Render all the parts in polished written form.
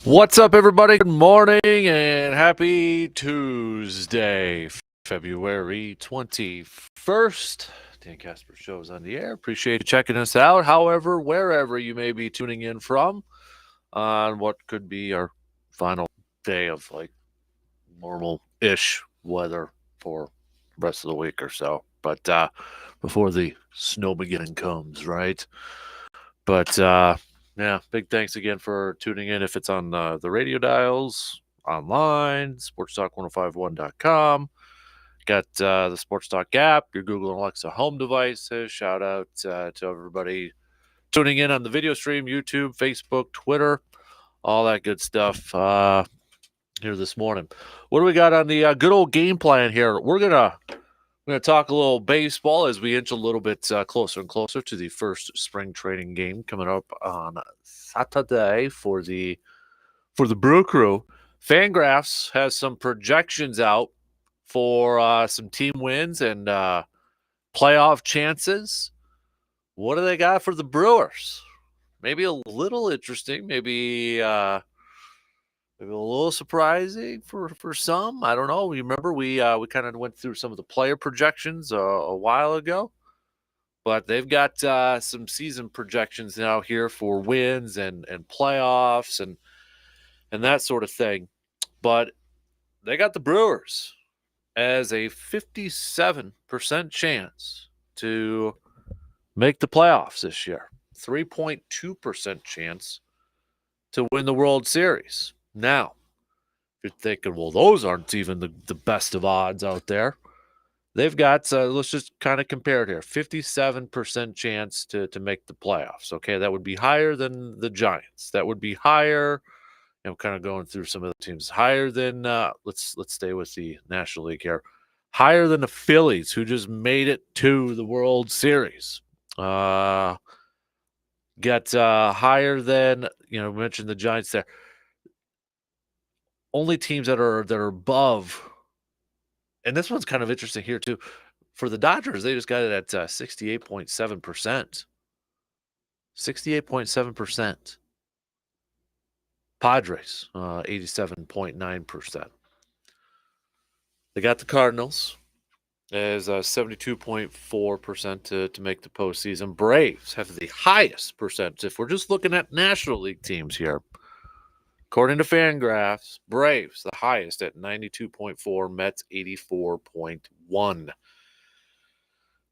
What's up, everybody? Good morning and happy Tuesday, February 21st. Dan Kasper Show is on the air. Appreciate you checking us out. However, wherever you may be tuning in from on what could be our final day of like normal-ish weather for the rest of the week or so. But before the snow beginning comes, right? But yeah, big thanks again for tuning in. If it's on the radio dials, online, sportstalk1051.com. Got the Sports Talk app, your Google and Alexa home devices. Shout out to everybody tuning in on the video stream, YouTube, Facebook, Twitter, all that good stuff here this morning. What do we got on the good old game plan here? We're going to talk a little baseball as we inch a little bit closer and closer to the first spring training game coming up on Saturday for the Brew Crew. Fangraphs has some projections out for some team wins and playoff chances. What do they got for the Brewers? Maybe a little interesting, maybe a little surprising for some. I don't know. Remember we kind of went through some of the player projections a while ago, but they've got some season projections now here for wins and playoffs and that sort of thing. But they got the Brewers as a 57% chance to make the playoffs this year. 3.2% chance to win the World Series. Now, you're thinking, well, those aren't even the best of odds out there. They've got, let's just kind of compare it here, 57% chance to make the playoffs. Okay, that would be higher than the Giants. That would be higher, kind of going through some of the teams, higher than, let's stay with the National League here, higher than the Phillies, who just made it to the World Series. Get higher than, we mentioned the Giants there. Only teams that are above, and this one's kind of interesting here too. For the Dodgers, they just got it at 68.7%. 68.7%. Padres, 87.9%. They got the Cardinals as 72.4% to make the postseason. Braves have the highest percentage. If we're just looking at National League teams here, according to Fangraphs, Braves the highest at 92.4, Mets 84.1. If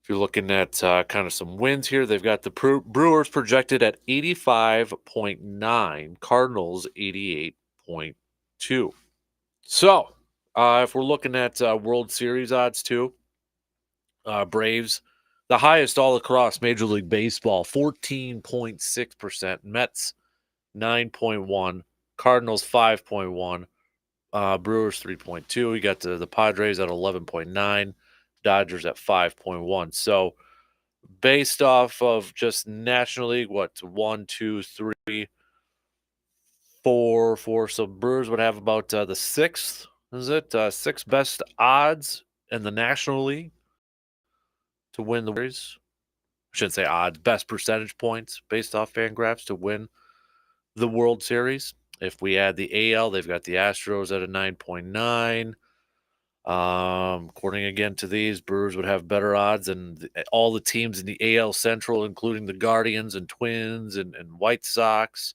you're looking at kind of some wins here, they've got the Brewers projected at 85.9, Cardinals 88.2. So, if we're looking at World Series odds too, Braves, the highest all across Major League Baseball, 14.6%, Mets 9.1, Cardinals 5.1, Brewers 3.2. We got the Padres at 11.9, Dodgers at 5.1. So based off of just National League, 1, 2, 3, 4. So Brewers would have about the sixth, is it? Sixth best odds in the National League to win the series. I shouldn't say odds, best percentage points based off Fangraphs to win the World Series. If we add the AL, they've got the Astros at a 9.9. According again to these, Brewers would have better odds than all the teams in the AL Central, including the Guardians and Twins and White Sox.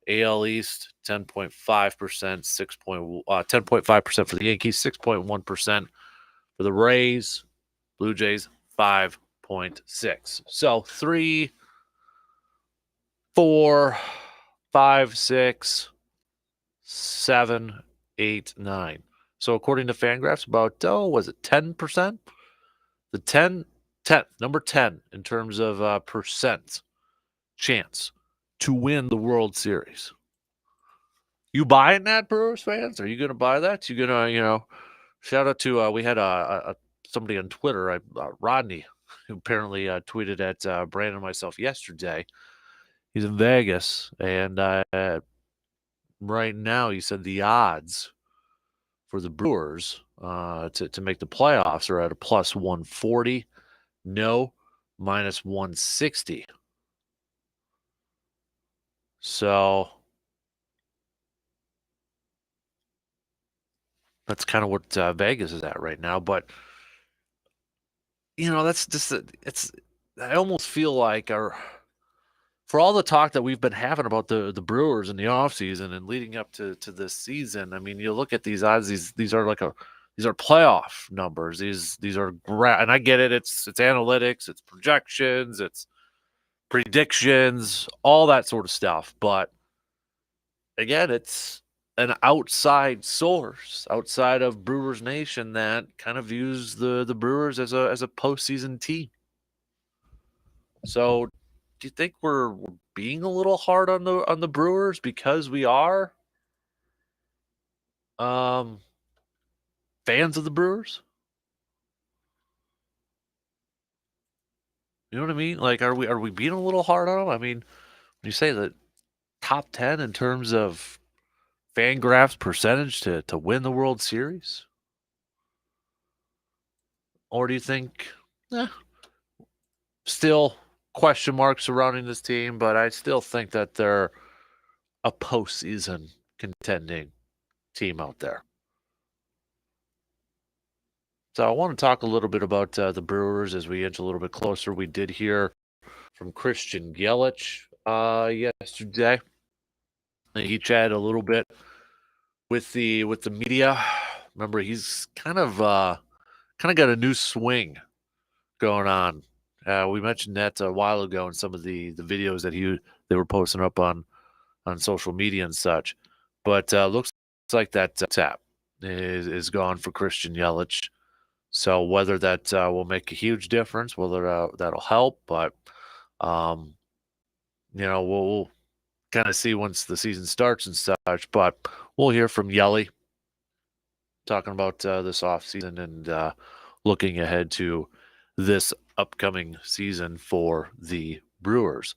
AL East, 10.5%, 10.5% for the Yankees, 6.1% for the Rays, Blue Jays, 5.6. So 3, 4, 5, 6, 7, 8, 9. So according to Fangraphs, about, was it 10%? The 10, number 10 in terms of percent chance to win the World Series. You buying that, Brewers fans? Are you going to buy that? You going to, shout out to, we had somebody on Twitter, Rodney, who apparently tweeted at Brandon and myself yesterday. He's in Vegas, and right now he said the odds for the Brewers to make the playoffs are at a plus 140. No, minus 160. So That's kind of what Vegas is at right now. But that's just it's. I almost feel like for all the talk that we've been having about the Brewers in the offseason and leading up to this season. I mean, you look at these odds; these are these are playoff numbers. These are and I get it. It's analytics, it's projections, it's predictions, all that sort of stuff. But again, it's an outside source outside of Brewers Nation that kind of views the Brewers as a postseason team. So, do you think we're being a little hard on the Brewers because we are um, fans of the Brewers? You know what I mean? Like, are we being a little hard on them? I mean, when you say the top 10 in terms of Fangraphs percentage to win the World Series, or do you think eh, still question marks surrounding this team? But I still think that they're a postseason contending team out there. So I want to talk a little bit about the Brewers as we inch a little bit closer. We did hear from Christian Yelich yesterday. He chatted a little bit with the media. Remember, he's kind of got a new swing going on. We mentioned that a while ago in some of the videos that they were posting up on social media and such. But looks like that tap is gone for Christian Yelich. So whether that will make a huge difference, whether that'll help, but um, we'll kind of see once the season starts and such. But we'll hear from Yelly talking about this offseason and looking ahead to this upcoming season for the Brewers.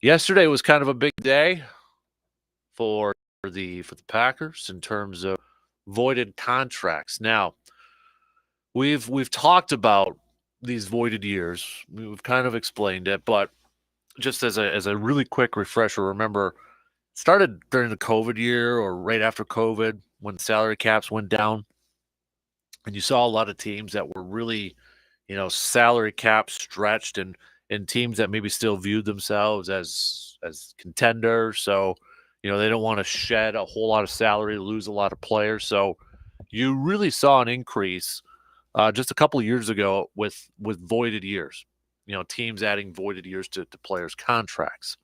Yesterday was kind of a big day for the Packers in terms of voided contracts. Now, we've talked about these voided years. We've kind of explained it, but just as a really quick refresher, remember it started during the COVID year or right after COVID when salary caps went down, and you saw a lot of teams that were really, salary cap stretched and teams that maybe still viewed themselves as contenders. So, they don't want to shed a whole lot of salary, lose a lot of players. So you really saw an increase just a couple of years ago with voided years. Teams adding voided years to players' contracts,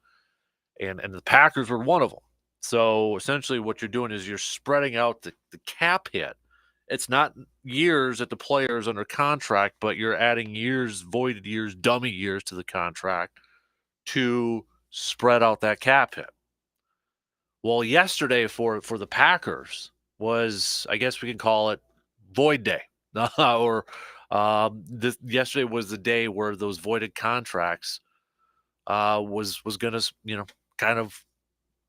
and the Packers were one of them. So essentially, what you're doing is you're spreading out the cap hit. It's not years that the player is under contract, but you're adding years, voided years, dummy years to the contract to spread out that cap hit. Well, yesterday for the Packers was, I guess we can call it void day, or yesterday was the day where those voided contracts was going to kind of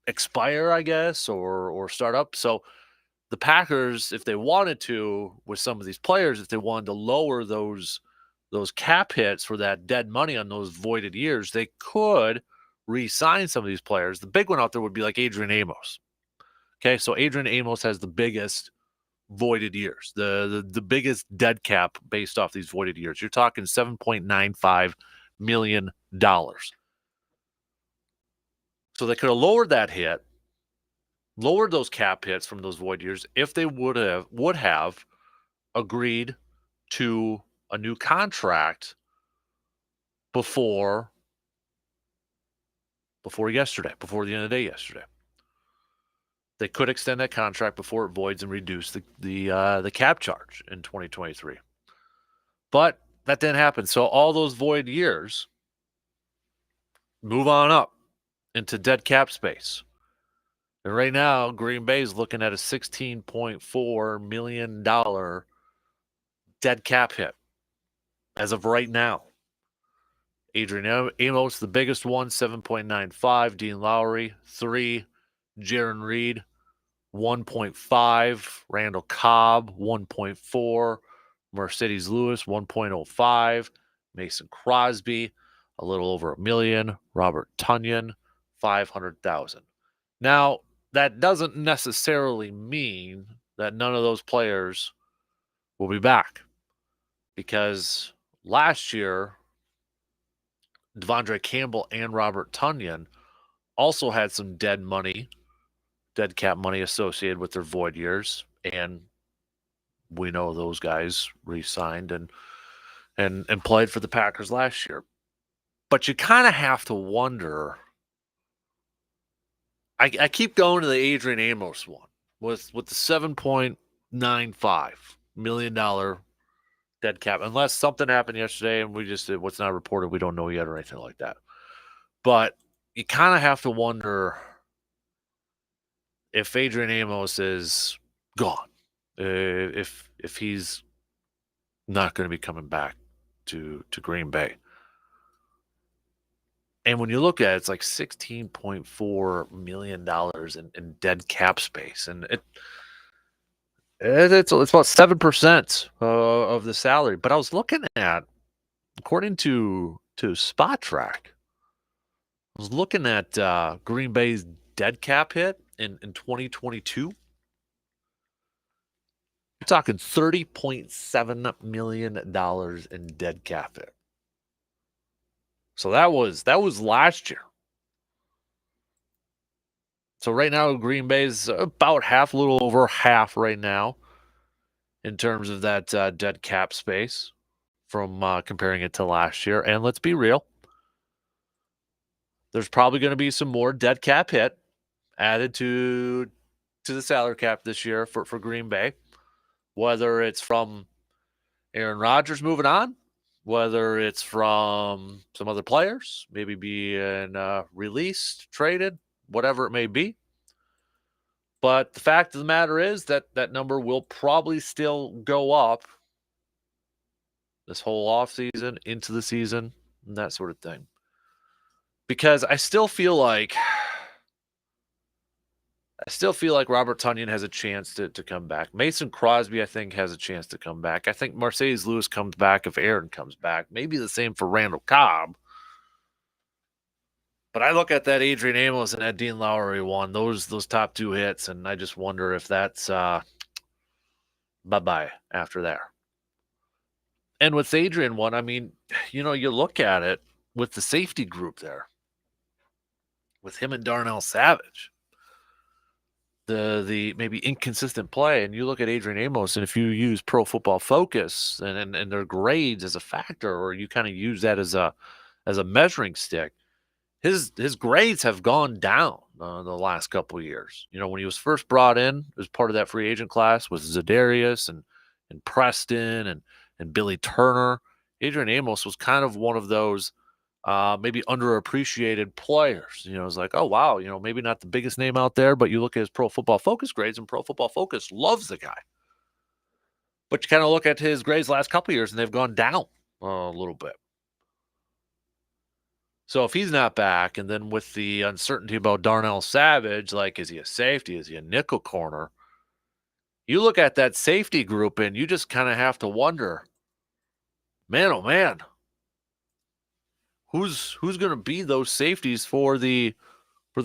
expire, I guess, or start up. So the Packers, if they wanted to, with some of these players, if they wanted to lower those cap hits for that dead money on those voided years, they could re-sign some of these players. The big one out there would be like Adrian Amos. Okay, so Adrian Amos has the biggest voided years, the biggest dead cap based off these voided years. You're talking $7.95 million. So they could have lowered that hit, lowered those cap hits from those void years if they would have agreed to a new contract before yesterday, before the end of the day yesterday. They could extend that contract before it voids and reduce the cap charge in 2023. But that didn't happen. So all those void years move on up into dead cap space. And right now, Green Bay is looking at a $16.4 million dead cap hit as of right now. Adrian Amos, the biggest one, 7.95. Dean Lowry, 3. Jaron Reed, 1.5. Randall Cobb, 1.4. Mercedes Lewis, 1.05. Mason Crosby, a little over $1 million. Robert Tonyan, 500,000. Now, that doesn't necessarily mean that none of those players will be back. Because last year, Devondre Campbell and Robert Tonyan also had some dead cap money associated with their void years. And we know those guys re-signed and played for the Packers last year. But you kind of have to wonder. I keep going to the Adrian Amos one with the $7.95 million dead cap, unless something happened yesterday and we just did what's not reported. We don't know yet or anything like that. But you kind of have to wonder if Adrian Amos is gone, if he's not going to be coming back to Green Bay. And when you look at it, it's like $16.4 million in dead cap space. And it's about 7% of the salary. But I was looking at, according to Spot Track, I was looking at Green Bay's dead cap hit in 2022. You're talking $30.7 million in dead cap hit. So that was last year. So right now, Green Bay's about half, a little over half right now in terms of that dead cap space from comparing it to last year. And let's be real, there's probably going to be some more dead cap hit added to the salary cap this year for Green Bay, whether it's from Aaron Rodgers moving on, whether it's from some other players, maybe being released, traded, whatever it may be. But the fact of the matter is that number will probably still go up this whole offseason, into the season, and that sort of thing. Because I still feel like Robert Tonyan has a chance to come back. Mason Crosby, I think, has a chance to come back. I think Marcedes Lewis comes back if Aaron comes back. Maybe the same for Randall Cobb. But I look at that Adrian Amos and that Dean Lowry one, those top two hits, and I just wonder if that's bye-bye after there. And with Adrian one, I mean, you look at it with the safety group there, with him and Darnell Savage, the maybe inconsistent play, and you look at Adrian Amos, and if you use Pro Football Focus and their grades as a factor, or you kind of use that as a measuring stick, his grades have gone down the last couple of years. When he was first brought in as part of that free agent class with Za'Darius and Preston and Billy Turner, Adrian Amos was kind of one of those maybe underappreciated players. It's like, oh, wow, maybe not the biggest name out there, but you look at his Pro Football Focus grades, and Pro Football Focus loves the guy. But you kind of look at his grades last couple of years, and they've gone down a little bit. So if he's not back, and then with the uncertainty about Darnell Savage, like, is he a safety? Is he a nickel corner? You look at that safety group, and you just kind of have to wonder, man, oh man, who's going to be those safeties for the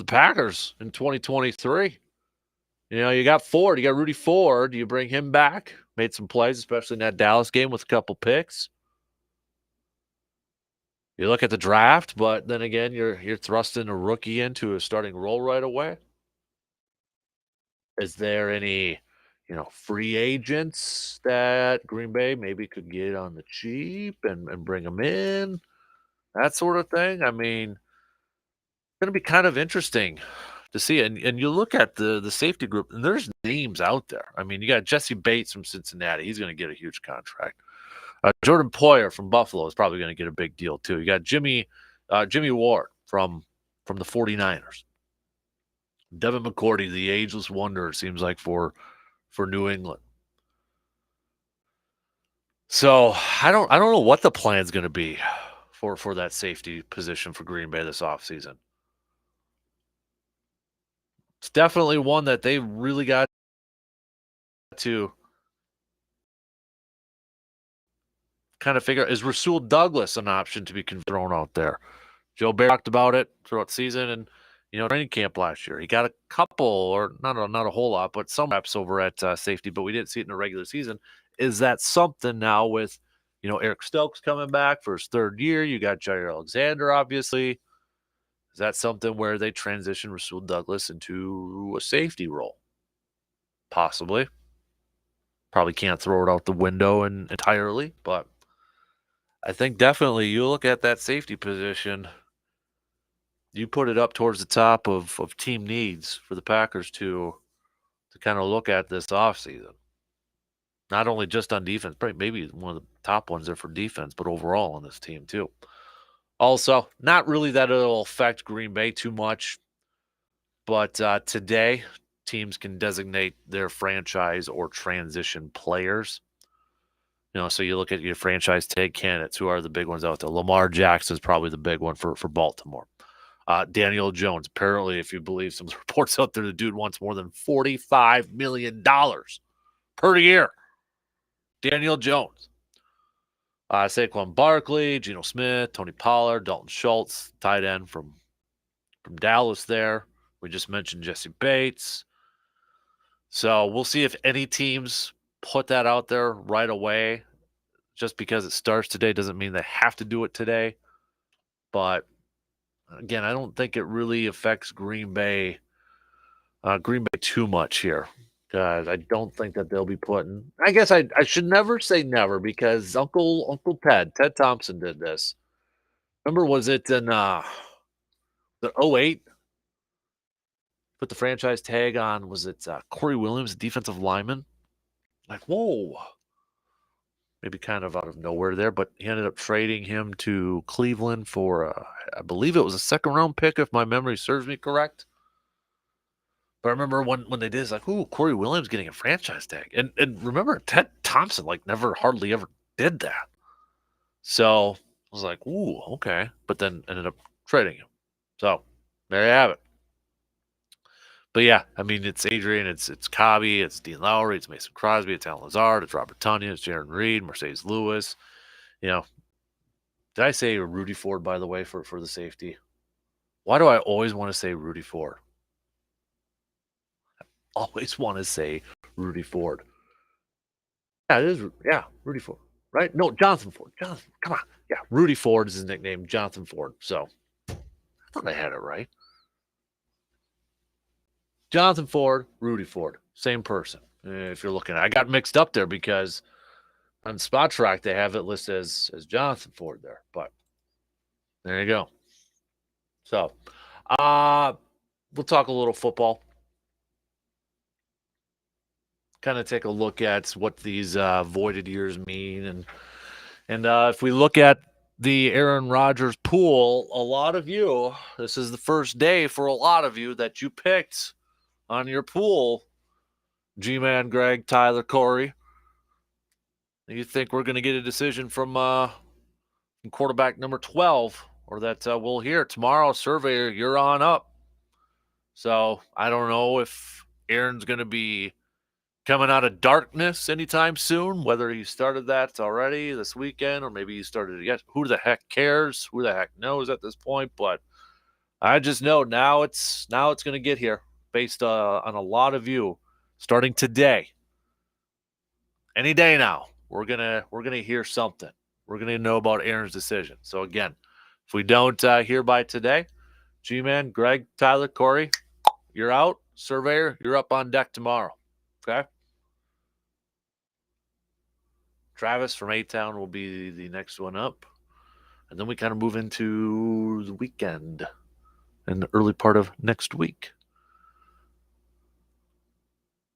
Packers in 2023? You got Ford. You got Rudy Ford. You bring him back. Made some plays, especially in that Dallas game with a couple picks. You look at the draft, but then again, you're thrusting a rookie into a starting role right away. Is there any, free agents that Green Bay maybe could get on the cheap and bring them in? That sort of thing. I mean, it's going to be kind of interesting to see. And you look at the safety group, and there's names out there. I mean, you got Jesse Bates from Cincinnati. He's going to get a huge contract. Jordan Poyer from Buffalo is probably going to get a big deal too. You got Jimmy Ward from the 49ers. Devin McCourty, the ageless wonder, it seems like, for New England. So I don't know what the plan's going to be for that safety position for Green Bay this offseason. It's definitely one that they really got to kind of figure out. Is Rasul Douglas an option to be thrown out there? Joe Barry talked about it throughout the season, training camp last year. He got a couple, or not a whole lot, but some reps over at safety, but we didn't see it in the regular season. Is that something now with, Eric Stokes coming back for his third year? You got Jair Alexander, obviously. Is that something where they transition Rasul Douglas into a safety role? Possibly. Probably can't throw it out the window entirely, but I think definitely you look at that safety position, you put it up towards the top of team needs for the Packers to kind of look at this offseason. Not only just on defense, probably maybe one of the top ones there for defense, but overall on this team too. Also, not really that it'll affect Green Bay too much, but today teams can designate their franchise or transition players. So you look at your franchise tag candidates. Who are the big ones out there? Lamar Jackson is probably the big one for Baltimore. Daniel Jones, apparently, if you believe some reports out there, the dude wants more than $45 million per year. Daniel Jones. Saquon Barkley, Geno Smith, Tony Pollard, Dalton Schultz, tight end from Dallas there. We just mentioned Jesse Bates. So we'll see if any teams put that out there right away. Just because it starts today doesn't mean they have to do it today. But again, I don't think it really affects Green Bay too much here. Because I don't think that they'll be putting. I guess I should never say never, because Uncle Ted Thompson did this. Remember, was it in the 08? Put the franchise tag on. Was it Corey Williams, defensive lineman? Like, whoa. Maybe kind of out of nowhere there, but he ended up trading him to Cleveland for, I believe it was a second round pick, if my memory serves me correct. But I remember when they did, it's like, ooh, Corey Williams getting a franchise tag. And remember, Ted Thompson, never hardly ever did that. So I was like, ooh, okay. But then ended up trading him. So there you have it. But yeah, I mean, it's Adrian, it's Cobby, it's Dean Lowry, it's Mason Crosby, it's Alan Lazard, it's Robert Tonyan, it's Jaron Reed, Mercedes Lewis. Did I say Rudy Ford, by the way, for the safety? Why do I always want to say Rudy Ford? Always want to say Rudy Ford. Yeah, it is. Yeah, Rudy Ford, right? No, Jonathan Ford. Jonathan, come on. Yeah, Rudy Ford is his nickname, Jonathan Ford. So I thought I had it right. Jonathan Ford, Rudy Ford, same person. If you're looking, I got mixed up there because on Spot Track they have it listed as Jonathan Ford there, but there you go. So, we'll talk a little football. Kind of take a look at what these voided years mean, and if we look at the Aaron Rodgers pool, a lot of you, this is the first day for a lot of you that you picked on your pool. G-Man, Greg, Tyler, Corey. You think we're going to get a decision from quarterback number 12, or that we'll hear tomorrow? Surveyor, you're on up. So I don't know if Aaron's going to be coming out of darkness anytime soon, whether he started that already this weekend or maybe he started it yet. Who the heck cares? Who the heck knows at this point? But I just know now it's going to get here based on a lot of you starting today. Any day now, we're gonna hear something. We're gonna know about Aaron's decision. So again, if we don't hear by today, G-Man, Greg, Tyler, Corey, you're out. Surveyor, you're up on deck tomorrow. Okay. Travis from A-Town will be the next one up. And then we kind of move into the weekend and the early part of next week.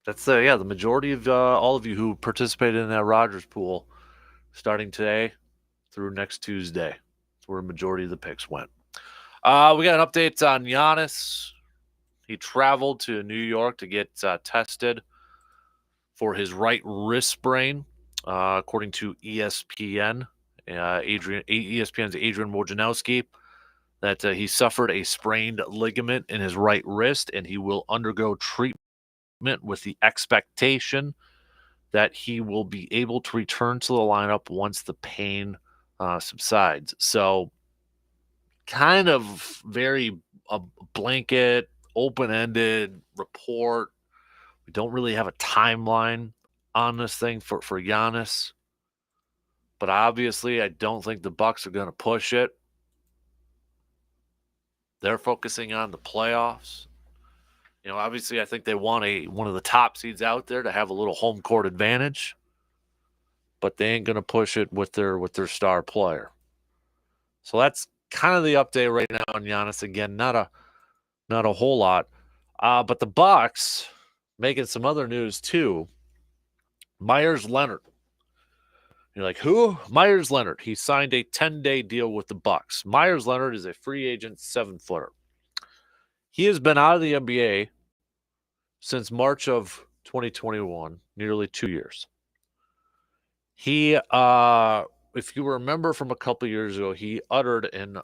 That's the majority of all of you who participated in that Rodgers pool starting today through next Tuesday. That's where a majority of the picks went. We got an update on Giannis. He traveled to New York to get tested for his right wrist sprain, according to ESPN. ESPN's Adrian Wojnarowski, that he suffered a sprained ligament in his right wrist, and he will undergo treatment with the expectation that he will be able to return to the lineup once the pain subsides. So kind of very a blanket, open-ended report. We don't really have a timeline on this thing for Giannis. But obviously, I don't think the Bucks are going to push it. They're focusing on the playoffs. Obviously, I think they want one of the top seeds out there to have a little home court advantage, but they ain't going to push it with their star player. So that's kind of the update right now on Giannis. Again, not a whole lot, but the Bucks making some other news too. Myers Leonard. You're like, who? Myers Leonard. He signed a 10-day deal with the Bucks. Myers Leonard is a free agent 7-footer. He has been out of the NBA since March of 2021, nearly 2 years. He, if you remember from a couple years ago, he uttered an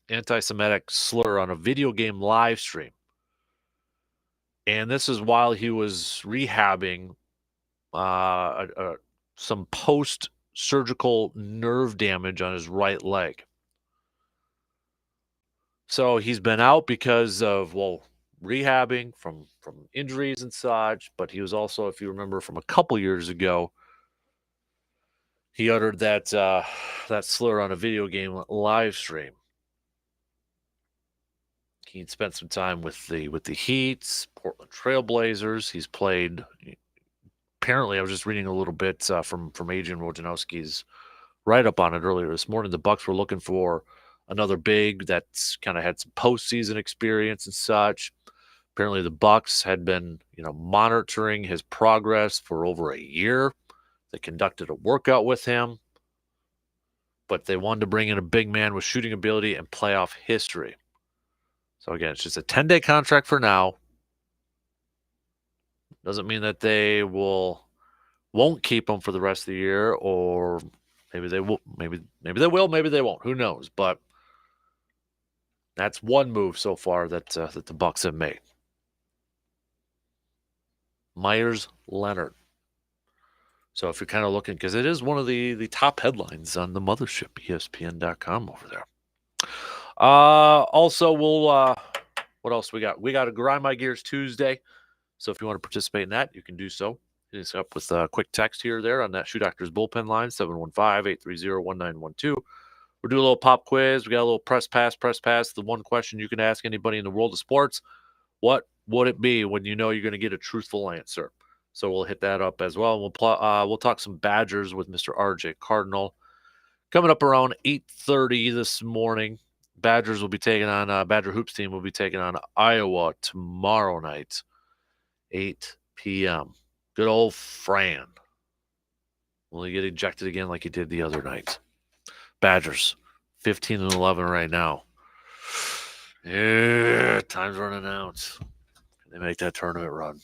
anti-Semitic slur on a video game live stream. And this is while he was rehabbing some post-surgical nerve damage on his right leg. So he's been out because of, rehabbing from injuries and such. But he was also, if you remember from a couple years ago, he uttered that slur on a video game live stream. He'd spent some time with the Heat, Portland Trailblazers. He's played. Apparently, I was just reading a little bit from Adrian Wojnarowski's write-up on it earlier this morning. The Bucks were looking for another big that's kind of had some postseason experience and such. Apparently, the Bucks had been, monitoring his progress for over a year. They conducted a workout with him, but they wanted to bring in a big man with shooting ability and playoff history. So again, it's just a 10-day contract for now. Doesn't mean that they won't keep him for the rest of the year, or maybe they will. Maybe they will. Maybe they won't. Who knows? But that's one move so far that the Bucks have made. Myers Leonard. So if you're kind of looking, because it is one of the top headlines on the mothership, ESPN.com over there. Also, we'll what else we got? We got a Grind My Gears Tuesday. So if you want to participate in that, you can do so. Hit us up with a quick text here or there on that Shoe Doctors bullpen line, 715-830-1912. We'll do a little pop quiz. We got a little press pass. The one question you can ask anybody in the world of sports: what would it be when you know you're going to get a truthful answer? So we'll hit that up as well. We'll talk some Badgers with Mr. RJ Cardinal. Coming up around 8:30 this morning, Badgers will be taking on Badger Hoops team will be taking on Iowa tomorrow night, 8 p.m. Good old Fran. Will he get ejected again like he did the other night? Badgers, 15-11 right now. Yeah, time's running out. Can they make that tournament run?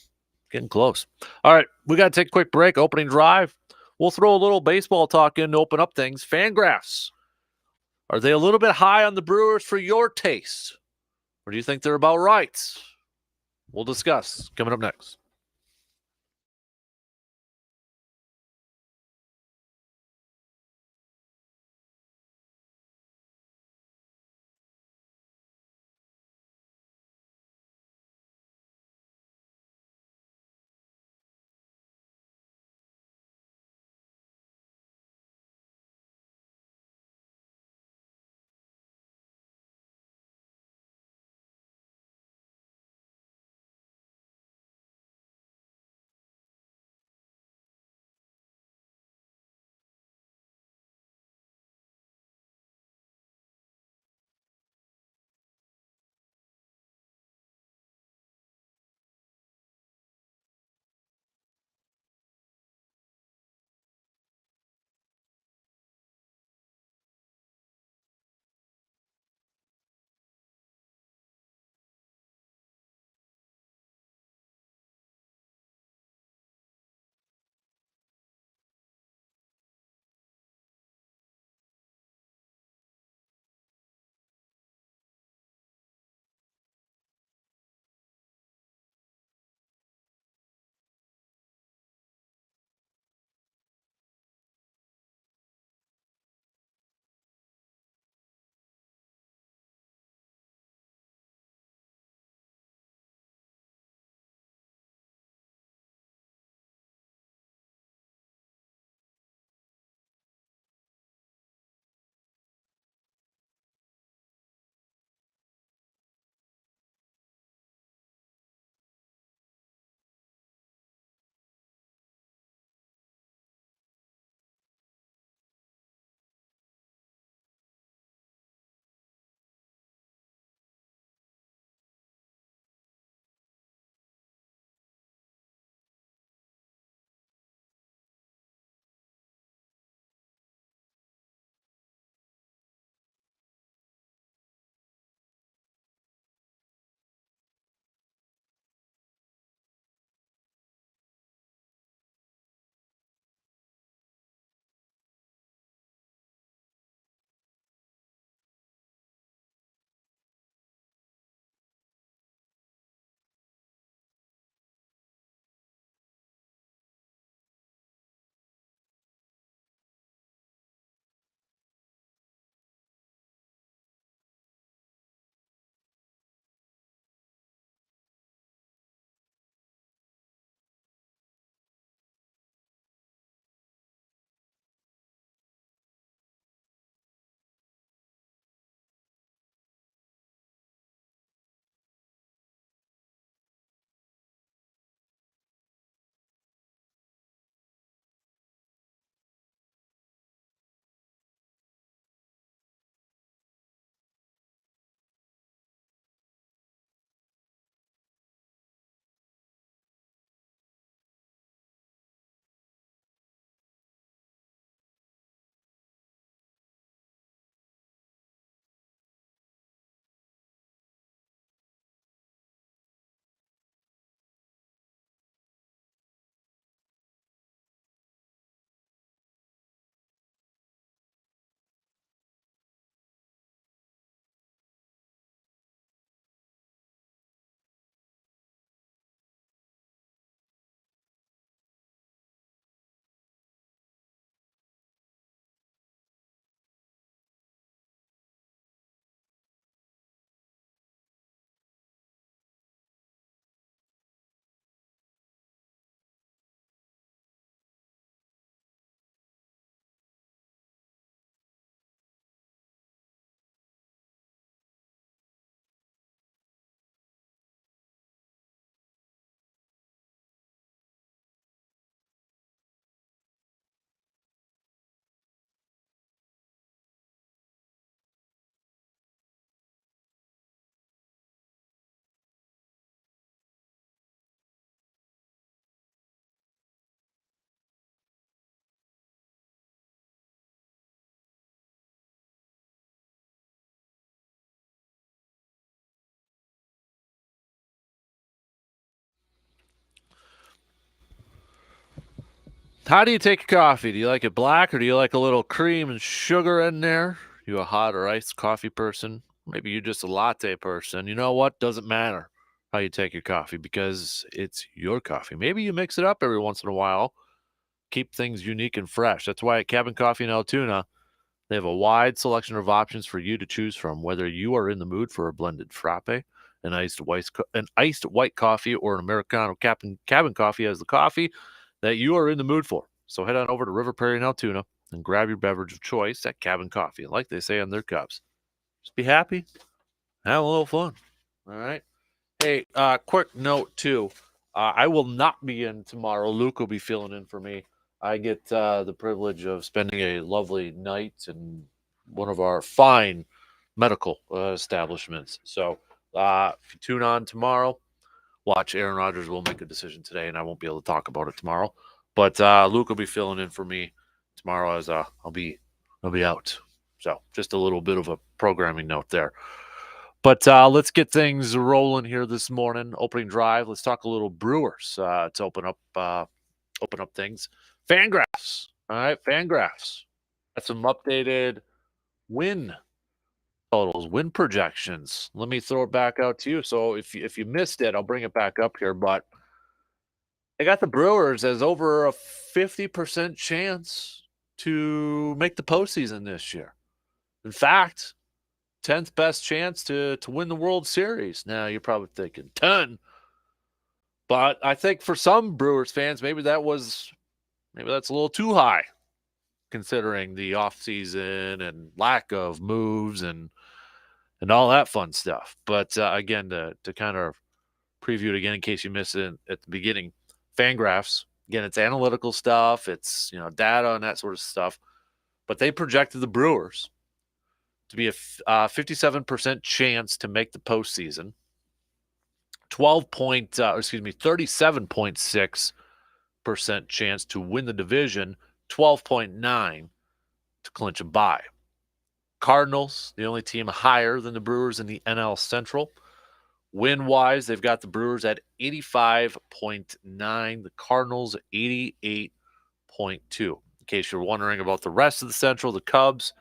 Getting close. All right, we got to take a quick break. Opening drive. We'll throw a little baseball talk in to open up things. Fangraphs. Are they a little bit high on the Brewers for your taste? Or do you think they're about right? We'll discuss. Coming up next. How do you take your coffee? Do you like it black or do you like a little cream and sugar in there? You a hot or iced coffee person? Maybe you're just a latte person. You know what? Doesn't matter how you take your coffee because it's your coffee. Maybe you mix it up every once in a while. Keep things unique and fresh. That's why at Cabin Coffee in Altoona, they have a wide selection of options for you to choose from, whether you are in the mood for a blended frappe, an iced white coffee, or an Americano. Cabin Coffee has the coffee that you are in the mood for. So head on over to River Prairie in Altoona and grab your beverage of choice at Cabin Coffee. And like they say on their cups, just be happy, have a little fun. All right. Hey, quick note too. I will not be in tomorrow. Luke will be filling in for me. I get the privilege of spending a lovely night in one of our fine medical establishments. So if you tune on tomorrow, watch Aaron Rodgers will make a decision today, and I won't be able to talk about it tomorrow. But Luke will be filling in for me tomorrow as I'll be out. So just a little bit of a programming note there. But let's get things rolling here this morning. Opening drive. Let's talk a little Brewers to open up things. Fangraphs. All right, Fangraphs. Got some updated win totals, win projections. Let me throw it back out to you. So if you missed it, I'll bring it back up here. But I got the Brewers as over a 50% chance to make the postseason this year. In fact, 10th best chance to win the World Series. Now, you're probably thinking 10. But I think for some Brewers fans, maybe that's a little too high considering the offseason and lack of moves and all that fun stuff. But again, to kind of preview it again in case you missed it at the beginning, Fangraphs, again, it's analytical stuff. It's, data and that sort of stuff. But they projected the Brewers to be a 57% chance to make the postseason, 37.6% chance to win the division, 12.9 to clinch a bye. Cardinals, the only team higher than the Brewers in the NL Central. Win-wise, they've got the Brewers at 85.9, the Cardinals 88.2. In case you're wondering about the rest of the Central, the Cubs,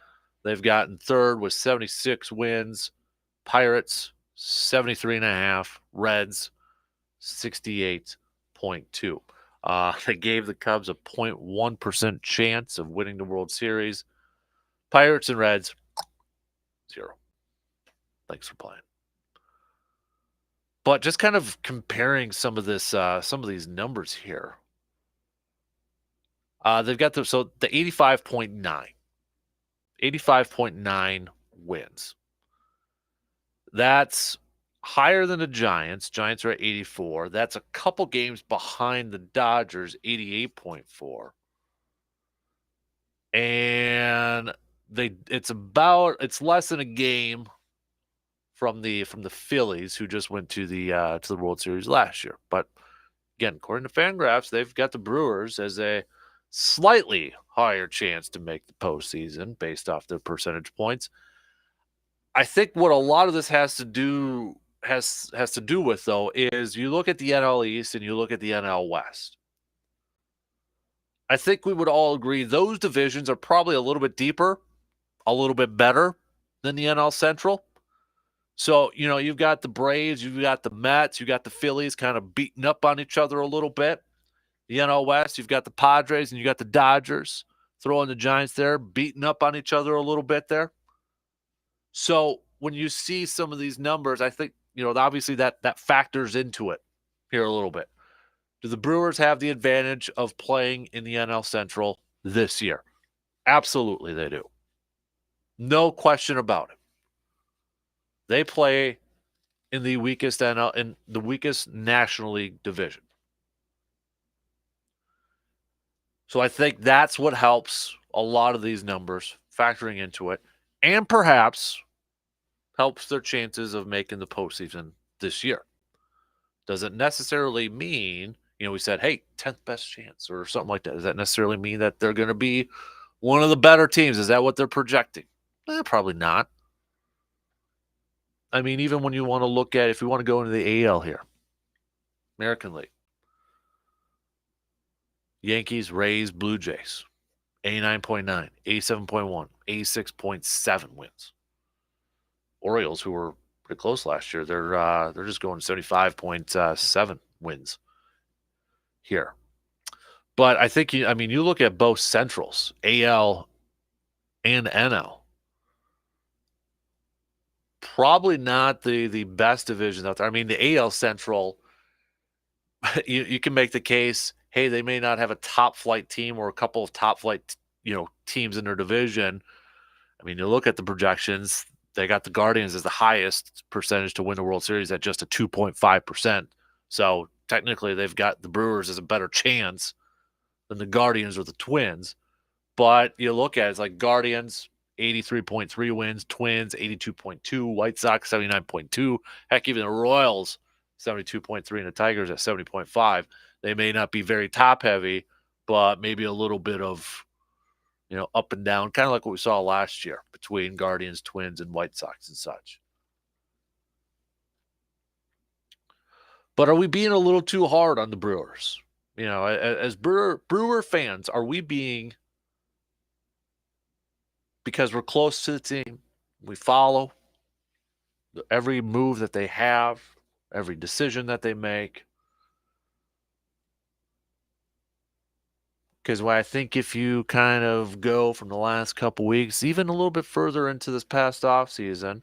they've gotten third with 76 wins. Pirates, 73.5. Reds, 68.2. They gave the Cubs a 0.1% chance of winning the World Series. Pirates and Reds, 0. Thanks for playing. But just kind of comparing some of these numbers here. They've got the 85.9 wins. That's higher than the Giants. Giants are at 84. That's a couple games behind the Dodgers, 88.4. And it's less than a game from the Phillies, who just went to the World Series last year. But again, according to Fangraphs, they've got the Brewers as a slightly higher chance to make the postseason based off their percentage points. I think what a lot of this has to do with, though, is you look at the NL East and you look at the NL West. I think we would all agree those divisions are probably a little bit deeper, a little bit better than the NL Central. So, you've got the Braves, you've got the Mets, you've got the Phillies kind of beating up on each other a little bit. The NL West, you've got the Padres and you got the Dodgers, throwing the Giants there, beating up on each other a little bit there. So when you see some of these numbers, I think, obviously that factors into it here a little bit. Do the Brewers have the advantage of playing in the NL Central this year? Absolutely they do. No question about it. They play in the weakest National League division. So I think that's what helps a lot of these numbers factoring into it, and perhaps helps their chances of making the postseason this year. Doesn't necessarily mean, we said, hey, 10th best chance or something like that. Does that necessarily mean that they're going to be one of the better teams? Is that what they're projecting? Probably not. I mean, even when you want to look at, if you want to go into the AL here, American League, Yankees, Rays, Blue Jays. 89.9, 87.1, 86.7 wins. Orioles, who were pretty close last year, they're just going 75.7 wins here. But I think you look at both Centrals, AL and NL. Probably not the best divisions out there. I mean, the AL Central, you can make the case, hey, they may not have a top flight team or a couple of top flight, teams in their division. I mean, you look at the projections, they got the Guardians as the highest percentage to win the World Series at just a 2.5%. So technically, they've got the Brewers as a better chance than the Guardians or the Twins. But you look at it, it's like Guardians, 83.3 wins, Twins, 82.2, White Sox, 79.2. Heck, even the Royals, 72.3, and the Tigers at 70.5. They may not be very top heavy, but maybe a little bit of, up and down, kind of like what we saw last year between Guardians, Twins, and White Sox and such. But are we being a little too hard on the Brewers? As Brewer fans, are we being, because we're close to the team, we follow every move that they have, every decision that they make? Because I think if you kind of go from the last couple weeks, even a little bit further into this past offseason,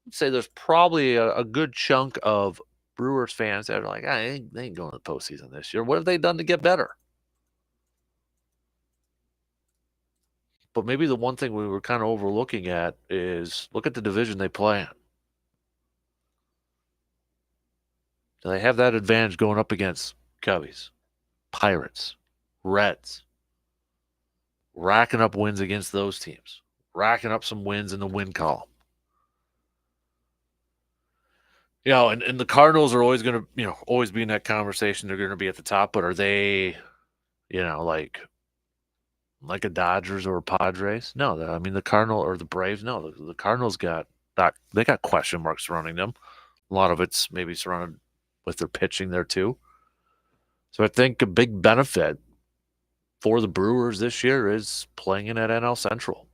I'd say there's probably a good chunk of Brewers fans that are like, they ain't going to the postseason this year. What have they done to get better? But maybe the one thing we were kind of overlooking at is look at the division they play in. Do they have that advantage going up against Cubbies, Pirates, Reds, racking up wins against those teams, racking up some wins in the win column? And the Cardinals are always going to, always be in that conversation. They're going to be at the top, but are they, like a Dodgers or a Padres? No, I mean the Cardinal or the Braves. No, the Cardinals got that. They got question marks surrounding them. A lot of it's maybe surrounded with their pitching there too. So I think a big benefit for the Brewers this year is playing in that NL Central.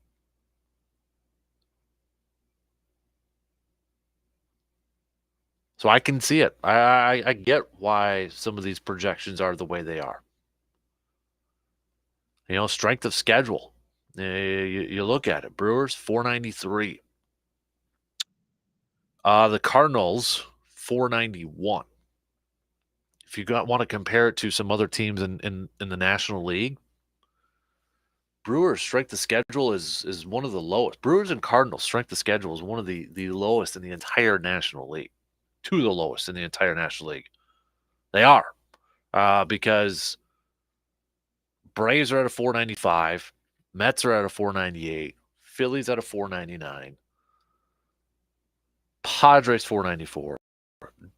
So I can see it. I get why some of these projections are the way they are. Strength of schedule. You look at it. Brewers 493. The Cardinals 491. If you want to compare it to some other teams in the National League, Brewers' strength of schedule is one of the lowest. Brewers and Cardinals' strength of schedule is one of the lowest in the entire National League. Two of the lowest in the entire National League. They are. Because Braves are at a 495, Mets are at a 498, Phillies at a 499, Padres 494,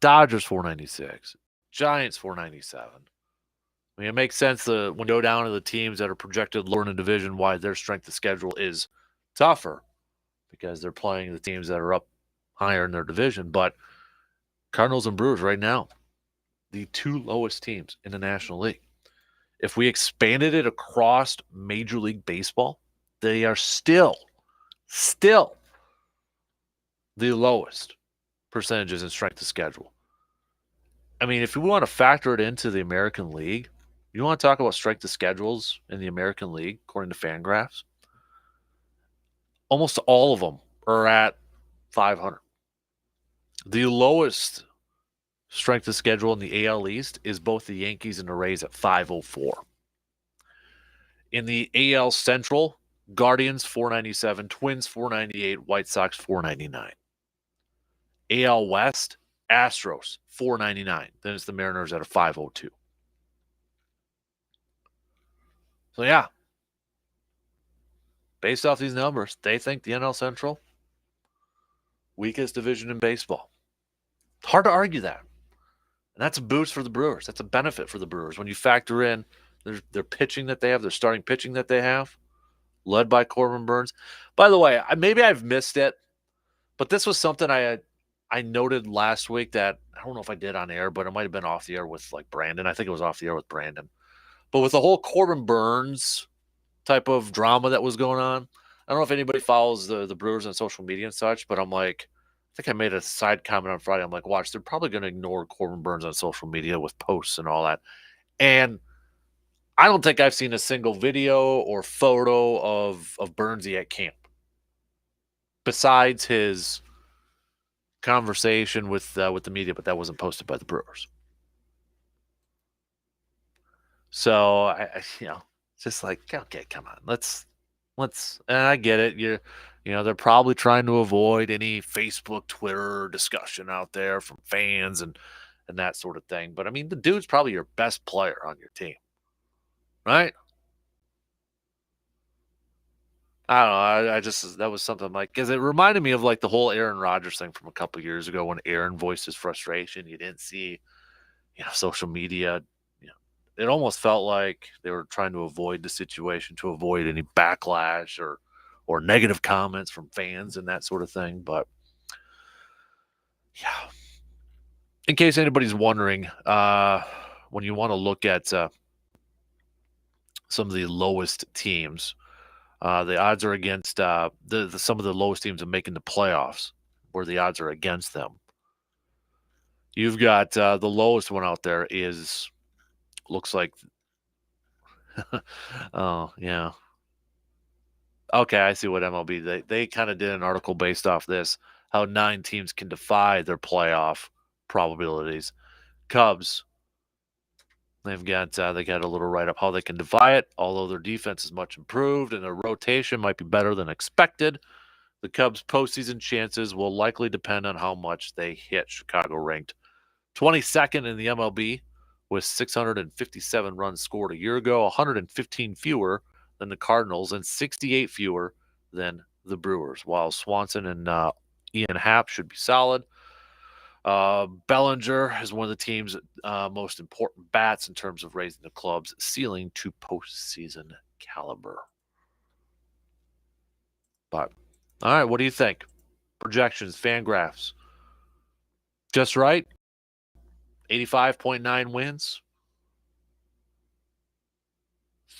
Dodgers 496, Giants 497. I mean, it makes sense when you go down to the teams that are projected lower in the division, why their strength of schedule is tougher, because they're playing the teams that are up higher in their division. But Cardinals and Brewers right now, the two lowest teams in the National League. If we expanded it across Major League Baseball, they are still the lowest percentages in strength of schedule. I mean, if we want to factor it into the American League, you want to talk about strength of schedules in the American League, according to Fangraphs, almost all of them are at 500. The lowest strength of schedule in the AL East is both the Yankees and the Rays at 504. In the AL Central, Guardians 497, Twins 498, White Sox 499. AL West, Astros 499. Then it's the Mariners at a 502. So yeah, based off these numbers, they think the NL Central, weakest division in baseball. Hard to argue that. And that's a boost for the Brewers. That's a benefit for the Brewers. When you factor in their pitching that they have, their starting pitching that they have, led by Corbin Burnes. By the way, maybe I've missed it, but this was something I noted last week that I don't know if I did on air, but it might have been off the air with like Brandon. I think it was off the air with Brandon. But with the whole Corbin Burns type of drama that was going on, I don't know if anybody follows the Brewers on social media and such, but I'm like, I think I made a side comment on Friday. I'm like, watch, they're probably going to ignore Corbin Burns on social media with posts and all that. And I don't think I've seen a single video or photo of Burnsy at camp, besides his conversation with the media, but that wasn't posted by the Brewers. So it's just like, okay, come on, let's. And I get it. They're probably trying to avoid any Facebook, Twitter discussion out there from fans and that sort of thing. But I mean, the dude's probably your best player on your team, right? I don't know. I just that was something like because it reminded me of like the whole Aaron Rodgers thing from a couple of years ago when Aaron voiced his frustration. You didn't see, social media. You know, it almost felt like they were trying to avoid the situation to avoid any backlash or negative comments from fans and that sort of thing. But yeah, in case anybody's wondering, when you want to look at some of the lowest teams. The odds are against some of the lowest teams in making the playoffs, where the odds are against them. You've got the lowest one out there is looks like. Oh yeah, okay, I see what MLB they kind of did an article based off this how 9 teams can defy their playoff probabilities. Cubs, they got a little write up how they can defy it, although their defense is much improved and their rotation might be better than expected. The Cubs' postseason chances will likely depend on how much they hit. Chicago ranked 22nd in the MLB with 657 runs scored a year ago, 115 fewer than the Cardinals, and 68 fewer than the Brewers. While Swanson and Ian Happ should be solid. Bellinger is one of the team's most important bats in terms of raising the club's ceiling to postseason caliber. But all right, what do you think? Projections, fan graphs. Just right. 85.9 wins.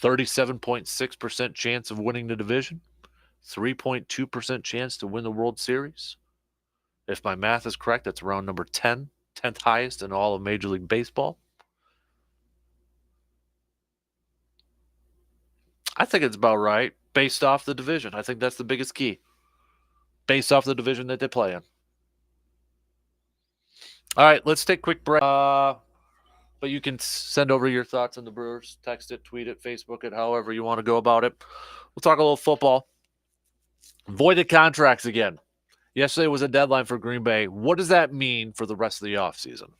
37.6% chance of winning the division. 3.2% chance to win the World Series. If my math is correct, that's around number 10, 10th highest in all of Major League Baseball. I think it's about right based off the division. I think that's the biggest key. Based off the division that they play in. All right, let's take a quick break. But you can send over your thoughts on the Brewers. Text it, tweet it, Facebook it, however you want to go about it. We'll talk a little football. Voided contracts again. Yesterday was a deadline for Green Bay. What does that mean for the rest of the offseason?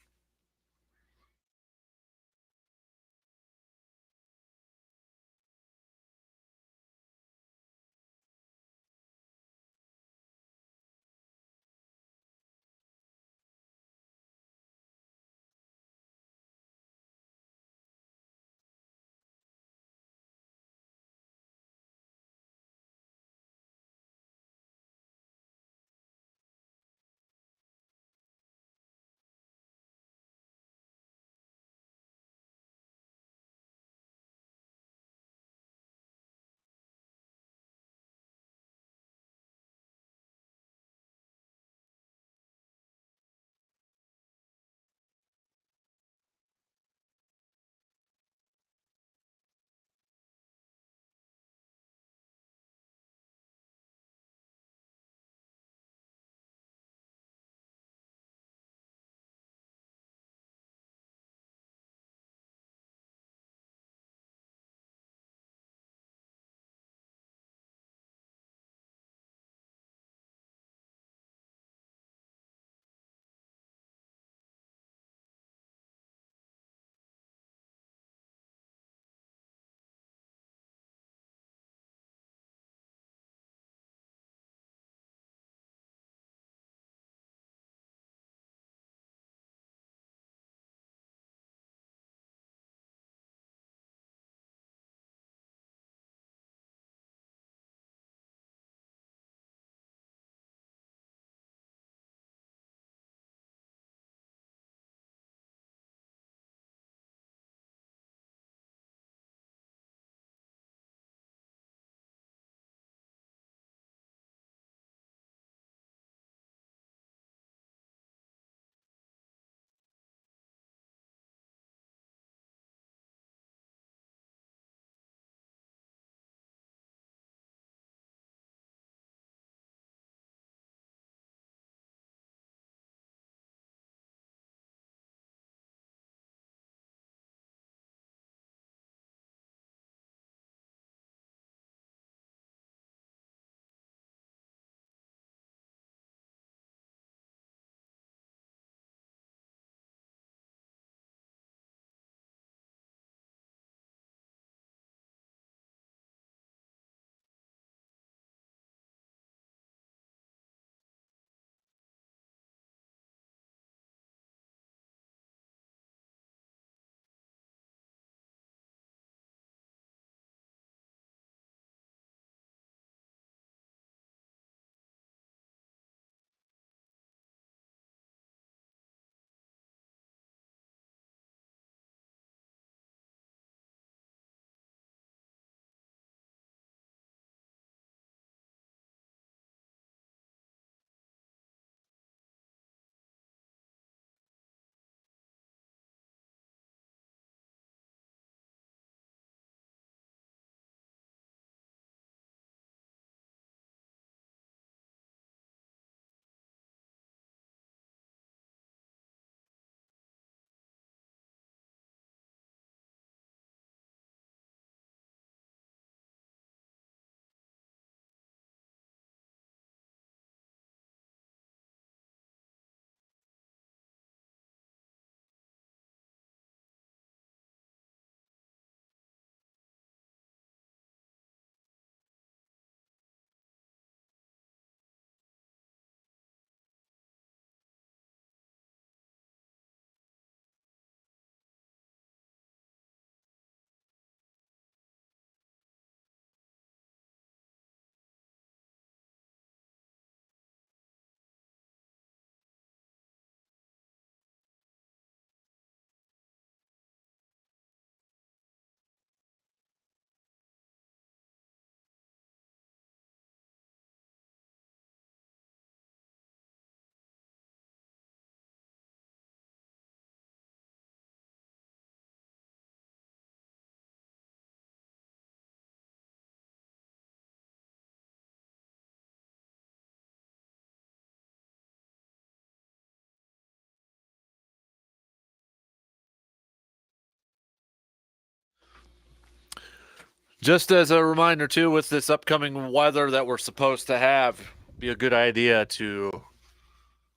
Just as a reminder, too, with this upcoming weather that we're supposed to have, be a good idea to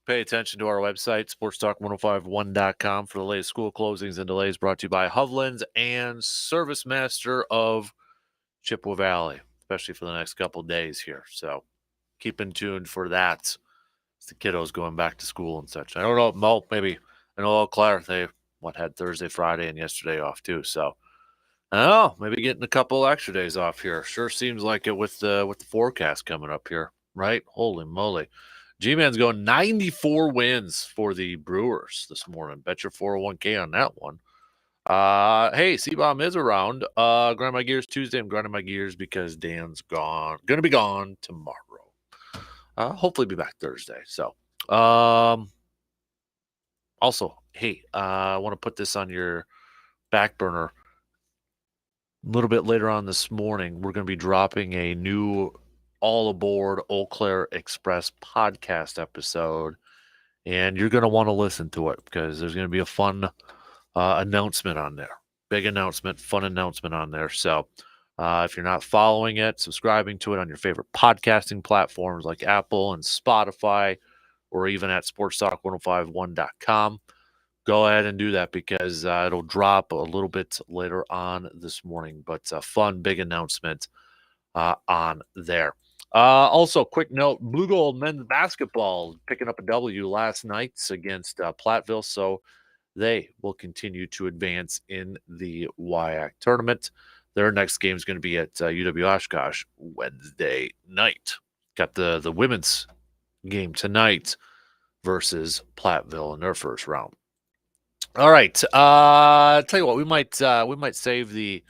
pay attention to our website, sportstalk1051.com, for the latest school closings and delays, brought to you by Hovland's and Service Master of Chippewa Valley, especially for the next couple of days here. So keep in tune for that. It's the kiddos going back to school and such. I don't know, Mo, maybe I know Eau Claire, they had Thursday, Friday, and yesterday off too. So I don't know, maybe getting a couple extra days off here. Sure seems like it with the forecast coming up here, right? Holy moly. G-Man's going 94 wins for the Brewers this morning. Bet your 401k on that one. Hey, C-Bomb is around. Grind my gears Tuesday. I'm grinding my gears because Dan's gonna be gone tomorrow. Hopefully be back Thursday. So, also, hey, I want to put this on your back burner. A little bit later on this morning, we're going to be dropping a new All Aboard Eau Claire Express podcast episode, and you're going to want to listen to it because there's going to be a fun announcement on there. Big announcement, fun announcement on there. So if you're not following it, subscribing to it on your favorite podcasting platforms like Apple and Spotify, or even at sportstalk1051.com, go ahead and do that because it'll drop a little bit later on this morning. But a fun, big announcement on there. Also, quick note, Blue Gold men's basketball picking up a W last night against Platteville. So they will continue to advance in the WIAC tournament. Their next game is going to be at UW Oshkosh Wednesday night. Got the women's game tonight versus Platteville in their first round. All right. Tell you what, we might save the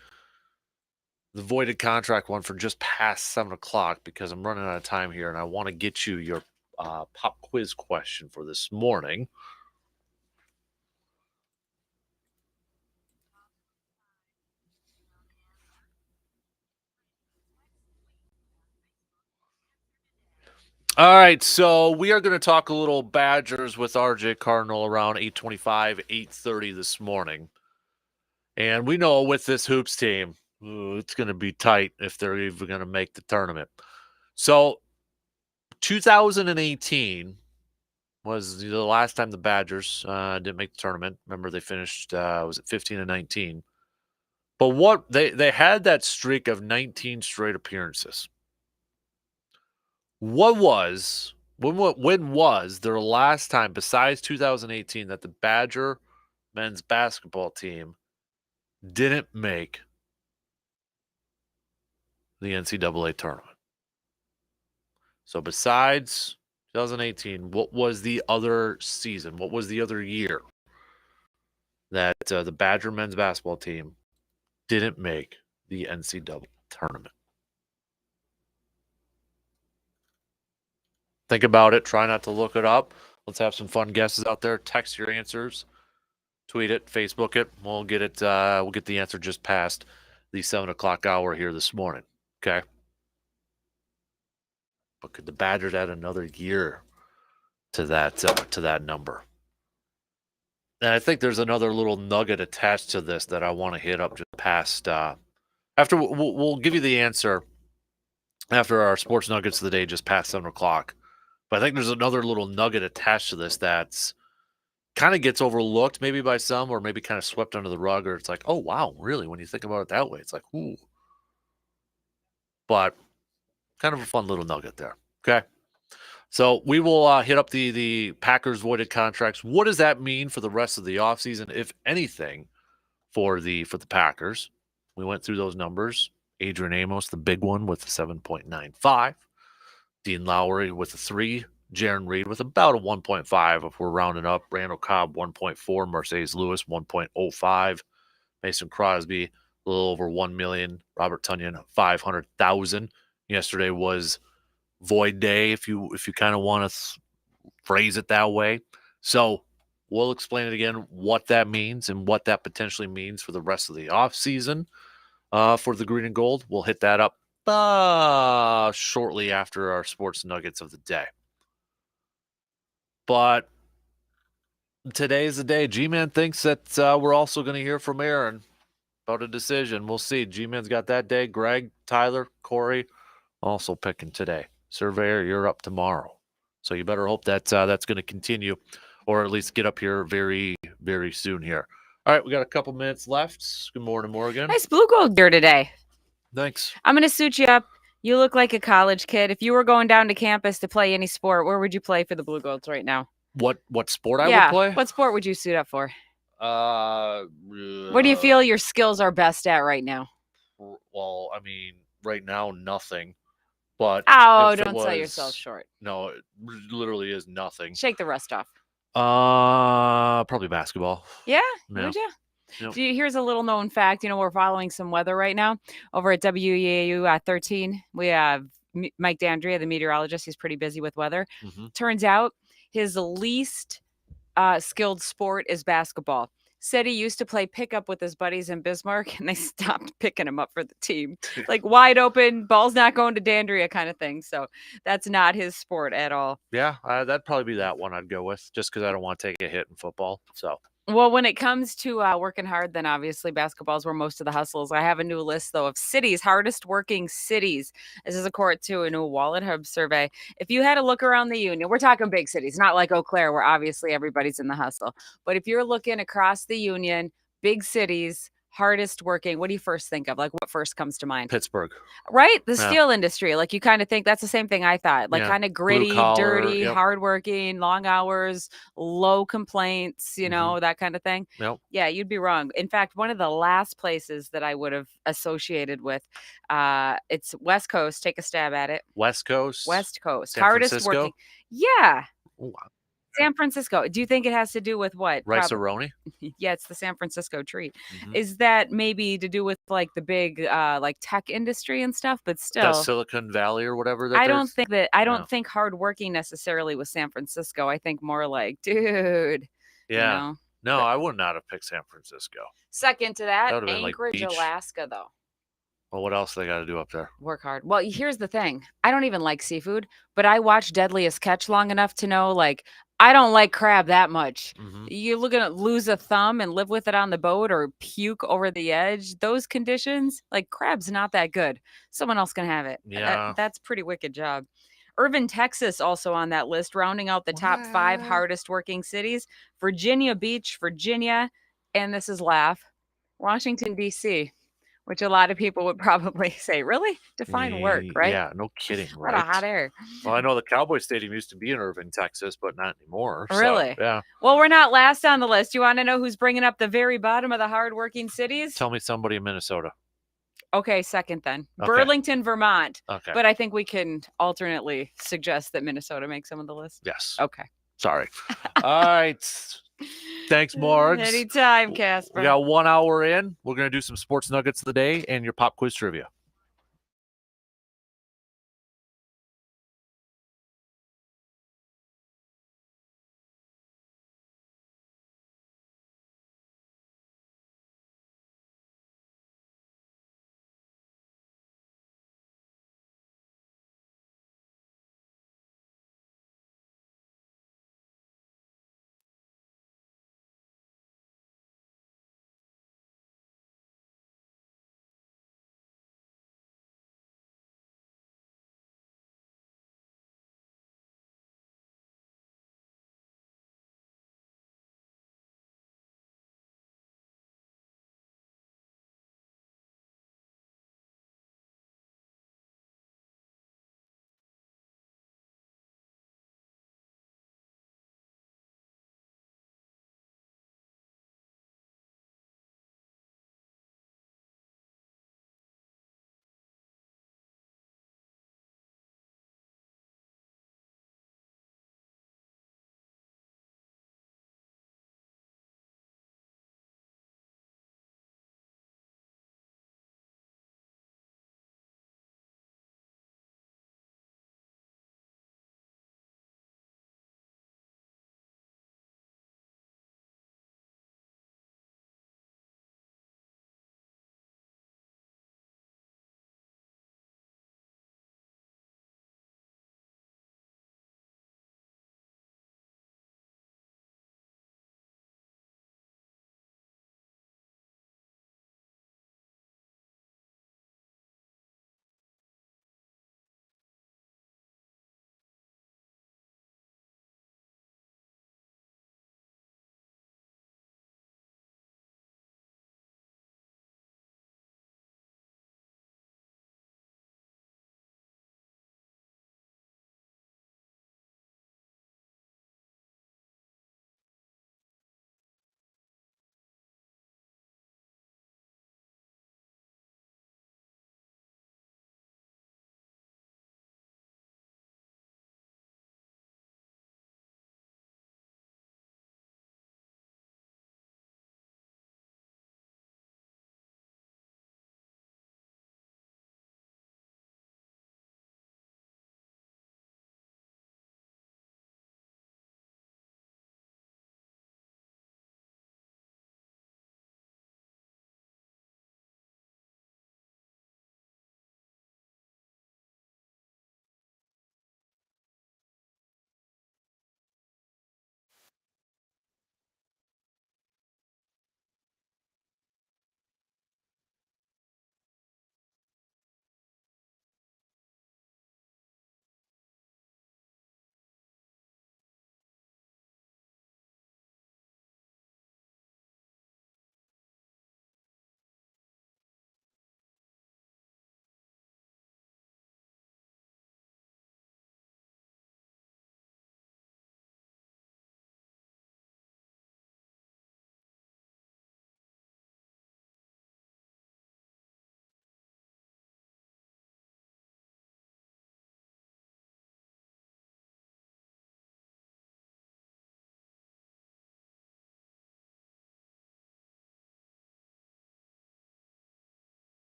voided contract one for just past 7:00 because I'm running out of time here, and I want to get you your pop quiz question for this morning. All right, so we are going to talk a little Badgers with RJ Cardinal around 8:25, 8:30 this morning. And we know with this hoops team, it's going to be tight if they're even going to make the tournament. So 2018 was the last time the Badgers didn't make the tournament. Remember, they finished, was it 15-19? But what they had that streak of 19 straight appearances. When was their last time besides 2018 that the Badger men's basketball team didn't make the NCAA tournament? So besides 2018, what was the other season? What was the other year that the Badger men's basketball team didn't make the NCAA tournament? Think about it. Try not to look it up. Let's have some fun guesses out there. Text your answers. Tweet it. Facebook it. We'll get it. We'll get the answer just past the 7:00 hour here this morning. Okay. But could the Badgers add another year to that number? And I think there's another little nugget attached to this that I want to hit up just past. After we'll give you the answer after our sports nuggets of the day, just past 7:00. But I think there's another little nugget attached to this that's kind of gets overlooked maybe by some, or maybe kind of swept under the rug, or it's like, oh wow, really? When you think about it that way, it's like, ooh. But kind of a fun little nugget there. Okay. So we will hit up the Packers voided contracts. What does that mean for the rest of the offseason, if anything, for the Packers? We went through those numbers. Adrian Amos, the big one, with a 7.95. Dean Lowry with a 3. Jaron Reed with about a 1.5 if we're rounding up. Randall Cobb, 1.4. Mercedes Lewis, 1.05. Mason Crosby, a little over 1 million. Robert Tunyon, 500,000. Yesterday was void day, if you kind of want to phrase it that way. So we'll explain it again, what that means and what that potentially means for the rest of the offseason for the green and gold. We'll hit that up shortly after our sports nuggets of the day. But today's the day. G-Man thinks that we're also going to hear from Aaron about a decision. We'll see. G-Man's got that day. Greg, Tyler, Corey, also picking today. Surveyor, you're up tomorrow. So you better hope that that's going to continue, or at least get up here very, very soon here. All right, we got a couple minutes left. Good morning, Morgan. Nice blue gold gear today. Thanks. I'm going to suit you up. You look like a college kid. If you were going down to campus to play any sport, where would you play for the blue golds right now? What sport I would play? What sport would you suit up for? What What do you feel your skills are best at right now? Well, I mean, right now, nothing. But don't sell yourself short. No, it literally is nothing. Shake the rust off. Probably basketball. Yeah. Would you? Yep. Here's a little known fact. We're following some weather right now over at WEAU 13. We have Mike D'Andrea, the meteorologist. He's pretty busy with weather. Mm-hmm. Turns out his least skilled sport is basketball. Said he used to play pickup with his buddies in Bismarck, and they stopped picking him up for the team. Like wide open, ball's not going to D'Andrea kind of thing. So that's not his sport at all. Yeah, that'd probably be that one I'd go with, just because I don't want to take a hit in football. So. Well, when it comes to working hard, then obviously basketball is where most of the hustles. I have a new list, though, of cities, hardest working cities. This is according to a new Wallet Hub survey. If you had to look around the Union, we're talking big cities, not like Eau Claire, where obviously everybody's in the hustle. But if you're looking across the Union, big cities, hardest working, what do you first think of? Like, what first comes to mind? Pittsburgh. Right? The steel industry. Like, you kind of think that's the same thing I thought. Like, kind of gritty, collar, dirty, hardworking, long hours, low complaints, that kind of thing. Yep. Yeah, you'd be wrong. In fact, one of the last places that I would have associated with, it's West Coast. Take a stab at it. West Coast? San hardest Francisco? working. Yeah. Ooh. San Francisco. Do you think it has to do with what? Rice-A-Roni? Yeah, it's the San Francisco treat. Mm-hmm. Is that maybe to do with like the big like tech industry and stuff? But still, that Silicon Valley or whatever. I don't think hardworking necessarily was San Francisco. I think more like, dude. Yeah. No, I would not have picked San Francisco. Second to that Anchorage, like Alaska, though. Well, what else they got to do up there? Work hard. Well, here's the thing. I don't even like seafood, but I watched Deadliest Catch long enough to know, like, I don't like crab that much. Mm-hmm. You're looking to lose a thumb and live with it on the boat or puke over the edge. Those conditions, like crab's not that good. Someone else can have it. Yeah. That's a pretty wicked job. Irving, Texas, also on that list, rounding out the top 5 hardest working cities. Virginia Beach, Virginia, and this is laugh, Washington, D.C., which a lot of people would probably say, really? Define work, right? Yeah, no kidding, right? What a hot air. Well, I know the Cowboy Stadium used to be in Irving, Texas, but not anymore. Really? So, yeah. Well, we're not last on the list. You want to know who's bringing up the very bottom of the hardworking cities? Tell me somebody in Minnesota. Okay, second then. Okay. Burlington, Vermont. Okay. But I think we can alternately suggest that Minnesota makes some of the list. Yes. Okay. Sorry. All right. Thanks, Morgs. Anytime, Kasper. We got 1 hour in. We're going to do some sports nuggets of the day and your pop quiz trivia.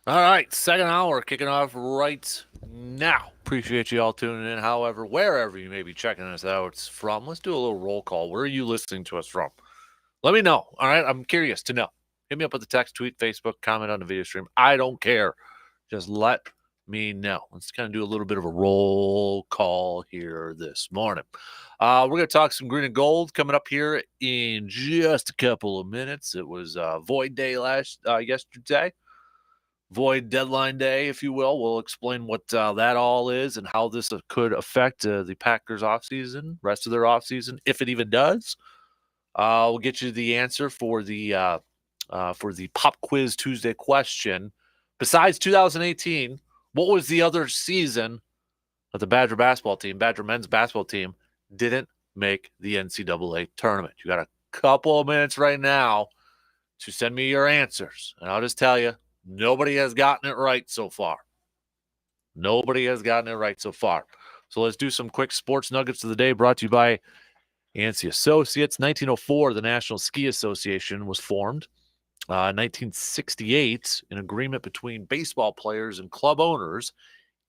All right, second hour kicking off right now. Appreciate you all tuning in. However, wherever you may be checking us out from, let's do a little roll call. Where are you listening to us from? Let me know. All right, I'm curious to know. Hit me up with the text, tweet, Facebook, comment on the video stream. I don't care. Just let me know. Let's kind of do a little bit of a roll call here this morning. We're going to talk some green and gold coming up here in just a couple of minutes. It was Void Day yesterday. Void deadline day, if you will. We'll explain what that all is and how this could affect the Packers offseason, rest of their offseason, if it even does. We'll get you the answer for the Pop Quiz Tuesday question. Besides 2018, what was the other season that the Badger men's basketball team, didn't make the NCAA tournament? You got a couple of minutes right now to send me your answers, and I'll just tell you, nobody has gotten it right so far. Nobody has gotten it right so far. So let's do some quick sports nuggets of the day, brought to you by Yancey Associates. 1904, the National Ski Association was formed. 1968, an agreement between baseball players and club owners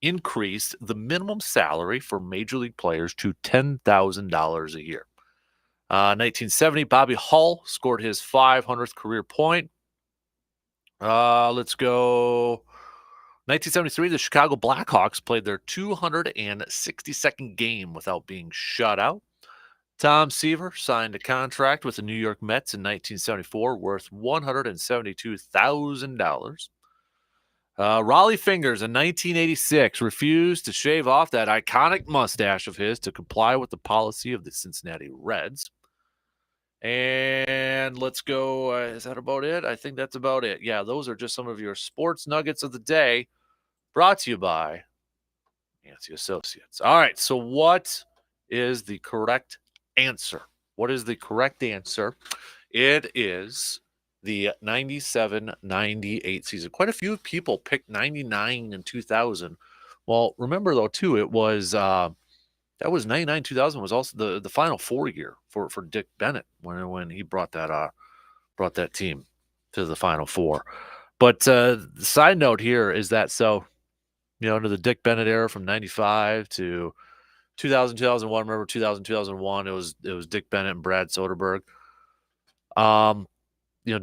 increased the minimum salary for major league players to $10,000 a year. 1970, Bobby Hull scored his 500th career point. Let's go. 1973, the Chicago Blackhawks played their 262nd game without being shut out. Tom Seaver signed a contract with the New York Mets in 1974 worth $172,000. Raleigh Fingers in 1986 refused to shave off that iconic mustache of his to comply with the policy of the Cincinnati Reds. And let's go. Is that about it? I think that's about it. Yeah, those are just some of your sports nuggets of the day, brought to you by Yancey Associates. All right, so what is the correct answer? What is the correct answer? It is the 97-98 season. Quite a few people picked 99 and 2000. Well, remember, though, too, it was that was 99-2000 was also the Final Four year for Dick Bennett when he brought that team to the Final Four. But the side note here is that, so, under the Dick Bennett era from 95 to 2000, 2001, remember 2000, 2001, it was Dick Bennett and Brad Soderberg.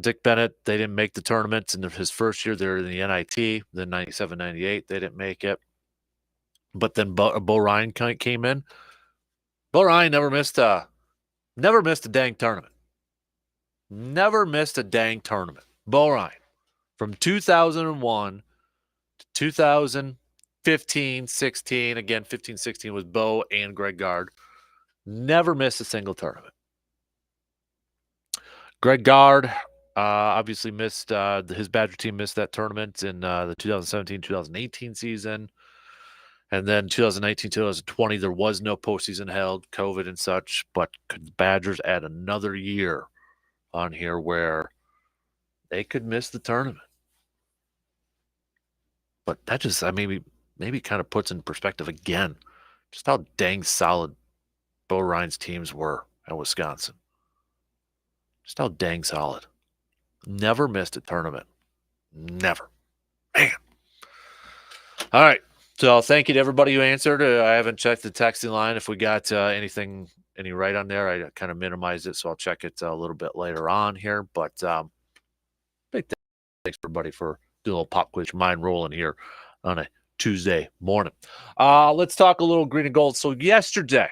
Dick Bennett, they didn't make the tournament in his first year. They were in the NIT. Then 97, 98, they didn't make it. But then Bo Ryan came in. Bo Ryan never missed a dang tournament. Never missed a dang tournament. Bo Ryan, from 2001 to 2015, 16. Again, 15, 16 was Bo and Greg Gard. Never missed a single tournament. Greg Gard obviously missed, his Badger team missed that tournament in the 2017-2018 season. And then 2019-2020, there was no postseason held, COVID and such. But could the Badgers add another year on here where they could miss the tournament? But that just, maybe kind of puts in perspective again just how dang solid Bo Ryan's teams were at Wisconsin. Just how dang solid. Never missed a tournament. Never. Man. All right. So thank you to everybody who answered. I haven't checked the texting line. If we got any right on there, I kind of minimized it, so I'll check it a little bit later on here. But big thanks, everybody, for doing a little pop quiz mind rolling here on a Tuesday morning. Let's talk a little green and gold. So yesterday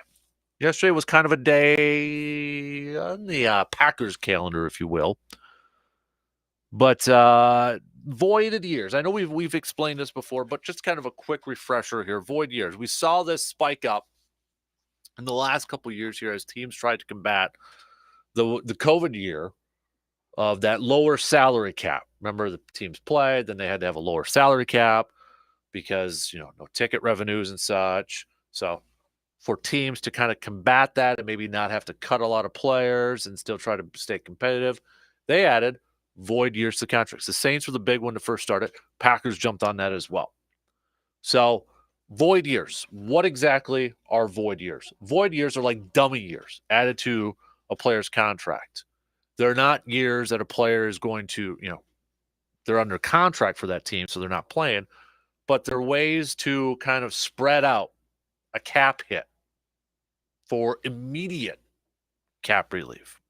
was kind of a day on the Packers calendar, if you will. But voided years. I know we've explained this before, but just kind of a quick refresher here. Void years. We saw this spike up in the last couple of years here as teams tried to combat the COVID year of that lower salary cap. Remember, the teams played, then they had to have a lower salary cap because, no ticket revenues and such. So for teams to kind of combat that and maybe not have to cut a lot of players and still try to stay competitive, they added void years to contracts. The Saints were the big one to first start it. Packers jumped on that as well. So void years. What exactly are void years? Void years are like dummy years added to a player's contract. They're not years that a player is going to, they're under contract for that team, so they're not playing. But there are ways to kind of spread out a cap hit for immediate cap relief.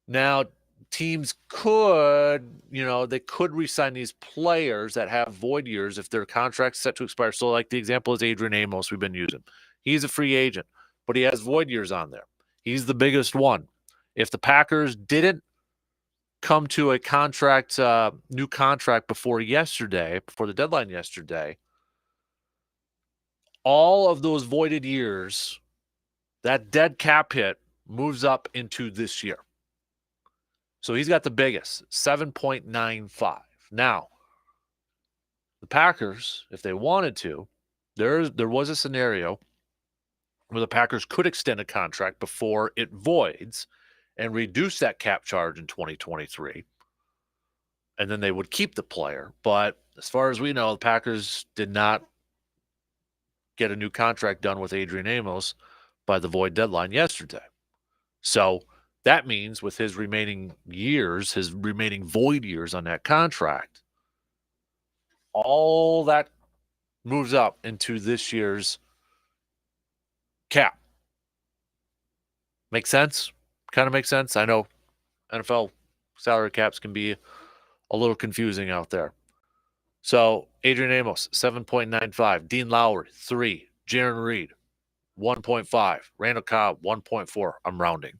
Now, teams could, they could re-sign these players that have void years if their contract's set to expire. So, like the example is Adrian Amos we've been using. He's a free agent, but he has void years on there. He's the biggest one. If the Packers didn't come to a contract, new contract before the deadline yesterday, all of those voided years, that dead cap hit moves up into this year. So he's got the biggest, 7.95. Now, the Packers, if they wanted to, there was a scenario where the Packers could extend a contract before it voids and reduce that cap charge in 2023. And then they would keep the player. But as far as we know, the Packers did not get a new contract done with Adrian Amos by the void deadline yesterday. So that means with his remaining void years on that contract, all that moves up into this year's cap. Make sense? Kind of makes sense. I know NFL salary caps can be a little confusing out there. So Adrian Amos, 7.95. Dean Lowry, 3. Jaron Reed, 1.5. Randall Cobb, 1.4. I'm rounding.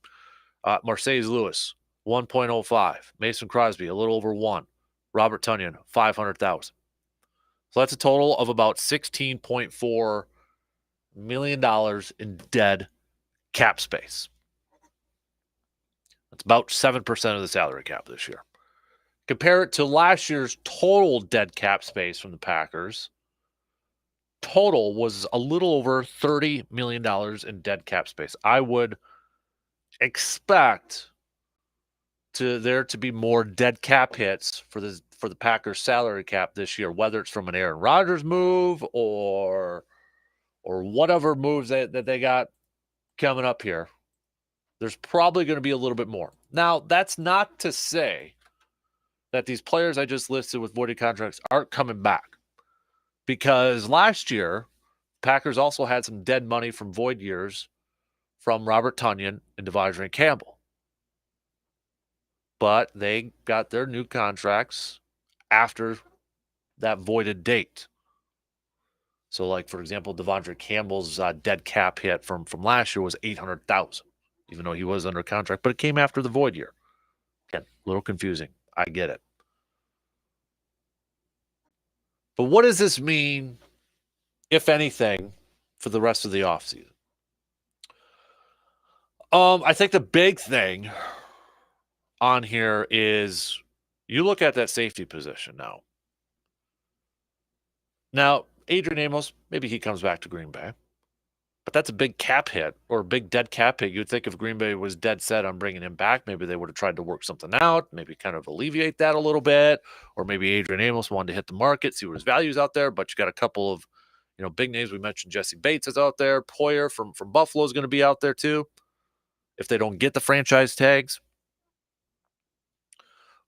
Marcedes Lewis, 1.05. Mason Crosby, a little over 1. Robert Tonyan, 500,000. So that's a total of about $16.4 million in dead cap space. That's about 7% of the salary cap this year. Compare it to last year's total dead cap space from the Packers. Total was a little over $30 million in dead cap space. I would expect there to be more dead cap hits for the Packers salary cap this year, whether it's from an Aaron Rodgers move or whatever moves that they got coming up here. There's probably going to be a little bit more. Now, that's not to say that these players I just listed with voided contracts aren't coming back. Because last year, Packers also had some dead money from void years from Robert Tonyan and Devondre Campbell. But they got their new contracts after that voided date. So, like, for example, Devondre Campbell's dead cap hit from last year was $800,000, even though he was under contract, but it came after the void year. Again, a little confusing. I get it. But what does this mean, if anything, for the rest of the offseason? I think the big thing on here is you look at that safety position now. Now, Adrian Amos, maybe he comes back to Green Bay. But that's a big cap hit or a big dead cap hit. You'd think if Green Bay was dead set on bringing him back, maybe they would have tried to work something out, maybe kind of alleviate that a little bit. Or maybe Adrian Amos wanted to hit the market, see what his value's out there. But you got a couple of big names. We mentioned Jesse Bates is out there. Poyer from Buffalo is going to be out there too if they don't get the franchise tags.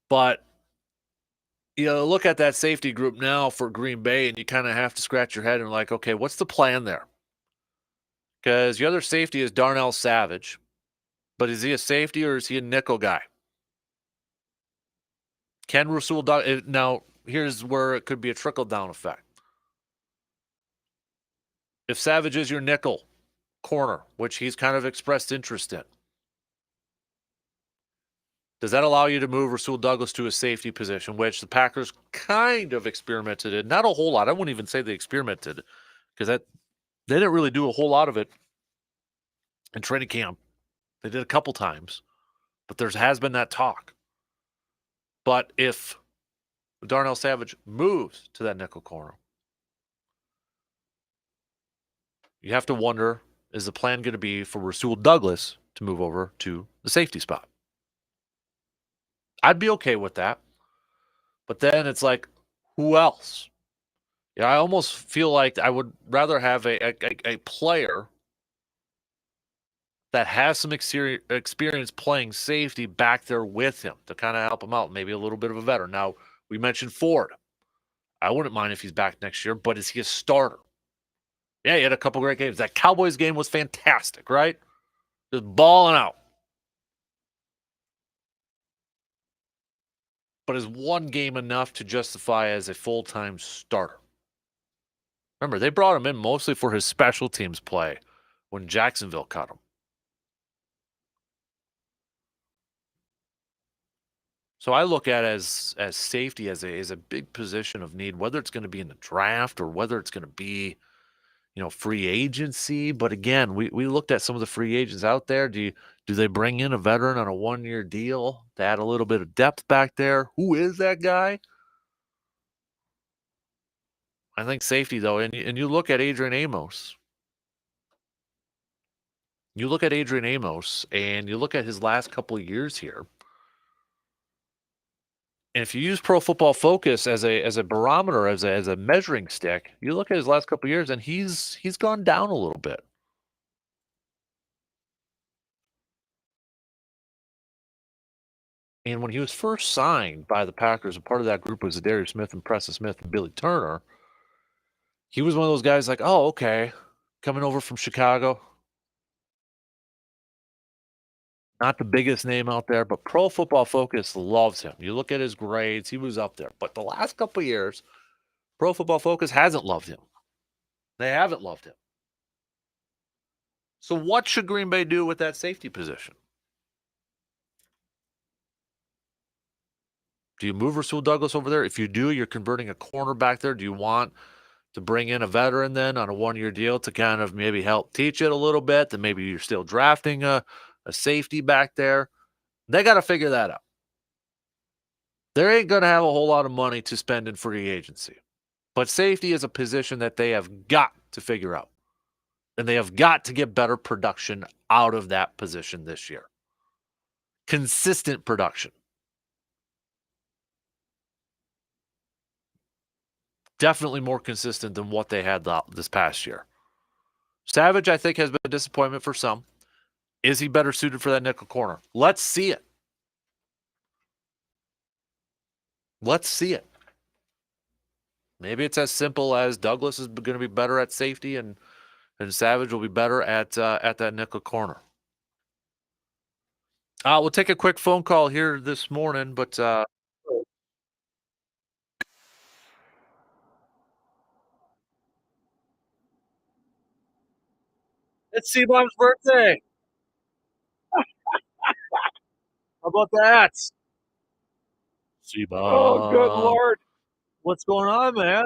But look at that safety group now for Green Bay, and you kind of have to scratch your head and like, okay, what's the plan there? Because the other safety is Darnell Savage. But is he a safety or is he a nickel guy? Can Rasul Douglas... Now, here's where it could be a trickle-down effect. If Savage is your nickel corner, which he's kind of expressed interest in, does that allow you to move Rasul Douglas to a safety position, which the Packers kind of experimented in? Not a whole lot. I wouldn't even say they experimented because they didn't really do a whole lot of it in training camp. They did a couple times, but there has been that talk. But if Darnell Savage moves to that nickel corner, you have to wonder, is the plan going to be for Rasul Douglas to move over to the safety spot? I'd be okay with that. But then it's like, who else? I almost feel like I would rather have a player that has some experience playing safety back there with him to kind of help him out. Maybe a little bit of a veteran. Now, we mentioned Ford. I wouldn't mind if he's back next year, but is he a starter? Yeah, he had a couple great games. That Cowboys game was fantastic, right? Just balling out. But is one game enough to justify as a full-time starter? Remember, they brought him in mostly for his special teams play when Jacksonville cut him. So I look at it as safety as a big position of need, whether it's going to be in the draft or whether it's going to be, free agency. But again, we looked at some of the free agents out there. Do they bring in a veteran on a 1-year deal to add a little bit of depth back there? Who is that guy? I think safety, though, and you look at Adrian Amos. You look at Adrian Amos, and you look at his last couple of years here. And if you use Pro Football Focus as a barometer, as a measuring stick, you look at his last couple of years, and he's gone down a little bit. And when he was first signed by the Packers, a part of that group was Darius Smith and Preston Smith and Billy Turner. He was one of those guys like, oh, okay, coming over from Chicago. Not the biggest name out there, but Pro Football Focus loves him. You look at his grades, he was up there. But the last couple of years, Pro Football Focus hasn't loved him. They haven't loved him. So what should Green Bay do with that safety position? Do you move Rasul Douglas over there? If you do, you're converting a corner back there. Do you want to bring in a veteran then on a 1-year deal to kind of maybe help teach it a little bit? Then maybe you're still drafting a safety back there. They got to figure that out. They ain't going to have a whole lot of money to spend in free agency. But safety is a position that they have got to figure out. And they have got to get better production out of that position this year. Consistent production. Definitely more consistent than what they had this past year. Savage, I think, has been a disappointment for some. Is he better suited for that nickel corner? Let's see it. Let's see it. Maybe it's as simple as Douglas is going to be better at safety and Savage will be better at that nickel corner. We'll take a quick phone call here this morning, but it's C-Bomb's birthday. How about that? C-Bomb. Oh, good Lord. What's going on, man?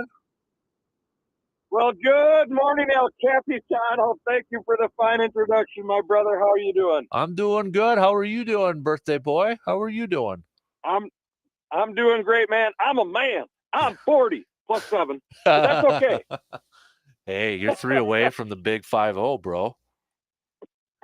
Well, good morning, El Capitano. Thank you for the fine introduction, my brother. How are you doing? I'm doing good. How are you doing, birthday boy? How are you doing? I'm doing great, man. I'm a man. I'm 40 plus 7. But that's okay. Hey, you're 3 away from the big 5-0, bro.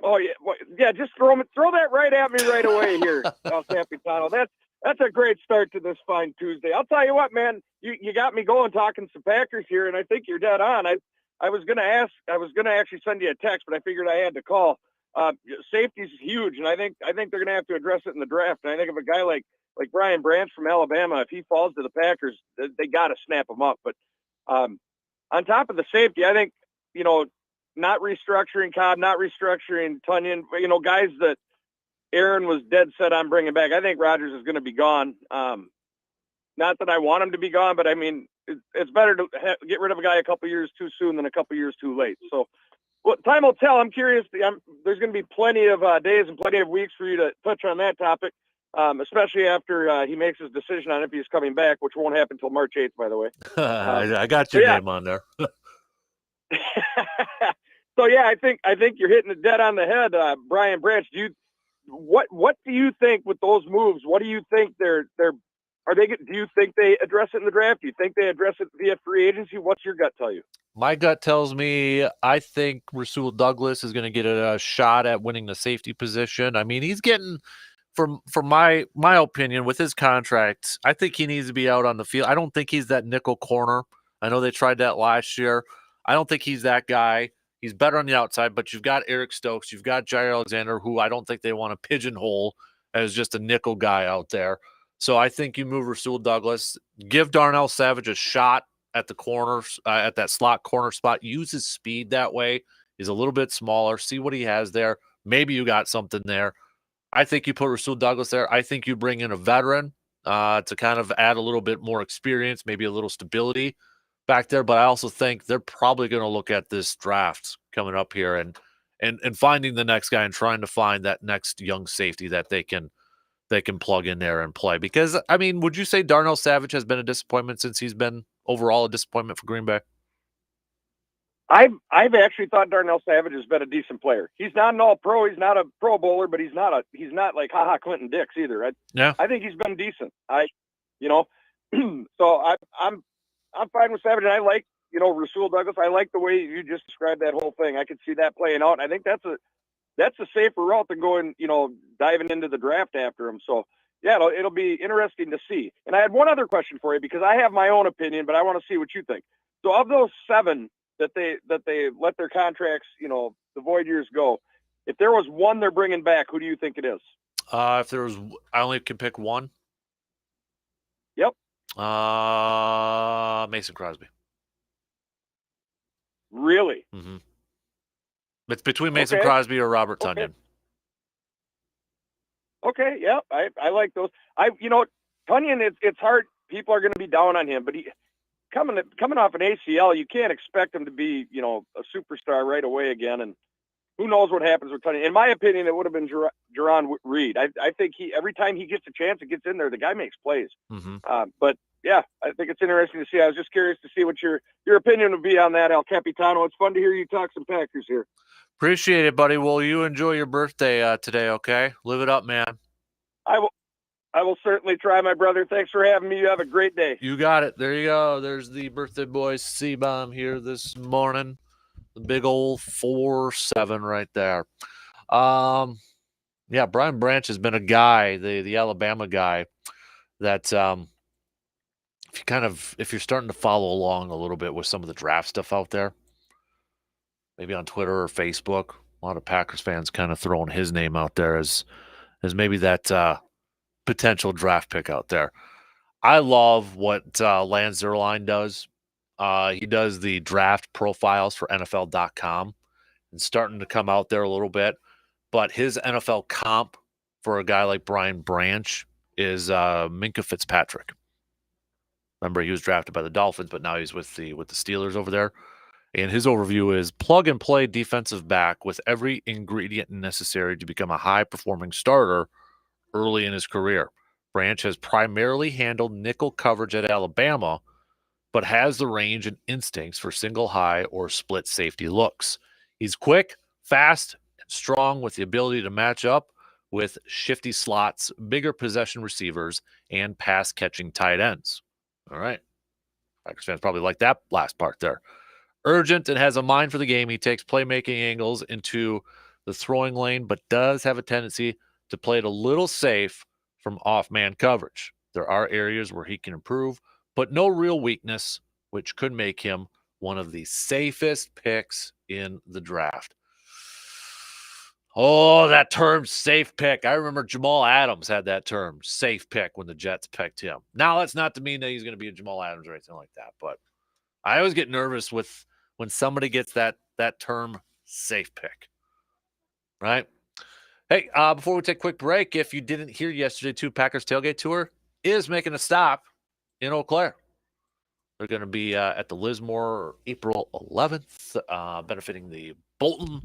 Oh yeah, yeah. Just throw that right at me right away here, El Capitano. That's a great start to this fine Tuesday. I'll tell you what, man. You got me going talking some Packers here, and I think you're dead on. I was gonna actually send you a text, but I figured I had to call. Safety's huge, and I think they're gonna have to address it in the draft. And I think of a guy like Brian Branch from Alabama, if he falls to the Packers, they got to snap him up. But on top of the safety, I think not restructuring Cobb, not restructuring Tunyon, guys that Aaron was dead set on bringing back. I think Rodgers is going to be gone. Not that I want him to be gone, but I mean, it's better to get rid of a guy a couple years too soon than a couple years too late. So, well, time will tell. I'm curious. There's going to be plenty of days and plenty of weeks for you to touch on that topic, especially after he makes his decision on if he's coming back, which won't happen until March 8th, by the way. I got your name on there. So yeah, I think you're hitting it dead on the head, Brian Branch. What do you think with those moves? What do you think do you think they address it in the draft? Do you think they address it via free agency? What's your gut tell you? My gut tells me I think Rasul Douglas is going to get a shot at winning the safety position. I mean, he's getting, from my opinion, with his contract, I think he needs to be out on the field. I don't think he's that nickel corner. I know they tried that last year. I don't think he's that guy. He's better on the outside, but you've got Eric Stokes. You've got Jair Alexander, who I don't think they want to pigeonhole as just a nickel guy out there. So I think you move Rasul Douglas, give Darnell Savage a shot at the corners, at that slot corner spot. Use his speed that way. He's a little bit smaller. See what he has there. Maybe you got something there. I think you put Rasul Douglas there. I think you bring in a veteran to kind of add a little bit more experience, maybe a little stability back there. But I also think they're probably going to look at this draft coming up here and finding the next guy and trying to find that next young safety that they can plug in there and play. Because I mean, would you say Darnell Savage has been a disappointment since he's been overall a disappointment for Green Bay? I've actually thought Darnell Savage has been a decent player. He's not an all-pro. He's not a Pro Bowler, but he's not like Clinton Dix either. I think he's been decent. So I'm fine with Savage. And I like Rasul Douglas. I like the way you just described that whole thing. I could see that playing out. And I think that's a safer route than going diving into the draft after him. So yeah, it'll be interesting to see. And I had one other question for you because I have my own opinion, but I want to see what you think. So of those 7 that they let their contracts, the void years go, if there was one they're bringing back, who do you think it is? If there was, I only can pick one. Yep. Mason Crosby. Really? Mm-hmm. It's between Mason Crosby or Robert Tonyan. Okay. Yeah. I like those. Tonyan, it's hard. People are going to be down on him, but he coming off an ACL, you can't expect him to be, a superstar right away again. And who knows what happens with Tonyan? In my opinion, it would have been Jerron Reed. I think every time he gets a chance, it gets in there. The guy makes plays. Mm-hmm. But yeah, I think it's interesting to see. I was just curious to see what your opinion would be on that, El Capitano. It's fun to hear you talk some Packers here. Appreciate it, buddy. Well, you enjoy your birthday today, okay? Live it up, man. I will certainly try, my brother. Thanks for having me. You have a great day. You got it. There you go. There's the birthday boy C-Bomb here this morning. The big old 4-7 right there. Yeah, Brian Branch has been a guy, the Alabama guy, that if you're starting to follow along a little bit with some of the draft stuff out there, maybe on Twitter or Facebook, a lot of Packers fans kind of throwing his name out there as maybe that potential draft pick out there. I love what Lance Zierlein does. He does the draft profiles for NFL.com and starting to come out there a little bit. But his NFL comp for a guy like Brian Branch is Minkah Fitzpatrick. Remember, he was drafted by the Dolphins, but now he's with the Steelers over there. And his overview is plug-and-play defensive back with every ingredient necessary to become a high-performing starter early in his career. Branch has primarily handled nickel coverage at Alabama, but has the range and instincts for single high or split safety looks. He's quick, fast, and strong with the ability to match up with shifty slots, bigger possession receivers, and pass-catching tight ends. All right. Packers fans probably like that last part there. Urgent and has a mind for the game. He takes playmaking angles into the throwing lane, but does have a tendency to play it a little safe from off-man coverage. There are areas where he can improve, but no real weakness, which could make him one of the safest picks in the draft. Oh, that term, safe pick. I remember Jamal Adams had that term, safe pick, when the Jets picked him. Now, that's not to mean that he's going to be a Jamal Adams or anything like that, but I always get nervous when somebody gets that term, safe pick, right? Hey, before we take a quick break, if you didn't hear yesterday, too, Packers Tailgate Tour is making a stop in Eau Claire. They're going to be at the Lismore April 11th, benefiting the Bolton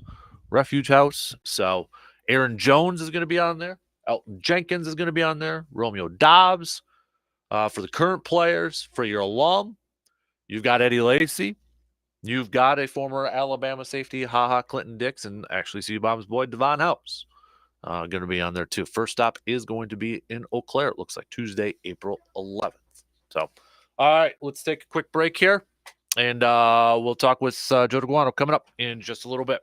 Refuge House. So Aaron Jones is going to be on there. Elton Jenkins is going to be on there. Romeo Dobbs. For the current players, for your alum, you've got Eddie Lacy. You've got a former Alabama safety, Clinton Dix, and actually C-Bomb's boy, Devon House. Going to be on there too. First stop is going to be in Eau Claire. It looks like Tuesday, April 11th. So, all right, let's take a quick break here, and we'll talk with Joe DeGuano coming up in just a little bit.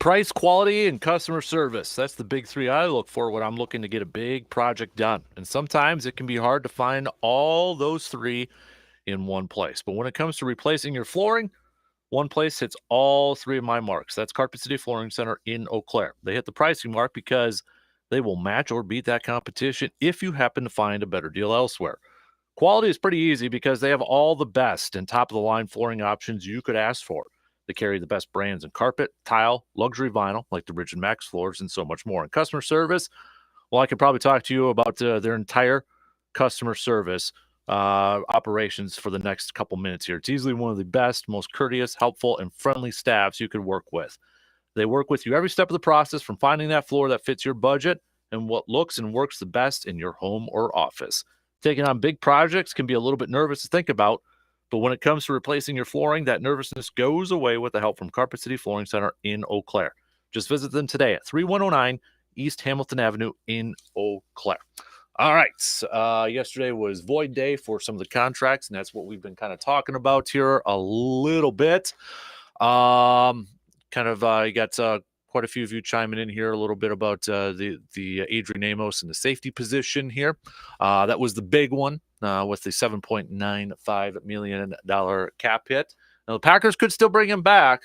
Price, quality, and customer service. That's the big three I look for when I'm looking to get a big project done. And sometimes it can be hard to find all those three in one place. But when it comes to replacing your flooring, one place hits all three of my marks. That's Carpet City Flooring Center in Eau Claire. They hit the pricing mark because they will match or beat that competition if you happen to find a better deal elsewhere. Quality is pretty easy because they have all the best and top-of-the-line flooring options you could ask for. They carry the best brands in carpet, tile, luxury vinyl, like the Ridge and Max floors, and so much more. And customer service, well, I could probably talk to you about their entire customer service operations for the next couple minutes here. It's easily one of the best, most courteous, helpful, and friendly staffs you could work with. They work with you every step of the process, from finding that floor that fits your budget and what looks and works the best in your home or office. Taking on big projects can be a little bit nervous to think about, but when it comes to replacing your flooring, that nervousness goes away with the help from Carpet City Flooring Center in Eau Claire. Just visit them today at 3109 East Hamilton Avenue in Eau Claire. All right. Yesterday was void day for some of the contracts, and that's what we've been kind of talking about here a little bit. You got quite a few of you chiming in here a little bit about the Adrian Amos and the safety position here. That was the big one with the $7.95 million cap hit. Now, the Packers could still bring him back,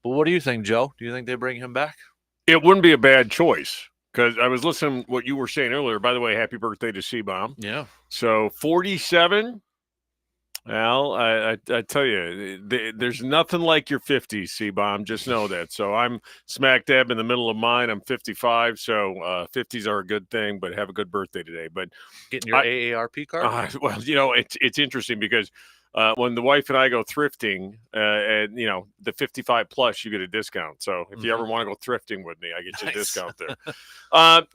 but what do you think, Joe? Do you think they bring him back? It wouldn't be a bad choice, because I was listening to what you were saying earlier. By the way, happy birthday to C-Bomb. Yeah. So 47. Well, I tell you, there's nothing like your 50s, C-Bomb. Just know that. So I'm smack dab in the middle of mine. I'm 55, so 50s are a good thing, but have a good birthday today. But getting your AARP card? Well, it's interesting because when the wife and I go thrifting, and the 55 plus, you get a discount. So if you ever want to go thrifting with me, I get you a discount there.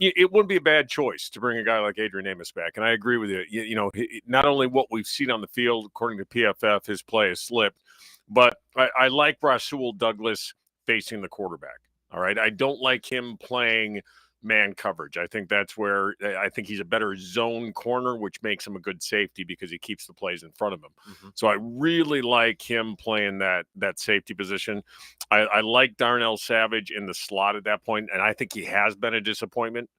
It wouldn't be a bad choice to bring a guy like Adrian Amos back. And I agree with you. Not only what we've seen on the field, according to PFF, his play has slipped, but I like Rasul Douglas facing the quarterback. All right. I don't like him playing man coverage. I think that's where I think he's a better zone corner, which makes him a good safety because he keeps the plays in front of him. So I really like him playing that safety position. I like Darnell Savage in the slot at that point, and I think he has been a disappointment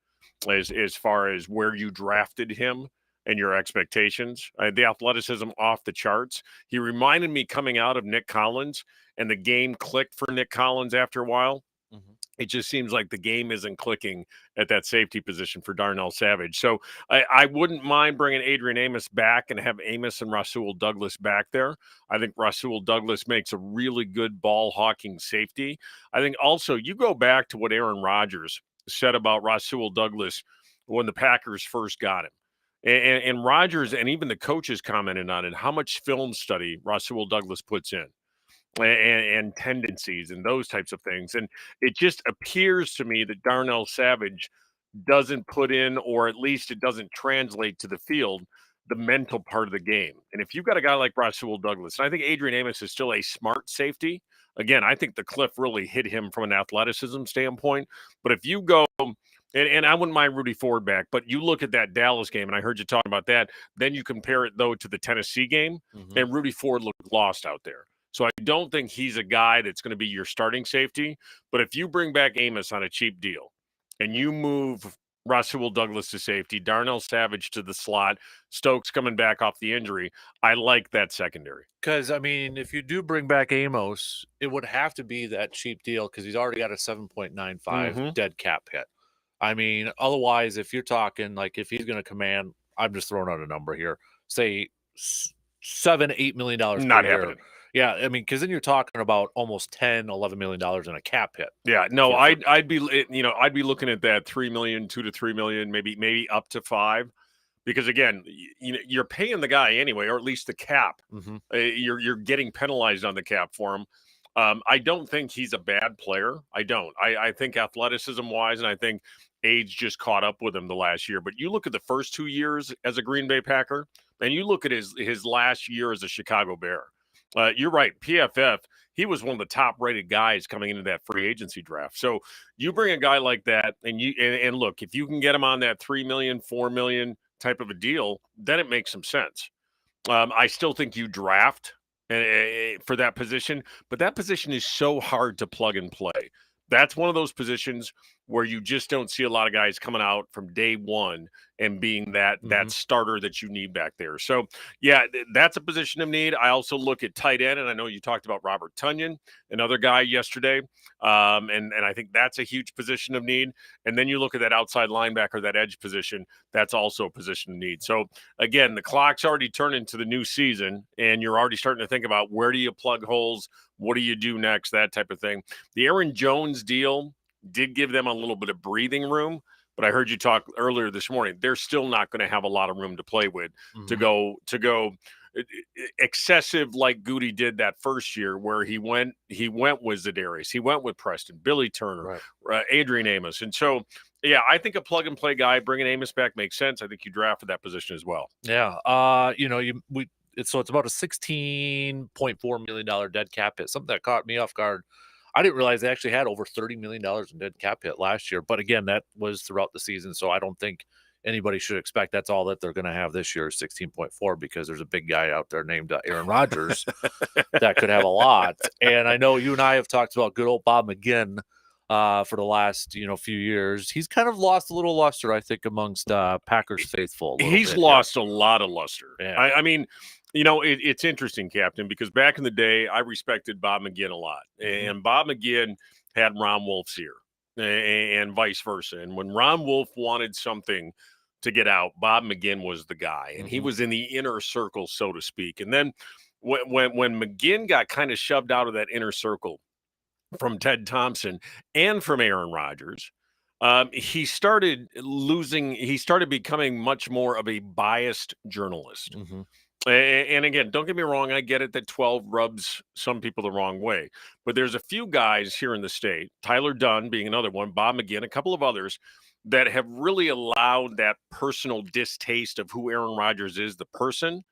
as far as where you drafted him and your expectations. The athleticism off the charts. He reminded me coming out of Nick Collins, and the game clicked for Nick Collins after a while. It just seems like the game isn't clicking at that safety position for Darnell Savage. So I wouldn't mind bringing Adrian Amos back and have Amos and Rasul Douglas back there. I think Rasul Douglas makes a really good ball hawking safety. I think also you go back to what Aaron Rodgers said about Rasul Douglas when the Packers first got him. And Rodgers and even the coaches commented on it, how much film study Rasul Douglas puts in. And tendencies and those types of things. And it just appears to me that Darnell Savage doesn't put in, or at least it doesn't translate to the field, the mental part of the game. And if you've got a guy like Rasul Douglas, and I think Adrian Amos is still a smart safety. Again, I think the cliff really hit him from an athleticism standpoint. But if you go, and I wouldn't mind Rudy Ford back, but you look at that Dallas game, and I heard you talking about that, then you compare it, though, to the Tennessee game, and Rudy Ford looked lost out there. So I don't think he's a guy that's going to be your starting safety. But if you bring back Amos on a cheap deal and you move Rasul Douglas to safety, Darnell Savage to the slot, Stokes coming back off the injury, I like that secondary. Because, I mean, if you do bring back Amos, it would have to be that cheap deal because he's already got a 7.95 dead cap hit. I mean, otherwise, if you're talking, like, if he's going to command, I'm just throwing out a number here, say $7-8 million Not per year. happening. Yeah, I mean, because then you're talking about almost $10-11 million in a cap hit. Yeah, no, I'd be looking at that $3 million, $2 to $3 million, maybe up to $5 million, because again, you're paying the guy anyway, or at least the cap. You're getting penalized on the cap for him. I don't think he's a bad player. I don't. I think athleticism wise, and I think age just caught up with him the last year. But you look at the first 2 years as a Green Bay Packer, and you look at his last year as a Chicago Bear. You're right. PFF, he was one of the top-rated guys coming into that free agency draft. So you bring a guy like that, and look, if you can get him on that $3 million, $4 million type of a deal, then it makes some sense. I still think you draft for that position, but that position is so hard to plug and play. That's one of those positions where you just don't see a lot of guys coming out from day one and being that starter that you need back there. So, yeah, that's a position of need. I also look at tight end, and I know you talked about Robert Tonyan, another guy yesterday, and I think that's a huge position of need. And then you look at that outside linebacker, that edge position, that's also a position of need. So, again, the clock's already turning to the new season, and you're already starting to think about where do you plug holes, what do you do next, that type of thing. The Aaron Jones deal did give them a little bit of breathing room, but I heard you talk earlier this morning. They're still not going to have a lot of room to play with to go excessive like Goody did that first year, where he went with Za'Darius, he went with Preston, Billy Turner, Adrian Amos, and so. Yeah, I think a plug and play guy bringing Amos back makes sense. I think you draft for that position as well. Yeah, it's about a $16.4 million dead cap hit. Something that caught me off guard. I didn't realize they actually had over $30 million in dead cap hit last year. But again, that was throughout the season, so I don't think anybody should expect that's all that they're going to have this year, 16.4, because there's a big guy out there named Aaron Rodgers that could have a lot. And I know you and I have talked about good old Bob McGinn for the last few years. He's kind of lost a little luster, I think, amongst Packers faithful. He's lost a lot of luster. Yeah. I mean, it's interesting, Captain, because back in the day, I respected Bob McGinn a lot. And Bob McGinn had Ron Wolf's ear and vice versa. And when Ron Wolf wanted something to get out, Bob McGinn was the guy. And he was in the inner circle, so to speak. And then when McGinn got kind of shoved out of that inner circle from Ted Thompson and from Aaron Rodgers, he started becoming much more of a biased journalist. And again, don't get me wrong, I get it that 12 rubs some people the wrong way. But there's a few guys here in the state, Tyler Dunn being another one, Bob McGinn, a couple of others, that have really allowed that personal distaste of who Aaron Rodgers is, the person,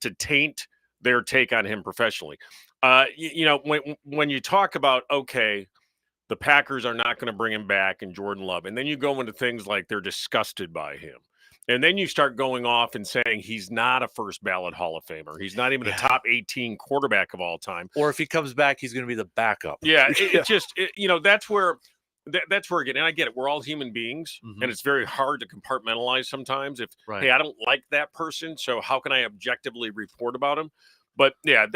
to taint their take on him professionally. When you talk about, okay, the Packers are not going to bring him back and Jordan Love, and then you go into things like they're disgusted by him. And then you start going off and saying he's not a first ballot Hall of Famer. He's not even a top 18 quarterback of all time. Or if he comes back, he's going to be the backup. Yeah, that's where again, and I get it. We're all human beings, and it's very hard to compartmentalize sometimes. Hey, I don't like that person, so how can I objectively report about him? But yeah,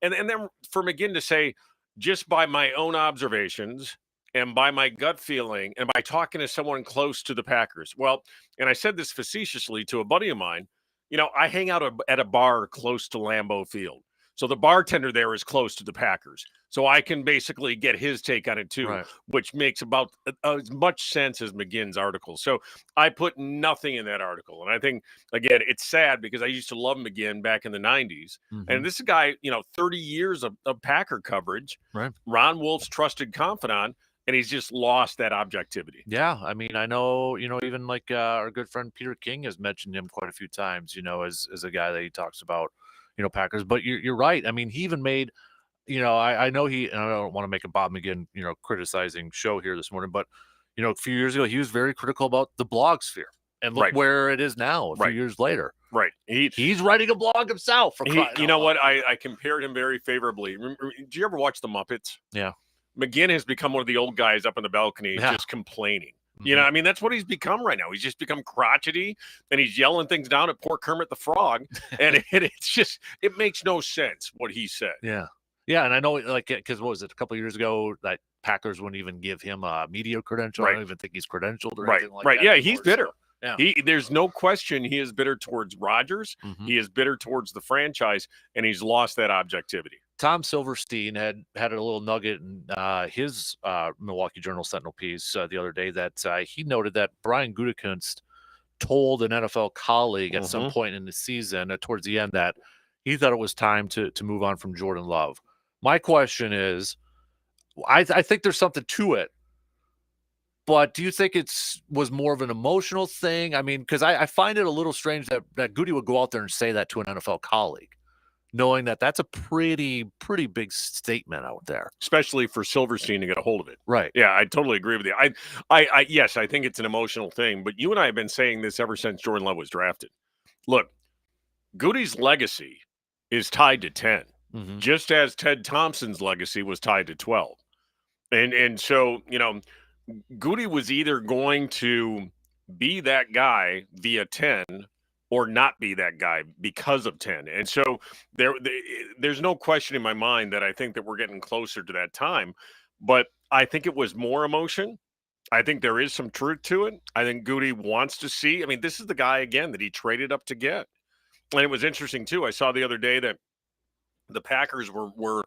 and then for McGinn to say, just by my own observations and by my gut feeling and by talking to someone close to the Packers. Well, and I said this facetiously to a buddy of mine, I hang out at a bar close to Lambeau Field. So the bartender there is close to the Packers. So I can basically get his take on it too, which makes about as much sense as McGinn's article. So I put nothing in that article. And I think, again, it's sad because I used to love McGinn back in the 90s. And this is a guy, 30 years of Packer coverage, Ron Wolf's trusted confidant, and he's just lost that objectivity. Yeah, I mean, I know, even like our good friend Peter King has mentioned him quite a few times, as a guy that he talks about, Packers. But you're right. I mean, he even made, I know and I don't want to make a Bob McGinn, criticizing show here this morning, but, a few years ago, he was very critical about the blog sphere. And look where it is now, a few years later. Right. He's writing a blog himself. What? I compared him very favorably. Did you ever watch The Muppets? Yeah. McGinn has become one of the old guys up in the balcony just complaining. I mean, that's what he's become right now. He's just become crotchety, and he's yelling things down at poor Kermit the Frog. And it's just, it makes no sense what he said. Yeah. Yeah. And I know, because what was it, a couple of years ago, that Packers wouldn't even give him a media credential. I don't even think he's credentialed or anything like that. Yeah, anymore, he's bitter. So, yeah. There's no question he is bitter towards Rodgers. He is bitter towards the franchise, and he's lost that objectivity. Tom Silverstein had a little nugget in his Milwaukee Journal Sentinel piece the other day that he noted that Brian Gutekunst told an NFL colleague at some point in the season, towards the end, that he thought it was time to move on from Jordan Love. My question is, I think there's something to it, but do you think was more of an emotional thing? I mean, because I find it a little strange that Goody would go out there and say that to an NFL colleague, knowing that that's a pretty big statement out there, especially for Silverstein to get a hold of it. Right. Yeah, I totally agree with you. Yes, I think it's an emotional thing, but you and I have been saying this ever since Jordan Love was drafted. Look, Goody's legacy is tied to 10, just as Ted Thompson's legacy was tied to 12. And so, Goody was either going to be that guy via 10 or not be that guy because of 10. And so there's no question in my mind that I think that we're getting closer to that time. But I think it was more emotion. I think there is some truth to it. I think Goody wants to see. I mean, this is the guy, again, that he traded up to get. And it was interesting, too. I saw the other day that the Packers were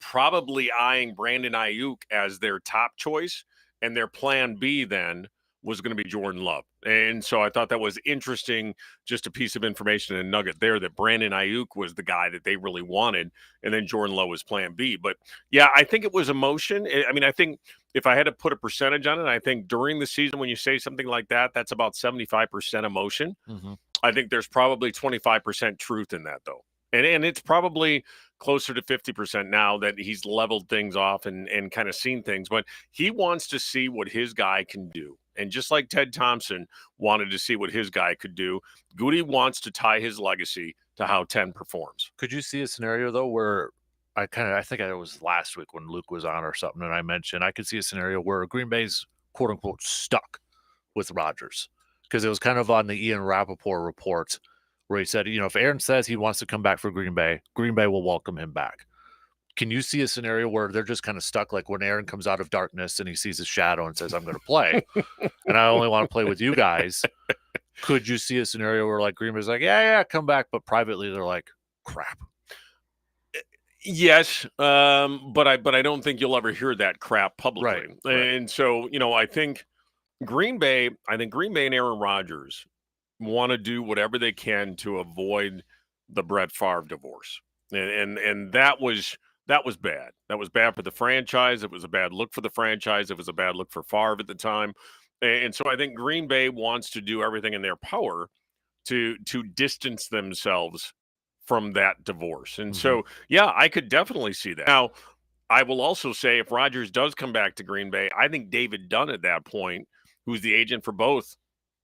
probably eyeing Brandon Ayuk as their top choice, and their plan B then was going to be Jordan Love. And so I thought that was interesting, just a piece of information and nugget there, that Brandon Ayuk was the guy that they really wanted, and then Jordan Love was plan B. But yeah, I think it was emotion. I mean, I think if I had to put a percentage on it, I think during the season when you say something like that, that's about 75% emotion. Mm-hmm. I think there's probably 25% truth in that, though. And it's probably closer to 50% now that he's leveled things off and kind of seen things. But he wants to see what his guy can do. And just like Ted Thompson wanted to see what his guy could do, Goody wants to tie his legacy to how 10 performs. Could you see a scenario, though, where I think it was last week when Luke was on or something, and I mentioned I could see a scenario where Green Bay's quote-unquote stuck with Rodgers, because it was kind of on the Ian Rappaport report where he said, if Aaron says he wants to come back for Green Bay will welcome him back. Can you see a scenario where they're just kind of stuck, like when Aaron comes out of darkness and he sees his shadow and says, I'm going to play, and I only want to play with you guys? Could you see a scenario where, like, Green Bay's like, yeah, come back, but privately they're like, crap? Yes, but I don't think you'll ever hear that crap publicly. Right. And so, I think Green Bay and Aaron Rodgers want to do whatever they can to avoid the Brett Favre divorce. And that was bad. That was bad for the franchise. It was a bad look for the franchise. It was a bad look for Favre at the time. And so I think Green Bay wants to do everything in their power to distance themselves from that divorce. And so, yeah, I could definitely see that. Now, I will also say if Rodgers does come back to Green Bay, I think David Dunn at that point, who's the agent for both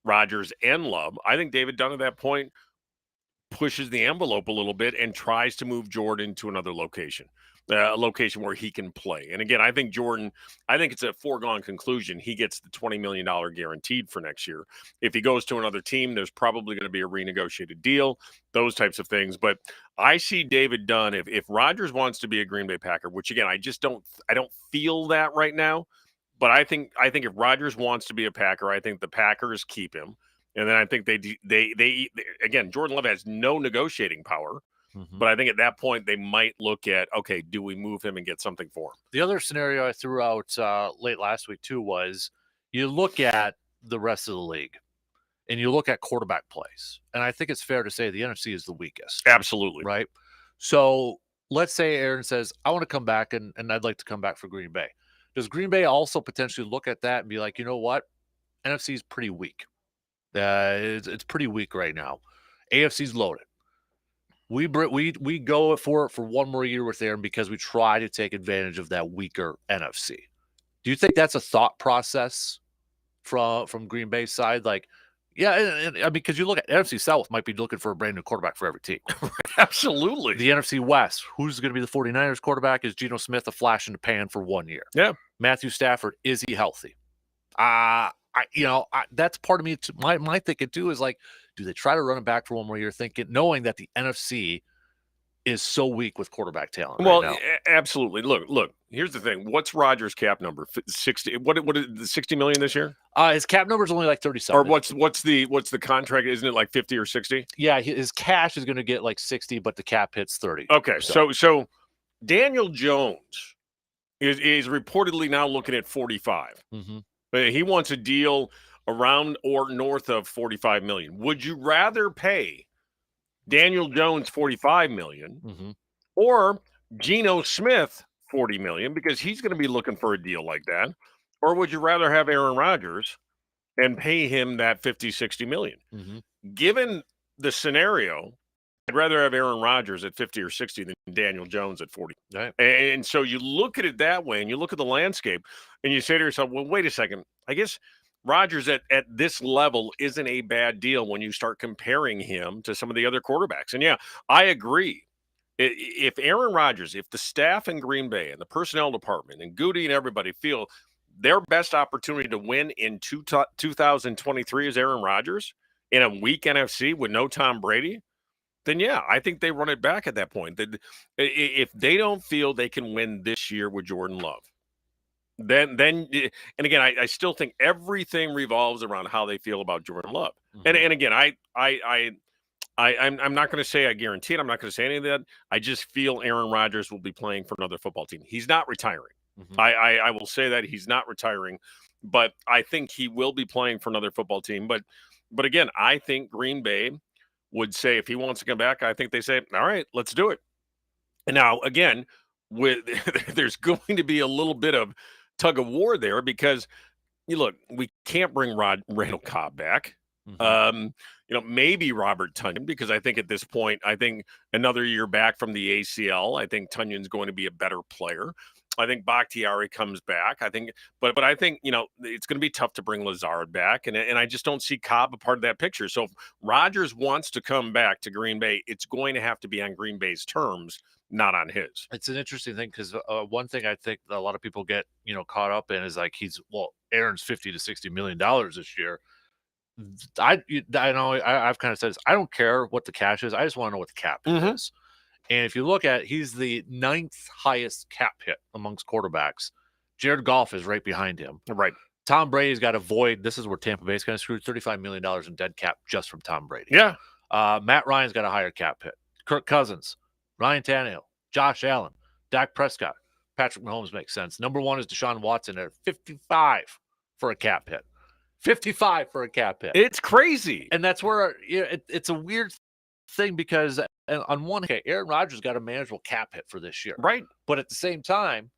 Rodgers and Love, I think David Dunn at that point pushes the envelope a little bit and tries to move Jordan to another location, a location where he can play. And again, I think it's a foregone conclusion. He gets the $20 million guaranteed for next year. If he goes to another team, there's probably going to be a renegotiated deal, those types of things. But I see David Dunn, if Rodgers wants to be a Green Bay Packer, which again, I don't feel that right now. But I think if Rodgers wants to be a Packer, I think the Packers keep him. And then I think they again, Jordan Love has no negotiating power. Mm-hmm. But I think at that point they might look at, okay, do we move him and get something for him? The other scenario I threw out late last week too was you look at the rest of the league and you look at quarterback plays. And I think it's fair to say the NFC is the weakest. Absolutely. Right? So let's say Aaron says, I want to come back and I'd like to come back for Green Bay. Does Green Bay also potentially look at that and be like, you know what? NFC is pretty weak. It's pretty weak right now. AFC's loaded. We go for it for one more year with Aaron because we try to take advantage of that weaker NFC. Do you think that's a thought process from Green Bay's side? Like, yeah, and I mean, because you look at NFC South might be looking for a brand new quarterback for every team. Absolutely. The NFC West, who's going to be the 49ers quarterback? Is Geno Smith a flash in the pan for 1 year? Yeah. Matthew Stafford, is he healthy? That's part of me. My thinking too is like, do they try to run him back for one more year, knowing that the NFC is so weak with quarterback talent? Well, right now? Absolutely. Look. Here's the thing. What's Rodgers' cap number? 60. What is the 60 million this year? His cap number is only like 37. Or what's the contract? Isn't it like 50 or 60? Yeah, his cash is going to get like 60, but the cap hits 30. Okay, so Daniel Jones is reportedly now looking at 45. Mm-hmm. He wants a deal around or north of 45 million. Would you rather pay Daniel Jones 45 million or Geno Smith 40 million, because he's going to be looking for a deal like that? Or would you rather have Aaron Rodgers and pay him that 50, 60 million? Given the scenario, I'd rather have Aaron Rodgers at 50 or 60 than Daniel Jones at 40. Right. And so you look at it that way, and you look at the landscape, and you say to yourself, well, wait a second. I guess Rodgers at this level isn't a bad deal when you start comparing him to some of the other quarterbacks. And yeah, I agree. If Aaron Rodgers, if the staff in Green Bay and the personnel department and Goody and everybody feel their best opportunity to win in 2023 is Aaron Rodgers in a weak NFC with no Tom Brady, then yeah, I think they run it back at that point. If they don't feel they can win this year with Jordan Love, then and again, I still think everything revolves around how they feel about Jordan Love. And again, I'm not going to say I guarantee it. I'm not going to say any of that. I just feel Aaron Rodgers will be playing for another football team. He's not retiring. I will say that he's not retiring, but I think he will be playing for another football team. But again, I think Green Bay would say if he wants to come back, I think they say, all right, let's do it. And now again, there's going to be a little bit of tug of war there because look, we can't bring Randall Cobb back. Maybe Robert Tonyan, because I think at this point, I think another year back from the ACL, I think Tunyan's going to be a better player. I think Bakhtiari comes back. I think, but I think, it's going to be tough to bring Lazard back. And I just don't see Cobb a part of that picture. So if Rodgers wants to come back to Green Bay, it's going to have to be on Green Bay's terms, not on his. It's an interesting thing because one thing I think a lot of people get, caught up in is like Aaron's $50 to $60 million this year. I know I've kind of said this. I don't care what the cash is. I just want to know what the cap is. And if you look at, he's the 9th highest cap hit amongst quarterbacks. Jared Goff is right behind him. Right. Tom Brady's got a void. This is where Tampa Bay's kind of screwed. $35 million in dead cap just from Tom Brady. Yeah. Matt Ryan's got a higher cap hit. Kirk Cousins, Ryan Tannehill, Josh Allen, Dak Prescott, Patrick Mahomes makes sense. Number 1 is Deshaun Watson at 55 for a cap hit. 55 for a cap hit. It's crazy. And that's where it's a weird thing because on one hand, Aaron Rodgers got a manageable cap hit for this year. Right. But at the same time,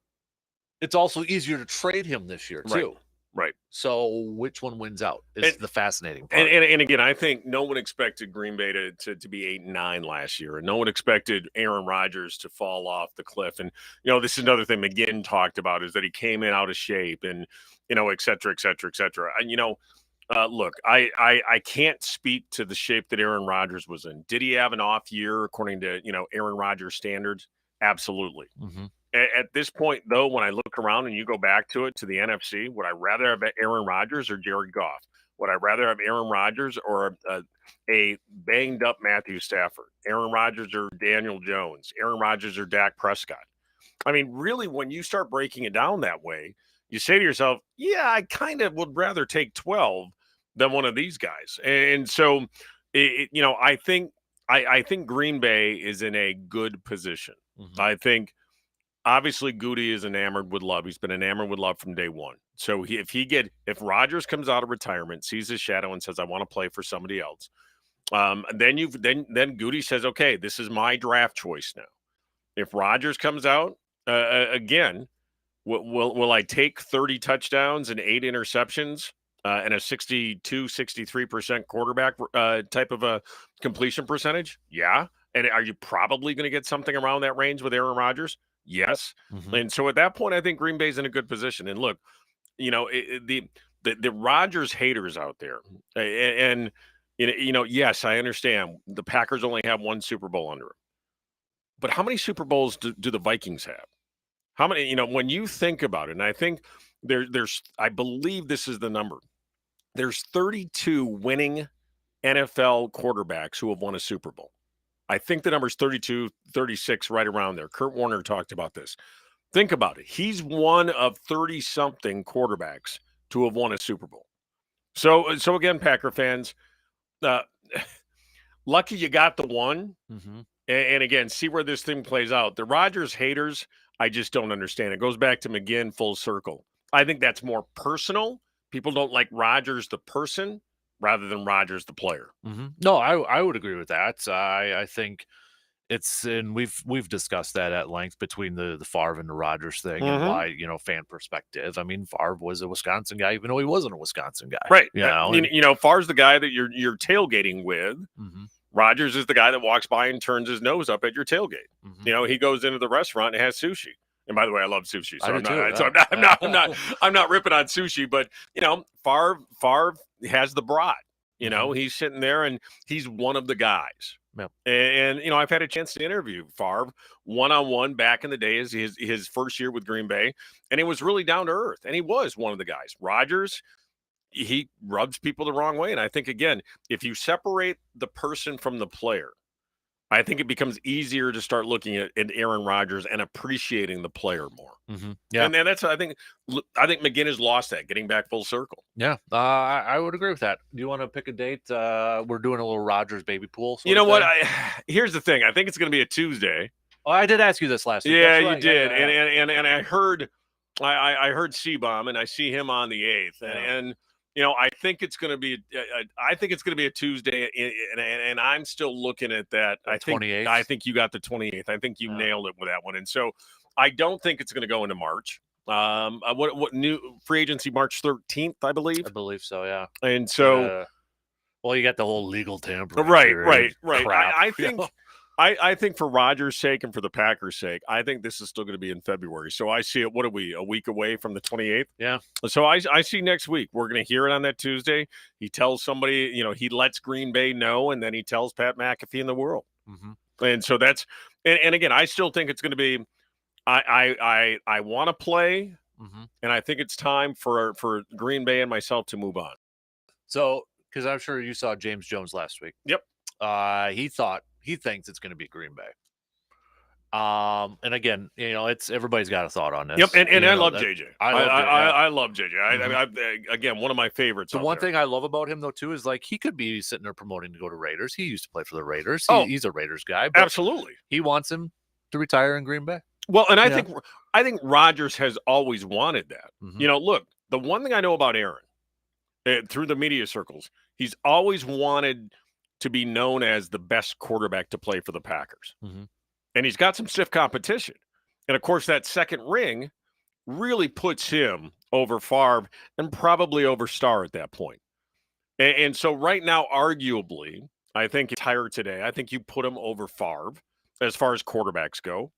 it's also easier to trade him this year too. Right. So which one wins out is the fascinating part. And again, I think no one expected Green Bay to be 8-9 last year. And no one expected Aaron Rodgers to fall off the cliff. And, this is another thing McGinn talked about is that he came in out of shape and, et cetera, et cetera, et cetera. And, look, I can't speak to the shape that Aaron Rodgers was in. Did he have an off year according to, Aaron Rodgers standards? Absolutely. At this point, though, when I look around and you go back to the NFC, would I rather have Aaron Rodgers or Jared Goff? Would I rather have Aaron Rodgers or a banged up Matthew Stafford? Aaron Rodgers or Daniel Jones? Aaron Rodgers or Dak Prescott? I mean, really, when you start breaking it down that way, you say to yourself, yeah, I kind of would rather take 12 than one of these guys. And so, I think Green Bay is in a good position. I think obviously Goody is enamored with Love. He's been enamored with Love from day one. So if Rodgers comes out of retirement, sees his shadow and says, I want to play for somebody else, then Goody says, okay, this is my draft choice now. If Rodgers comes out again, will I take 30 touchdowns and 8 interceptions and a 63% quarterback type of a completion percentage? Yeah. And are you probably going to get something around that range with Aaron Rodgers? Yes. And so at that point, I think Green Bay's in a good position. And look, the Rodgers haters out there, and yes, I understand the Packers only have 1 Super Bowl under him. But how many Super Bowls do the Vikings have? How many, when you think about it, and I think I believe this is the number. There's 32 winning NFL quarterbacks who have won a Super Bowl. I think the number's 32, 36, right around there. Kurt Warner talked about this. Think about it. He's one of 30-something quarterbacks to have won a Super Bowl. So again, Packer fans, lucky you got the one. And again, see where this thing plays out. The Rodgers haters, I just don't understand. It goes back to McGinn full circle. I think that's more personal. People don't like Rodgers the person rather than Rodgers the player. No, I would agree with that. I think and we've discussed that at length between the Favre and the Rodgers thing and why, fan perspective. I mean, Favre was a Wisconsin guy, even though he wasn't a Wisconsin guy. Right. Favre's the guy that you're tailgating with. Rodgers is the guy that walks by and turns his nose up at your tailgate. He goes into the restaurant and has sushi. And by the way, I love sushi, so I'm not ripping on sushi, but Favre has the brat. He's sitting there and he's one of the guys. Yep. And you know, I've had a chance to interview Favre one-on-one back in the days, his first year with Green Bay, and it was really down to earth. And he was one of the guys. Rodgers, he rubs people the wrong way. And I think, again, if you separate the person from the player, I think it becomes easier to start looking at Aaron Rodgers and appreciating the player more. Yeah, and that's I think McGinn lost that, getting back full circle. Yeah, I would agree with that. Do you want to pick a date? We're doing a little Rodgers baby pool. You know what? Here's the thing. I think it's going to be a Tuesday. Oh, I did ask you this last week. Yeah, you did. Yeah. And I heard Seabaum, and I see him on the 8th, and you know, I think it's going to be a Tuesday, and I'm still looking at that. I think you got the 28th. I think you nailed it with that one, and so I don't think it's going to go into March. What new free agency? March 13th, I believe. I believe so. Yeah. And so, well, you got the whole legal tampering. Right. Crap, I think. I think for Rodgers' sake and for the Packers' sake, I think this is still going to be in February. So I see it. What are we, a week away from the 28th? Yeah. So I see next week. We're going to hear it on that Tuesday. He tells somebody, you know, he lets Green Bay know, and then he tells Pat McAfee in the world. And so that's, and again, I still think it's going to be, I want to play, and I think it's time for Green Bay and myself to move on. So, because I'm sure you saw James Jones last week. Yep. He thinks it's going to be Green Bay. And again, you know, everybody's got a thought on this. Yep, and I love JJ. I love JJ. Mm-hmm. Again, one of my favorites. The one thing I love about him, though, too, is like he could be sitting there promoting to go to Raiders. He used to play for the Raiders. He's a Raiders guy. But absolutely. He wants him to retire in Green Bay. Well, and I think Rodgers has always wanted that. You know, look, the one thing I know about Aaron through the media circles, he's always wanted to be known as the best quarterback to play for the Packers. And he's got some stiff competition. And, of course, that second ring really puts him over Favre and probably over Starr at that point. And so right now, arguably, I think it's higher today. I think you put him over Favre as far as quarterbacks go.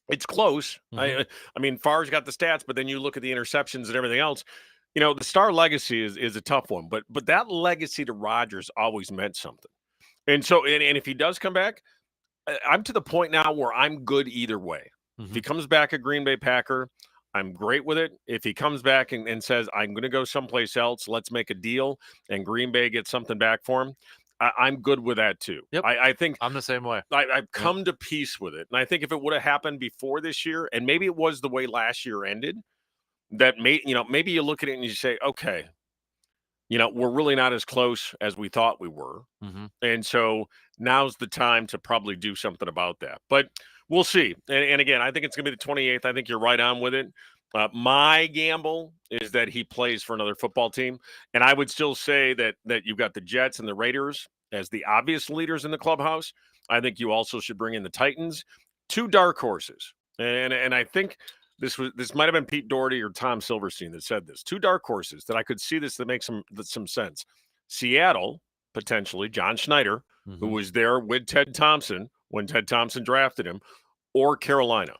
It's close. I mean, Favre's got the stats, but then you look at the interceptions and everything else. You know, the Starr legacy is a tough one. But that legacy to Rodgers always meant something. And so, and if he does come back, I'm to the point now where I'm good either way. If he comes back a Green Bay Packer, I'm great with it. If he comes back and says, I'm going to go someplace else, let's make a deal, and Green Bay gets something back for him, I'm good with that too. Yep. I think I'm the same way. I've come to peace with it. And I think if it would have happened before this year, and maybe it was the way last year ended, that maybe you look at it and you say, okay, you know, we're really not as close as we thought we were. And so now's the time to probably do something about that. But we'll see. And again, I think it's going to be the 28th. I think you're right on with it. My gamble is that he plays for another football team. And I would still say that you've got the Jets and the Raiders as the obvious leaders in the clubhouse. I think you also should bring in the Titans, 2 dark horses. And I think this might have been Pete Doherty or Tom Silverstein that said this. 2 dark horses that I could see this that makes some sense. Seattle, potentially, John Schneider, who was there with Ted Thompson when Ted Thompson drafted him, or Carolina.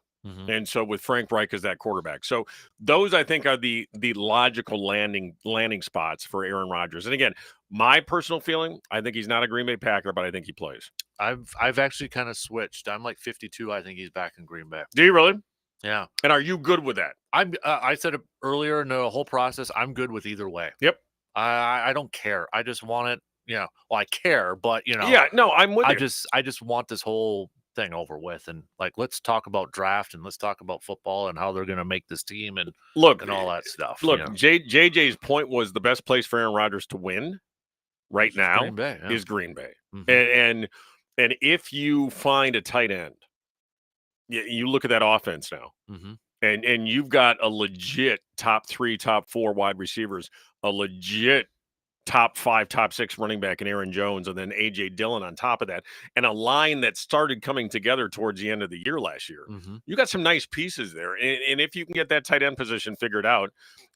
And so with Frank Reich as that quarterback. So those, I think, are the logical landing spots for Aaron Rodgers. And again, my personal feeling, I think he's not a Green Bay Packer, but I think he plays. I've actually kind of switched. I'm like 52. I think he's back in Green Bay. Do you really? Yeah. And are you good with that? I said it earlier in the whole process. I'm good with either way. Yep. I don't care. I just want it. You know, well, I care, but you know, yeah, no, I'm with you. I just want this whole thing over with, and like, let's talk about draft and let's talk about football and how they're going to make this team and all that stuff. Look, you know? JJ's point was the best place for Aaron Rodgers to win right now is Green Bay. And if you find a tight end, you look at that offense now, and you've got a legit top 3, top 4 wide receivers, a legit top 5, top 6 running back in Aaron Jones, and then A.J. Dillon on top of that, and a line that started coming together towards the end of the year last year. You got some nice pieces there. And if you can get that tight end position figured out,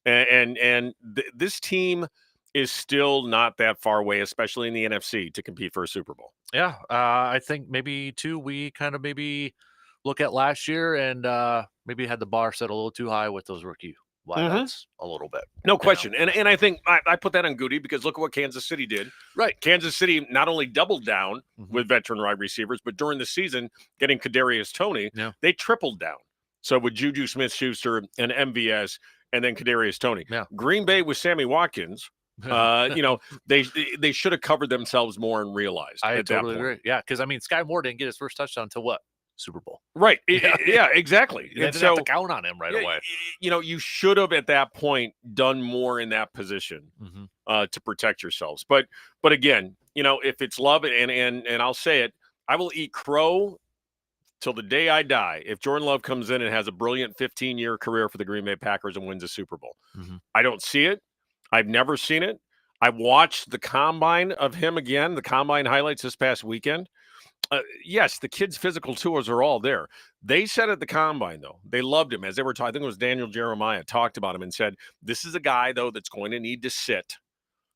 and this team is still not that far away, especially in the NFC, to compete for a Super Bowl. Yeah, I think maybe, too, we kind of maybe look at last year and maybe had the bar set a little too high with those rookie why that's a little bit. No question. And I think I put that on Goody because look at what Kansas City did. Right. Kansas City not only doubled down with veteran wide receivers, but during the season, getting Kadarius Toney, they tripled down. So with Juju Smith-Schuster and MVS and then Kadarius Toney. Yeah. Green Bay with Sammy Watkins, they should have covered themselves more and realized. I totally agree. Yeah, because, Sky Moore didn't get his first touchdown until what? Super Bowl. Right. Yeah, exactly. You didn't have to count on him right away. You should have at that point done more in that position to protect yourselves. But again, if it's love, and I'll say it, I will eat crow till the day I die if Jordan Love comes in and has a brilliant 15-year career for the Green Bay Packers and wins a Super Bowl. I don't see it. I've never seen it. I watched the combine of him again, the combine highlights this past weekend. Yes, the kids' physical tools are all there. They said at the combine, though, they loved him. As they were talking, I think it was Daniel Jeremiah talked about him and said, this is a guy, though, that's going to need to sit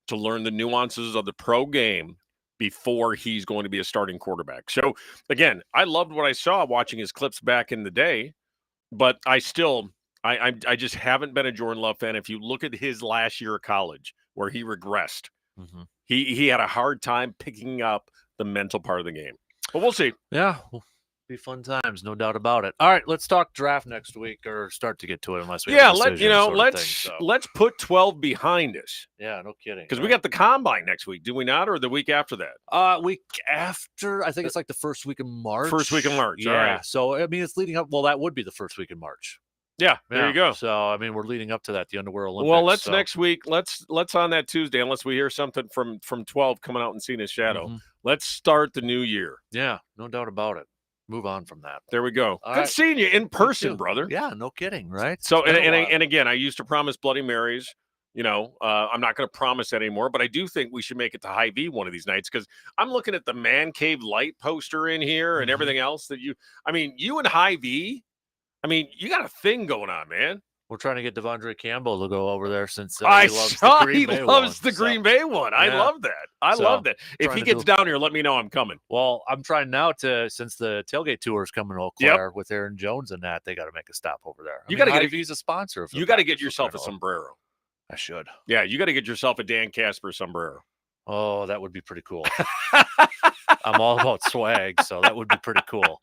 to learn the nuances of the pro game before he's going to be a starting quarterback. So, again, I loved what I saw watching his clips back in the day, but I just haven't been a Jordan Love fan. If you look at his last year of college where he regressed, he had a hard time picking up the mental part of the game. But we'll see. Yeah, be fun times, no doubt about it. All right, let's talk draft next week, or start to get to it, unless we let's put 12 behind us. Yeah, no kidding. Because we got the combine next week, do we not, or the week after that? Week after, I think it's like the first week of March. First week of March. Yeah. All right. So it's leading up. Well, that would be the first week in March. Yeah, there you go. So we're leading up to that, the Underwear Olympics. Well, next week. Let's on that Tuesday, unless we hear something from 12 coming out and seeing his shadow. Let's start the new year. Yeah, no doubt about it. Move on from that. There we go. All Good right. seeing you in person, brother. Yeah, no kidding, right? So, and again, I used to promise Bloody Marys. I'm not going to promise that anymore, but I do think we should make it to Hy-Vee one of these nights, because I'm looking at the Man Cave Light poster in here and everything else that you and Hy-Vee, you got a thing going on, man. We're trying to get Devondre Campbell to go over there since he loves the Green Bay one. I love that. I love that. If he gets down here, let me know I'm coming. Well, I'm trying now since the tailgate tour is coming to Eau Claire with Aaron Jones and that, they got to make a stop over there. You got to get he's a sponsor. You got to get yourself a sombrero. I should. Yeah, you got to get yourself a Dan Kasper sombrero. Oh, that would be pretty cool. I'm all about swag, so that would be pretty cool.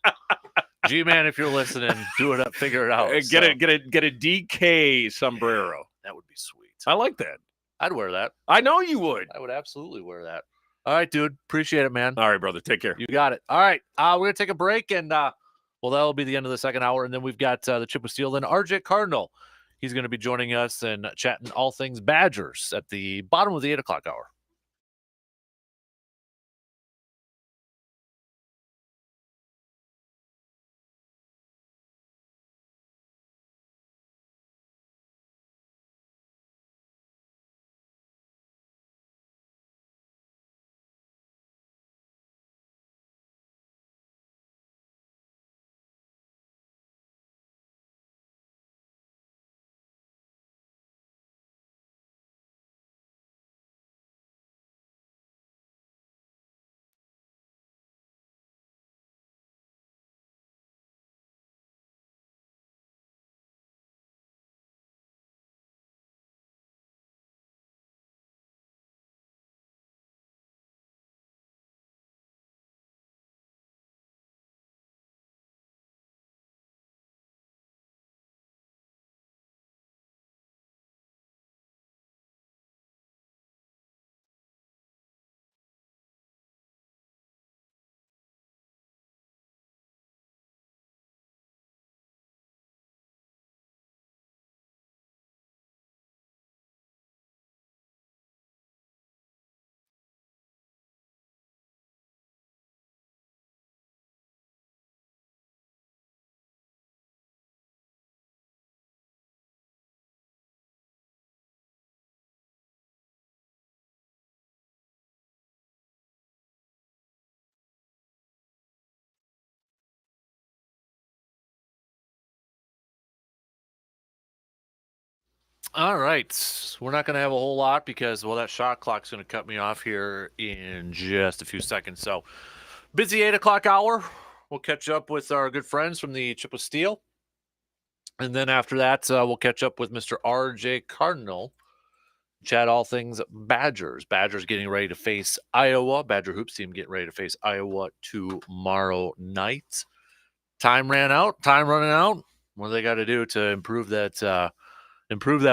G-Man, if you're listening, do it up, figure it out. Get a DK sombrero. That would be sweet. I like that. I'd wear that. I know you would. I would absolutely wear that. All right, dude. Appreciate it, man. All right, brother. Take care. You got it. All right. We're going to take a break, and that'll be the end of the second hour, and then we've got the Chip with Steel. Then RJ Cardinal, he's going to be joining us and chatting all things Badgers at the bottom of the 8 o'clock hour. All right. We're not going to have a whole lot because, that shot clock's going to cut me off here in just a few seconds. So, busy 8 o'clock hour. We'll catch up with our good friends from the Chip with Steel. And then after that, we'll catch up with Mr. RJ Cardinal. Chat all things Badgers. Badgers getting ready to face Iowa. Badger Hoops team getting ready to face Iowa tomorrow night. Time running out. What do they got to do to improve that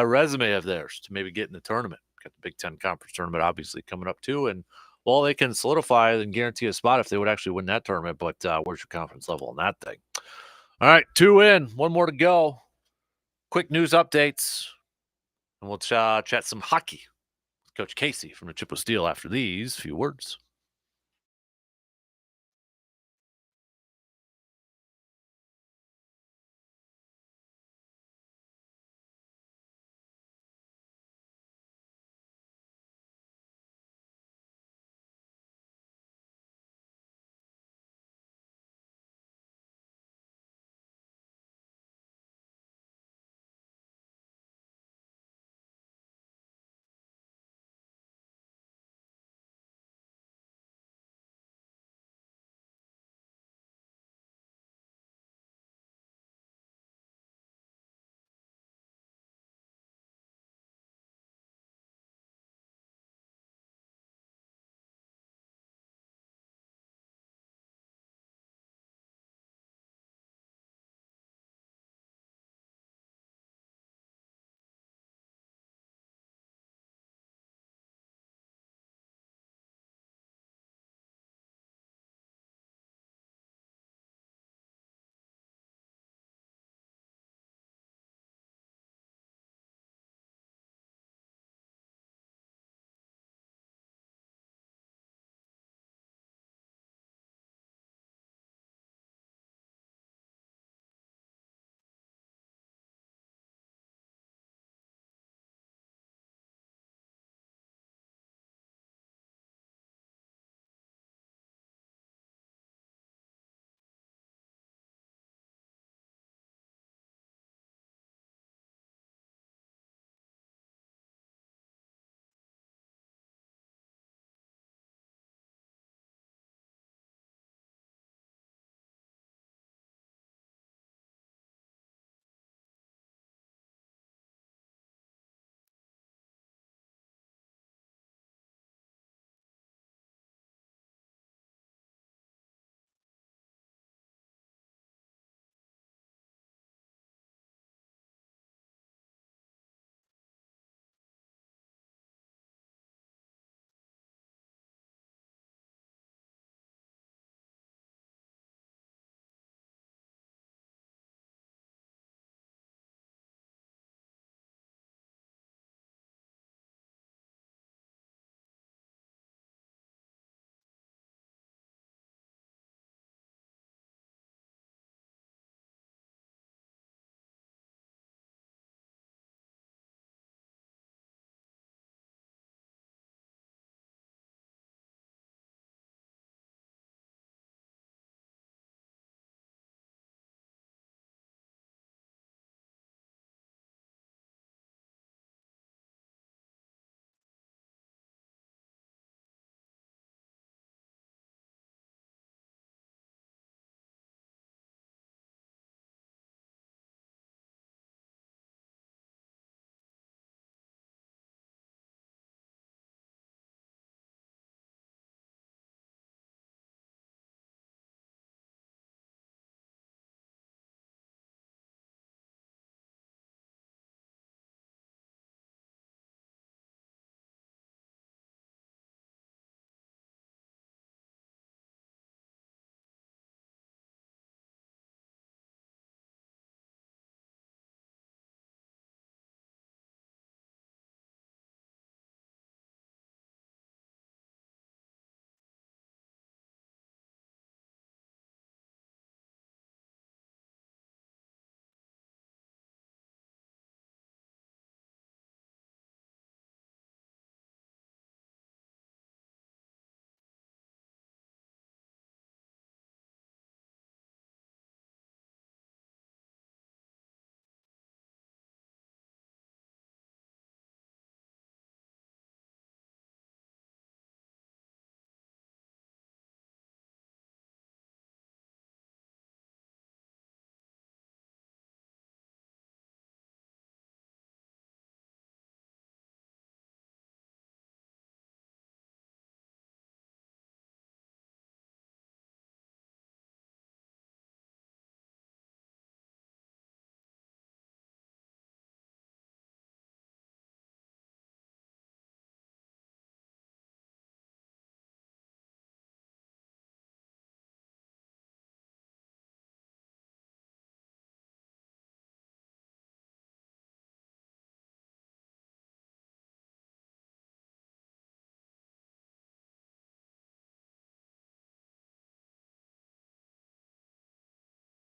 resume of theirs to maybe get in the tournament? Got the Big Ten Conference tournament obviously coming up too, and well, they can solidify and guarantee a spot if they would actually win that tournament. But where's your confidence level on that thing? All right, 2 in, 1 more to go. Quick news updates, and we'll chat some hockey with Coach Casey from the Chip with Steel after these few words.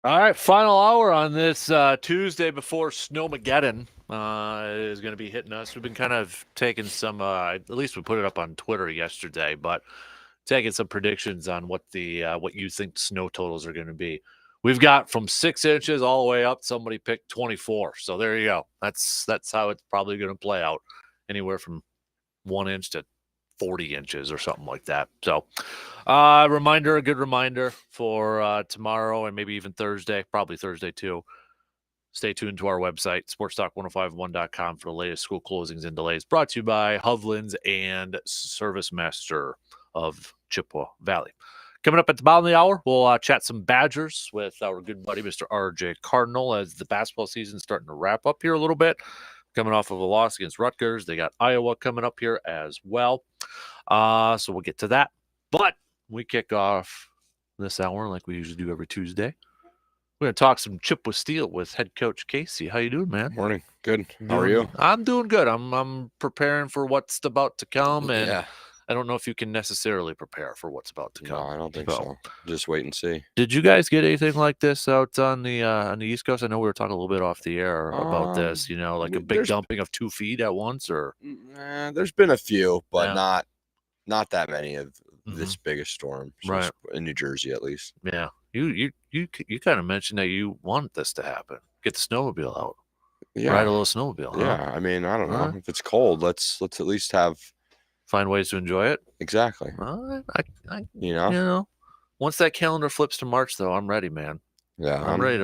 All right, final hour on this Tuesday before Snowmageddon is going to be hitting us. We've been kind of taking some, at least we put it up on Twitter yesterday, but taking some predictions on what you think snow totals are going to be. We've got from 6 inches all the way up. Somebody picked 24, so there you go. That's how it's probably going to play out, anywhere from 1 inch to 40 inches or something like that. So a good reminder for tomorrow and maybe even Thursday, probably Thursday too. Stay tuned to our website, sportstalk1051.com, for the latest school closings and delays. Brought to you by Hovland's and Service Master of Chippewa Valley. Coming up at the bottom of the hour, we'll chat some Badgers with our good buddy, Mr. RJ Cardinal, as the basketball season's starting to wrap up here a little bit. Coming off of a loss against Rutgers. They got Iowa coming up here as well. So we'll get to that. But we kick off this hour like we usually do every Tuesday. We're going to talk some Chippewa Steel with head coach Casey. How you doing, man? Morning. Good. How are you? I'm doing good. I'm preparing for what's about to come, and Yeah. I don't know if you can necessarily prepare for what's about to come. No, I don't think so. Just wait and see. Did you guys get anything like this out on the East Coast? I know we were talking a little bit off the air about this. Like a big dumping of 2 feet at once, or there's been a few, but not that many of this biggest storm, right? In New Jersey, at least. Yeah, you kind of mentioned that you want this to happen. Get the snowmobile out. Yeah, ride a little snowmobile. Yeah, I mean, I don't know if it's cold. Let's at least find ways to enjoy it. Exactly. Once that calendar flips to March, though, I'm ready, man. Yeah, I'm ready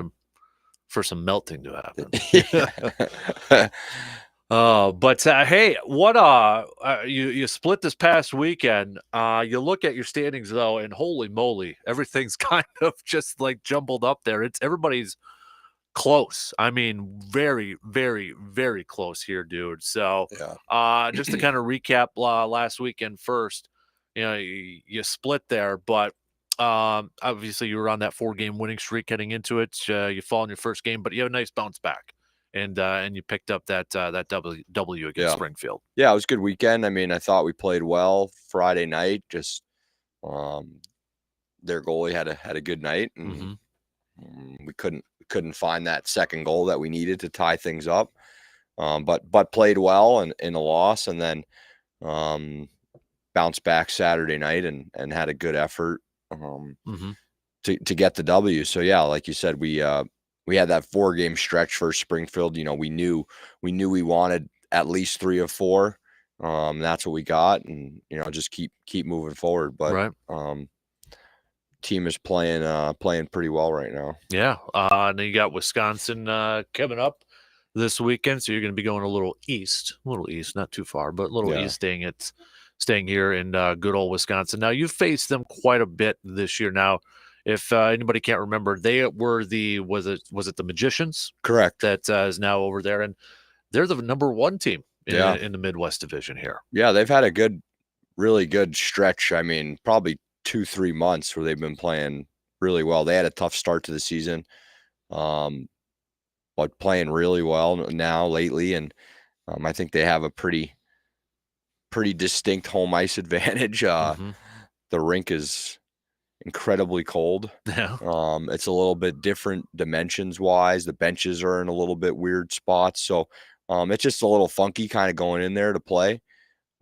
for some melting to happen. But hey, what you split this past weekend. You look at your standings though, and holy moly, everything's kind of just like jumbled up there. Everybody's close. I mean, very, very, very close here, dude. So, just to kind of recap last weekend first, you split there, but obviously you were on that 4-game winning streak heading into it. You fall in your first game, but you have a nice bounce back, and you picked up that W against Springfield. Yeah, it was a good weekend. I mean, I thought we played well Friday night. Just their goalie had a good night, and we couldn't find that second goal that we needed to tie things up. But played well in a loss, and then bounced back Saturday night and had a good effort to get the W. So yeah, like you said, we had that 4-game stretch for Springfield. We knew we wanted at least 3 of 4. That's what we got, and just keep moving forward. But team is playing pretty well right now. Yeah. And then you got Wisconsin coming up this weekend, so you're going to be going a little east, not too far, but a little east, staying here in good old Wisconsin. Now, you've faced them quite a bit this year. Now, if anybody can't remember, they were was it the Magicians? Correct. That is now over there, and they're the number 1 team in the Midwest Division here. Yeah, they've had a really good stretch. I mean, probably 2-3 months where they've been playing really well. They had a tough start to the season, but playing really well now lately, and I think they have a pretty distinct home ice advantage. The rink is incredibly cold. Yeah. It's a little bit different dimensions wise. The benches are in a little bit weird spots, so it's just a little funky kind of going in there to play.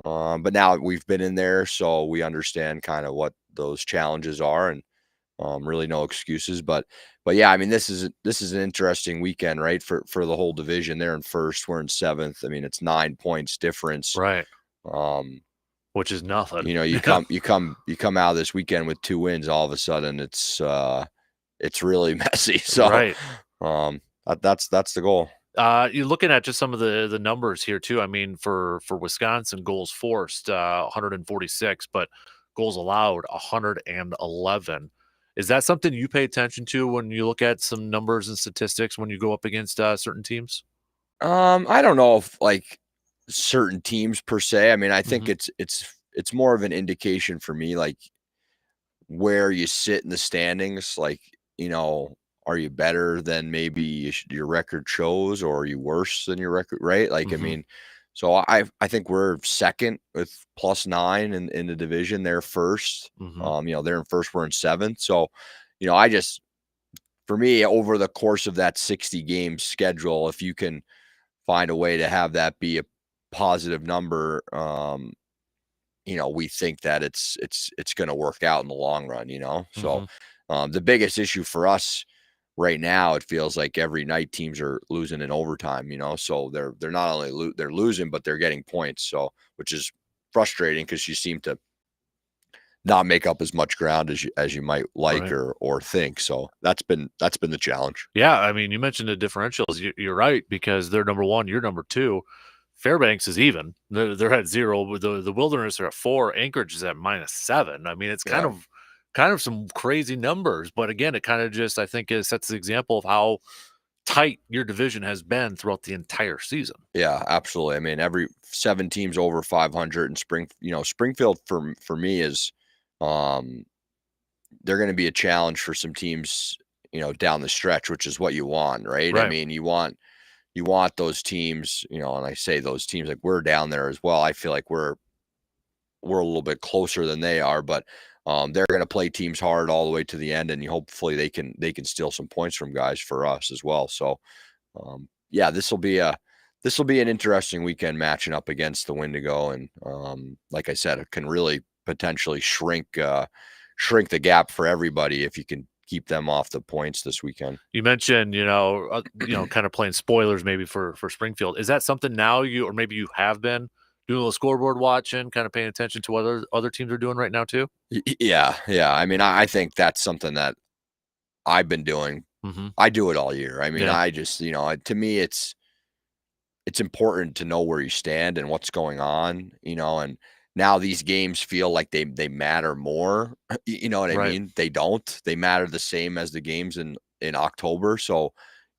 But now we've been in there, so we understand kind of what those challenges are, and really no excuses. But yeah, I mean, this is an interesting weekend, right? For the whole division. They're in first, we're in 7th. I mean, it's 9 points difference, right? Which is nothing. You come out of this weekend with 2 wins. All of a sudden, it's really messy. So right. That's the goal. You're looking at just some of the numbers here too. I mean, for Wisconsin, goals forced 146, but goals allowed 111. Is that something you pay attention to when you look at some numbers and statistics when you go up against certain teams? I don't know if like certain teams per se. I mean, I think it's more of an indication for me, like where you sit in the standings. Like, are you better than maybe your record shows, or are you worse than your record, right? Like, I mean, so I think we're second with +9 in the division. They're first. They're in first, we're in 7th. So, I just for me, over the course of that 60 game schedule, if you can find a way to have that be a positive number, we think that it's going to work out in the long run, So the biggest issue for us right now, it feels like every night teams are losing in overtime, so they're not only they're losing, but they're getting points. So, which is frustrating because you seem to not make up as much ground as you might like Right. or think. So that's been the challenge. Yeah, I mean, you mentioned the differentials. You're right, because they're number 1, you're number 2. Fairbanks is even. They're at 0. The Wilderness are at 4. Anchorage is at -7. I mean, it's kind of some crazy numbers. But again, it kind of just, I think, sets the example of how tight your division has been throughout the entire season. Yeah, absolutely. I mean, every 7 teams over 500, and Springfield for me is, they're going to be a challenge for some teams, down the stretch, which is what you want, right? I Right. mean, you want those teams, and I say those teams like we're down there as well. I feel like we're a little bit closer than they are, but they're going to play teams hard all the way to the end, and hopefully they can steal some points from guys for us as well. So, yeah, this will be an interesting weekend matching up against the Wendigo, and like I said, it can really potentially shrink the gap for everybody if you can keep them off the points this weekend. You mentioned, kind of playing spoilers maybe for Springfield. Is that something now or maybe you have been doing a little scoreboard watching, kind of paying attention to what other teams are doing right now too? Yeah. I mean, I think that's something that I've been doing. I do it all year. I mean, I just, to me, it's important to know where you stand and what's going on, and now these games feel like they matter more. You know what I Right. mean? They don't. They matter the same as the games in October. So,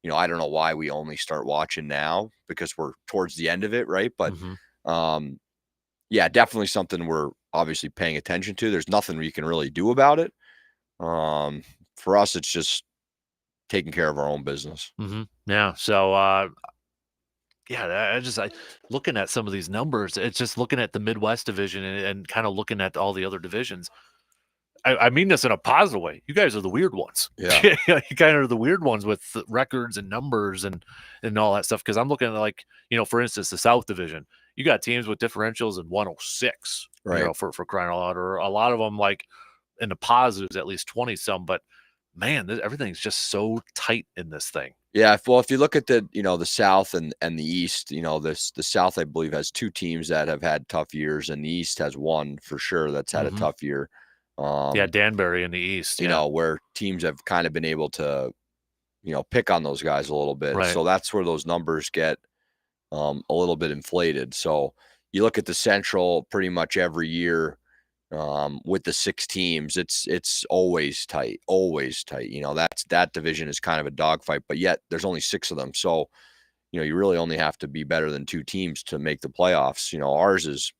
I don't know why we only start watching now because we're towards the end of it, right? But yeah, definitely something we're obviously paying attention to. There's nothing we can really do about it. For us, it's just taking care of our own business. Yeah. So, yeah, looking at some of these numbers, it's just looking at the Midwest division and kind of looking at all the other divisions. I mean this in a positive way. You guys are the weird ones. Yeah. You kind of are the weird ones with records and numbers and all that stuff. Because I'm looking at for instance, the South Division. You got teams with differentials in 106, right? For crying out loud, or a lot of them like in the positives, at least 20 some. But man, everything's just so tight in this thing. Yeah, well, if you look at the South and the East, the South, I believe, has 2 teams that have had tough years, and the East has 1 for sure that's had a tough year. Yeah, Danbury in the East. Where teams have kind of been able to, pick on those guys a little bit. Right. So that's where those numbers get a little bit inflated. So you look at the Central pretty much every year. With the 6 teams, it's always tight. That division is kind of a dogfight, but yet there's only 6 of them. So, you really only have to be better than 2 teams to make the playoffs. Ours is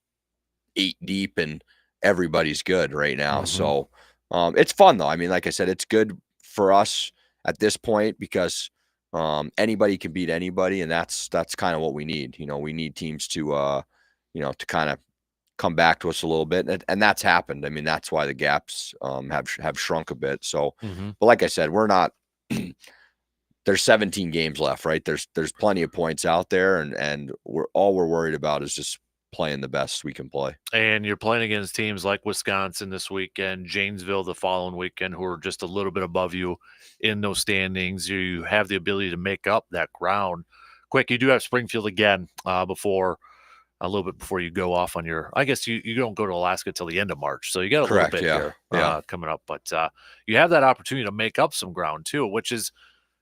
8 deep and everybody's good right now. So, it's fun though. I mean, like I said, it's good for us at this point because, anybody can beat anybody. And that's kind of what we need. We need teams to, to kind of come back to us a little bit, and that's happened. I mean, that's why the gaps have shrunk a bit. So, but like I said, we're not. There's 17 games left, right? There's plenty of points out there, and we're worried about is just playing the best we can play. And you're playing against teams like Wisconsin this weekend, Janesville the following weekend, who are just a little bit above you in those standings. You have the ability to make up that ground quick. You do have Springfield again before. A little bit before you go off on I guess you don't go to Alaska till the end of March. So you got a little bit here coming up. But you have that opportunity to make up some ground too, which is,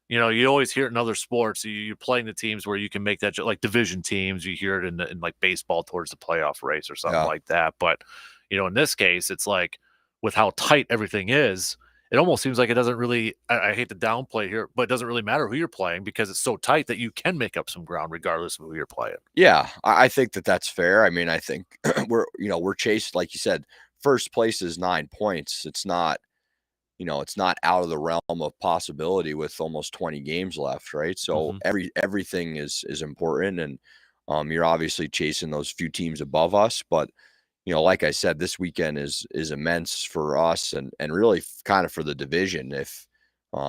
you always hear it in other sports. You're playing the teams where you can make that, like division teams. You hear it in like baseball towards the playoff race or something like that. But, in this case, it's like with how tight everything is, it almost seems like it doesn't really, I hate to downplay here, but it doesn't really matter who you're playing because it's so tight that you can make up some ground regardless of who you're playing. Yeah, I think that's fair. I mean, I think we're chased, like you said, first place is 9 points. It's not, it's not out of the realm of possibility with almost 20 games left, right? So everything is important, and you're obviously chasing those few teams above us, but like I said, this weekend is immense for us and really kind of for the division. If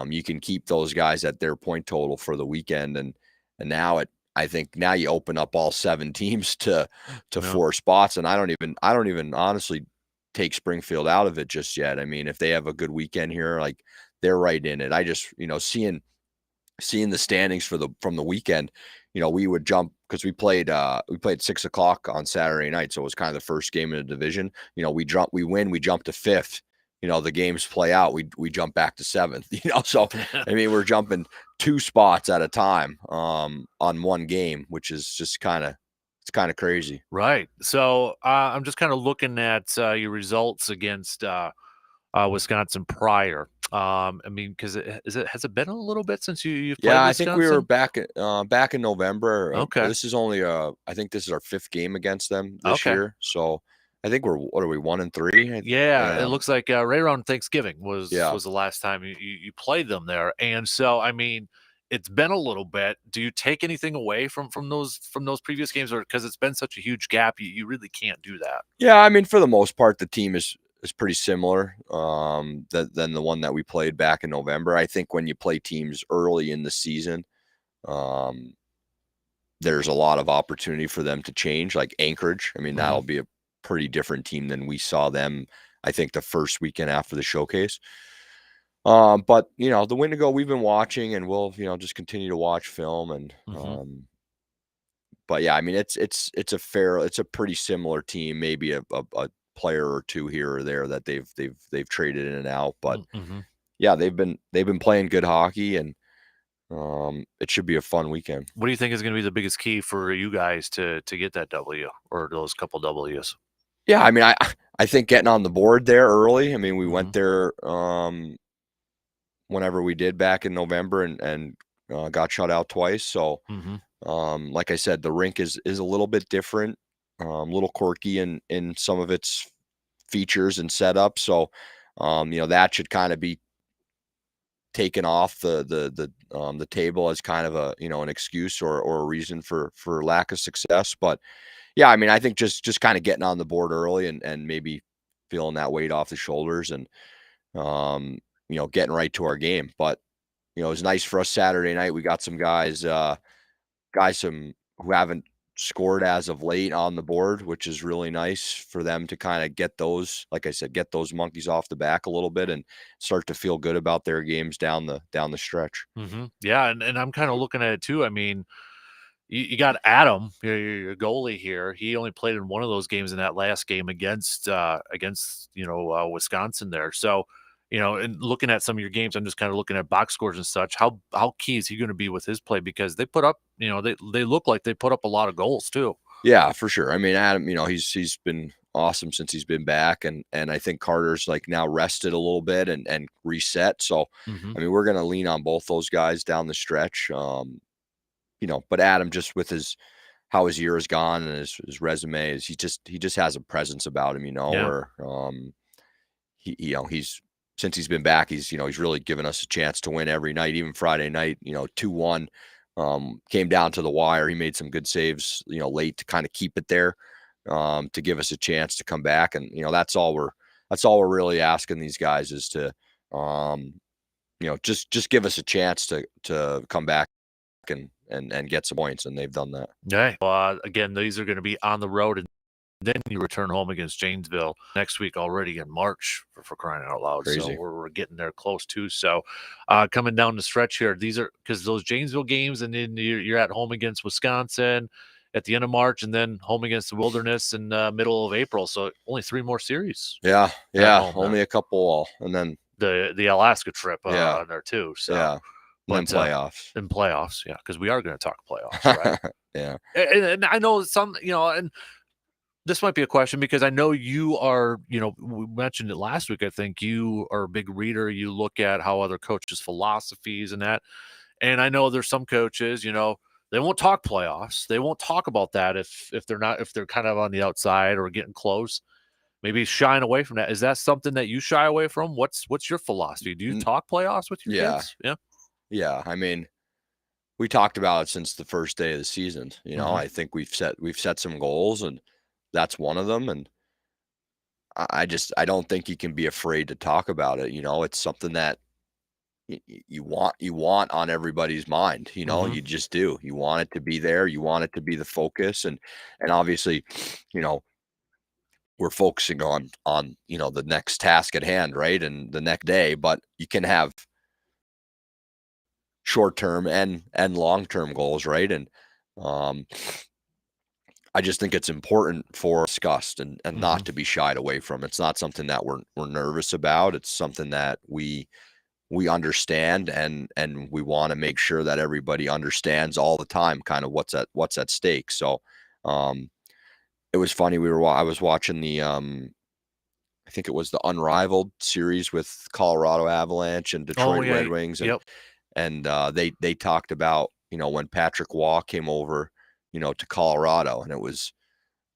you can keep those guys at their point total for the weekend. And now I think now you open up all 7 teams to 4 spots. And I don't even honestly take Springfield out of it just yet. I mean, if they have a good weekend here, like they're right in it. I just, seeing the standings from the weekend, we would jump because we played 6:00 on Saturday night. So it was kind of the first game in the division. We win, we jump to 5th. The games play out, we jump back to 7th, so I mean, we're jumping 2 spots at a time on one game, which is just it's kind of crazy. Right. So I'm just kind of looking at your results against Wisconsin prior. I mean, because has it been a little bit since you've played Yeah, Wisconsin? I think we were back in November. Okay. This is only I think this is our 5th game against them this year. So I think what are we, 1-3? Yeah, it looks like right around Thanksgiving was Yeah. the last time you played them there. And so, I mean, it's been a little bit. Do you take anything away from those previous games, or because it's been such a huge gap, you really can't do that? Yeah, I mean, for the most part, the team is pretty similar than the one that we played back in November. I think when you play teams early in the season, there's a lot of opportunity for them to change, like Anchorage. I mean, that'll be a pretty different team than we saw them, I think, the first weekend after the showcase. But the Wendigo we've been watching, and we'll just continue to watch film. And but yeah, I mean, it's a pretty similar team, maybe a player or two here or there that they've traded in and out, but yeah, they've been playing good hockey, and it should be a fun weekend. What do you think is going to be the biggest key for you guys to get that W or those couple W's? Yeah, I mean, I think getting on the board there early. I mean, we went there whenever we did back in November, and got shut out twice. So like I said, the rink is a little bit different, a little quirky in some of its features and setup. So that should kind of be taken off the table as kind of an excuse or a reason for lack of success. But yeah, I mean, I think just kind of getting on the board early and maybe feeling that weight off the shoulders, and getting right to our game. But it was nice for us Saturday night. We got some guys who haven't scored as of late on the board, which is really nice for them to kind of get those, like I said, get those monkeys off the back a little bit and start to feel good about their games down the stretch. Yeah, and I'm kind of looking at it too. I mean, you got Adam, your goalie here. He only played in one of those games in that last game against Wisconsin there. So, and looking at some of your games, I'm just kind of looking at box scores and such. How key is he going to be with his play? Because they put up, they look like they put up a lot of goals too. Yeah, for sure. I mean, Adam, he's been awesome since he's been back, and I think Carter's like now rested a little bit and reset. So, I mean, we're going to lean on both those guys down the stretch. But Adam, just with how his year has gone and his resume is, he just has a presence about him, where he's, since he's been back, he's really given us a chance to win every night, even Friday night, 2-1, came down to the wire. He made some good saves, late to kind of keep it there, to give us a chance to come back. And, that's all we're really asking these guys is to, just give us a chance to come back and get some points, and they've done that. Okay. Again, these are going to be on the road, and then you return home against Janesville next week already in March, for crying out loud. Crazy. So we're getting there close too. So coming down the stretch here, these are because those Janesville games, and then you're at home against Wisconsin at the end of March, and then home against the Wilderness in middle of April. So only 3 more series. Yeah, only a couple, and then the Alaska trip on there too. So yeah. And playoffs. In playoffs, yeah, because we are going to talk playoffs, right? Yeah. And I know some, and this might be a question because I know you are, we mentioned it last week. I think you are a big reader. You look at how other coaches' philosophies and that. And I know there's some coaches, they won't talk playoffs. They won't talk about that if they're kind of on the outside or getting close. Maybe shying away from that. Is that something that you shy away from? What's your philosophy? Do you talk playoffs with your kids? Yeah. Yeah, I mean, we talked about it since the first day of the season. I think we've set some goals, and that's one of them. And I don't think you can be afraid to talk about it. It's something that you want on everybody's mind, you know, Mhm. you just do. You want it to be there. You want it to be the focus. And obviously, you know, we're focusing on, you know, the next task at hand, right? And the next day, but you can have short-term and long-term goals, right? And um I just think it's important for discussed and not Mhm. to be shied away from. It's not something that we're nervous about. It's something that we understand, and we want to make sure that everybody understands all the time kind of what's at stake. So um it was funny, I was watching the I think it was the Unrivaled series with Colorado Avalanche and Oh Detroit yeah. Red Wings, Yep. and they talked about, you know, when Patrick Waugh came over, you know, to Colorado, and it was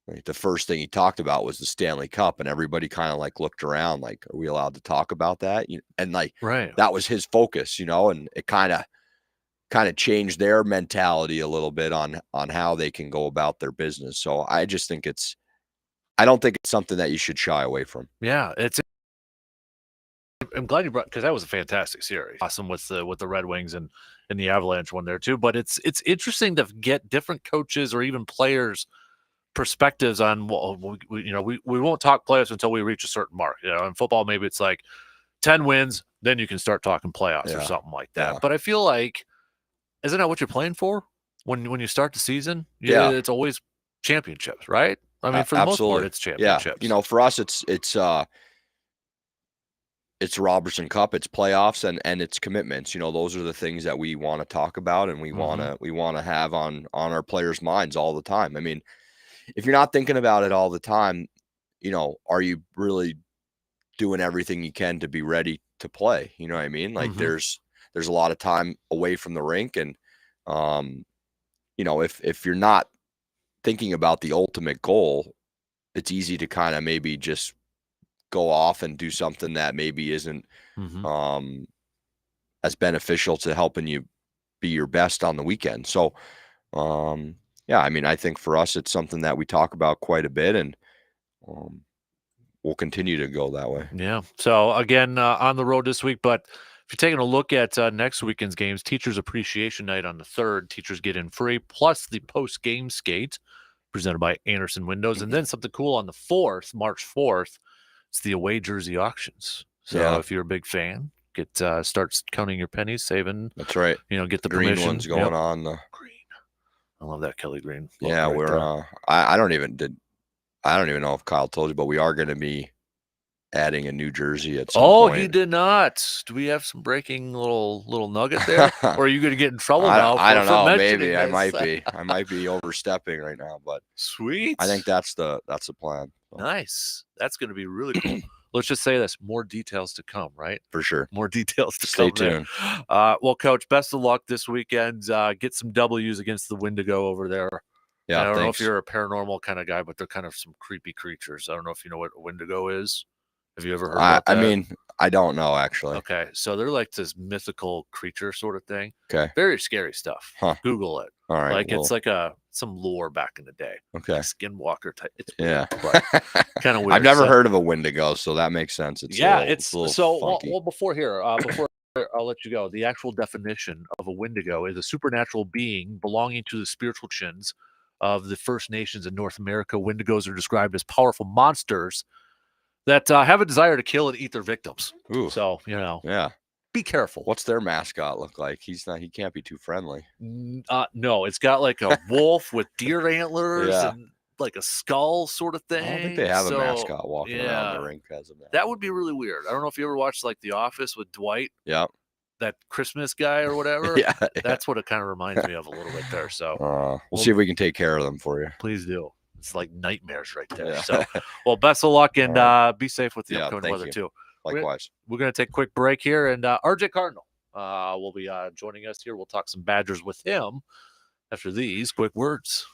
like the first thing he talked about was the Stanley Cup, and everybody kind of like looked around like, are we allowed to talk about that? And like Right. that was his focus, you know, and it kind of changed their mentality a little bit on how they can go about their business. So I just think I don't think it's something that you should shy away from. Yeah. I'm glad you brought, because that was a fantastic series. Awesome with the Red Wings and the Avalanche one there too. But it's interesting to get different coaches or even players' perspectives on. Well, we won't talk playoffs until we reach a certain mark. You know, in football maybe it's like 10 wins, then you can start talking playoffs or Yeah. something like that. Yeah. But I feel like, isn't that what you're playing for when you start the season? Yeah. It's always championships, right? I mean, for the most part, Absolutely. it's Yeah. You championships. know, for us, it's Robertson Cup, it's playoffs, and it's commitments. You know, those are the things that we want to talk about, and Mhm. we want to have on our players' minds all the time. I mean, if you're not thinking about it all the time, you know, are you really doing everything you can to be ready to play? You know what I mean? Like Mhm. there's a lot of time away from the rink, and you know, if you're not thinking about the ultimate goal, it's easy to kind of maybe just go off and do something that maybe isn't Mhm. um as beneficial to helping you be your best on the weekend. So, yeah, I mean, I think for us, it's something that we talk about quite a bit, and um, we'll continue to go that way. Yeah. So again, on the road this week, but if you're taking a look at next weekend's games, Teachers Appreciation Night on the 3rd, teachers get in free, plus the post-game skate presented by Anderson Windows, and then something cool on the 4th, March 4th, it's the away jersey auctions. So Yeah. if you're a big fan, start counting your pennies, saving. That's right. Get the Green permission. ones going Yep. on. Green. I love that Kelly Green. Yeah, Right we're. there. I don't even know if Kyle told you, but we are going to be adding a new jersey at some Oh, point. he did not. Do we have some breaking little nugget there, or are you going to get in trouble now? I don't know. mentioning Maybe I this? might be. I might be overstepping right now, but Sweet. I think that's the plan. So, Nice. That's going to be really cool. Let's just say this: more details to come, right? for sure. More details to Stay come there. tuned. Well, Coach, best of luck this weekend. Get some W's against the Wendigo over there. Yeah, I don't know if thanks. you're a paranormal kind of guy, but they're kind of some creepy creatures. I don't know if you know what a Wendigo is. Have you ever heard about that? I mean, I don't know actually. Okay, so they're like this mythical creature sort of thing. Okay. Very scary stuff. Huh. Google it. All right. Like it's well, like some lore back in the day. okay. Like skinwalker type. It's Yeah. weird, but kind of weird. I've never So- heard of a Wendigo, so that makes sense. It's yeah, it's a little so funky. well before I'll let you go. The actual definition of a Wendigo is a supernatural being belonging to the spiritual chins of the First Nations in North America. Wendigos are described as powerful monsters that have a desire to kill and eat their victims. Ooh. So Yeah. be careful. What's their mascot look like? He can't be too friendly. No, it's got like a wolf with deer antlers Yeah. and like a skull sort of thing. I don't think they have a mascot walking around the rink as of now. That would be really weird. I don't know if you ever watched like The Office with Dwight, Yeah. that Christmas guy or whatever. Yeah. That's what it kind of reminds me of a little bit there. So We'll see if we can take care of them for you. please do. It's like nightmares right there. Yeah. So, well, best of luck and All be safe with the Yeah, upcoming thank weather you. too. Likewise. We're going to take a quick break here, and RJ Cardinal will be joining us here. We'll talk some Badgers with him after these quick words.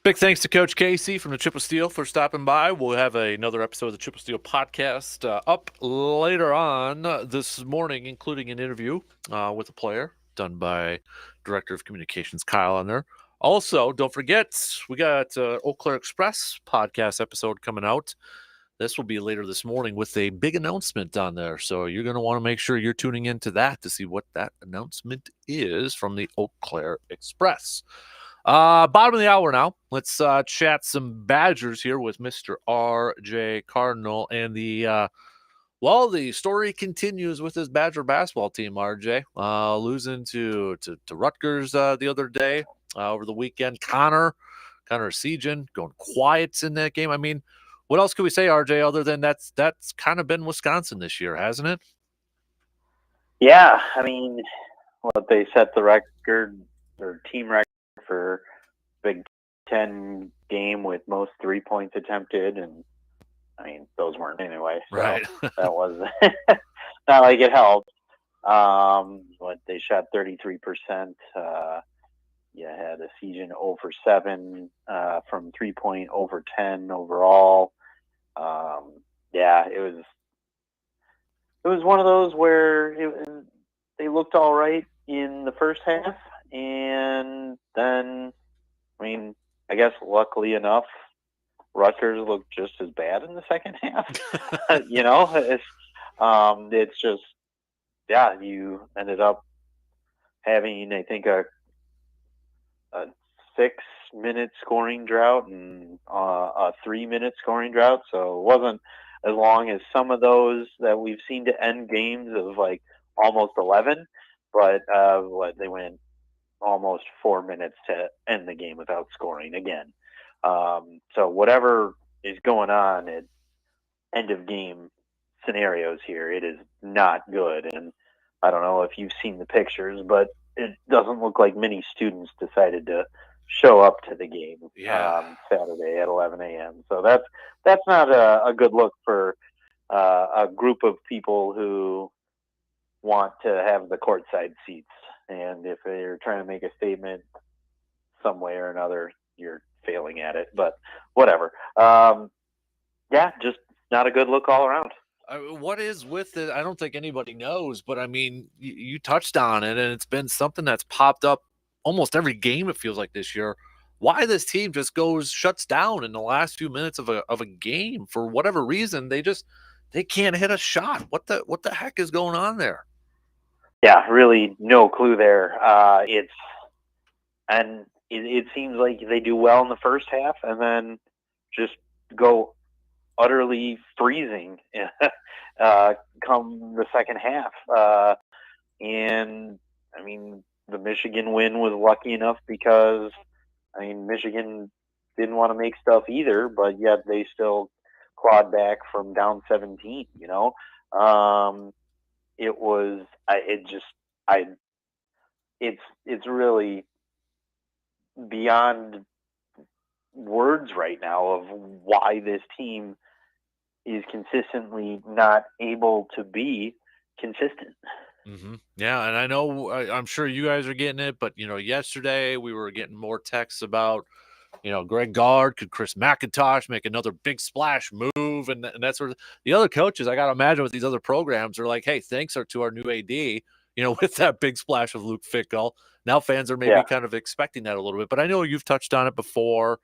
Big thanks to Coach Casey from the Chip of Steel for stopping by. We'll have another episode of the Chip of Steel podcast up later on this morning, including an interview with a player done by Director of Communications Kyle on there. Also, don't forget, we got Eau Claire Express podcast episode coming out. This will be later this morning with a big announcement on there. So you're going to want to make sure you're tuning into that to see what that announcement is from the Eau Claire Express. Bottom of the hour now. Let's chat some Badgers here with Mr. R.J. Cardinal. And the story continues with his Badger basketball team, RJ. Losing to Rutgers the other day, over the weekend. Connor Sejan going quiet in that game. I mean, what else could we say, RJ, other than that's kind of been Wisconsin this year, hasn't it? Yeah, I mean, they set the record or team record for Big Ten game with most 3 points attempted, and I mean those weren't anyway. So right. That was not like it helped. But they shot 33%. You had a season 0 for 7 from 3-point, over 10 overall. Yeah, it was one of those where they looked all right in the first half, and then, I mean, I guess luckily enough, Rutgers looked just as bad in the second half. It's just, yeah, you ended up having, I think, a 6-minute scoring drought and a 3-minute scoring drought. So it wasn't as long as some of those that we've seen to end games of like almost 11, but they went almost 4 minutes to end the game without scoring again. So whatever is going on at end of game scenarios here, it is not good. And I don't know if you've seen the pictures, but it doesn't look like many students decided to show up to the game Saturday at 11 a.m. So that's not a good look for a group of people who want to have the courtside seats. And if they're trying to make a statement some way or another, you're failing at it. But whatever. Just not a good look all around. What is with it? I don't think anybody knows, but I mean, you touched on it, and it's been something that's popped up almost every game, it feels like, this year. Why this team just shuts down in the last few minutes of a game for whatever reason. They can't hit a shot. What the heck is going on there? Yeah, really no clue there. It seems like they do well in the first half and then just go utterly freezing come the second half. And I mean, the Michigan win was lucky enough because, I mean, Michigan didn't want to make stuff either, but yet they still clawed back from down 17, it's really beyond words right now of why this team is consistently not able to be consistent. Mm-hmm. Yeah, and I know I'm sure you guys are getting it, but yesterday we were getting more texts about Greg Gard, could Chris McIntosh make another big splash move, and that sort of. The other coaches, I got to imagine with these other programs, are like, hey, thanks to our new AD, with that big splash of Luke Fickell. Now fans are maybe kind of expecting that a little bit, but I know you've touched on it before.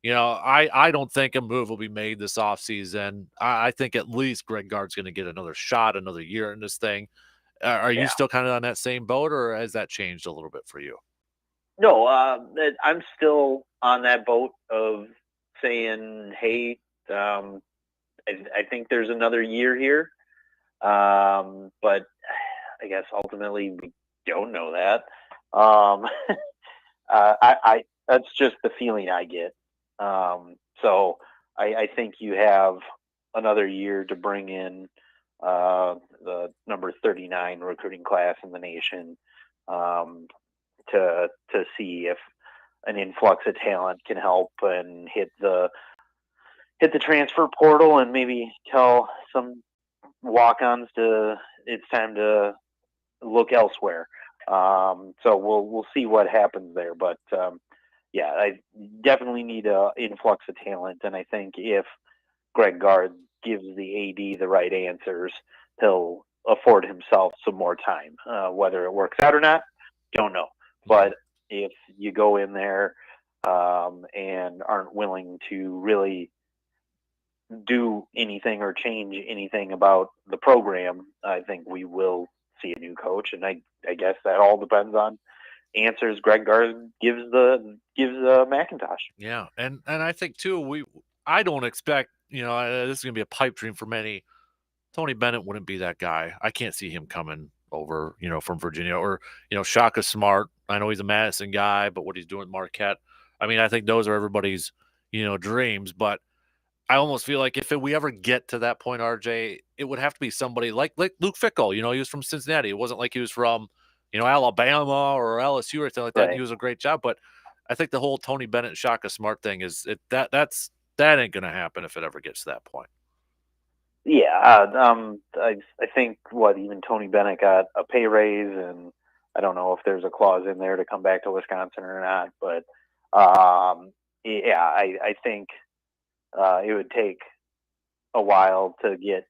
I don't think a move will be made this offseason. I think at least Greg Gard's going to get another shot, another year in this thing. Are you still kind of on that same boat, or has that changed a little bit for you? No, I'm still on that boat of saying, hey, I think there's another year here. But I guess ultimately we don't know that. That's just the feeling I get. So I think you have another year to bring in the number 39 recruiting class in the nation to see if an influx of talent can help and hit the transfer portal and maybe tell some walk-ons it's time to look elsewhere. So we'll see what happens there. But yeah, I definitely need an influx of talent. And I think if Greg Gard gives the AD the right answers, he'll afford himself some more time. Whether it works out or not, don't know. But if you go in there and aren't willing to really do anything or change anything about the program, I think we will see a new coach. And I guess that all depends on answers Greg Gard gives McIntosh. Yeah, and I think too, I don't expect, this is gonna be a pipe dream for many. Tony Bennett wouldn't be that guy. I can't see him coming over, from Virginia, or Shaka Smart. I know he's a Madison guy, but what he's doing at Marquette, I mean, I think those are everybody's dreams. But I almost feel like if we ever get to that point, RJ, it would have to be somebody like Luke Fickell. He was from Cincinnati. It wasn't like he was from Alabama or LSU or anything like that. Right. And he was a great job, but I think the whole Tony Bennett Shaka Smart thing that ain't gonna happen if it ever gets to that point. Yeah, I think even Tony Bennett got a pay raise, and I don't know if there's a clause in there to come back to Wisconsin or not. But yeah, I think it would take a while to get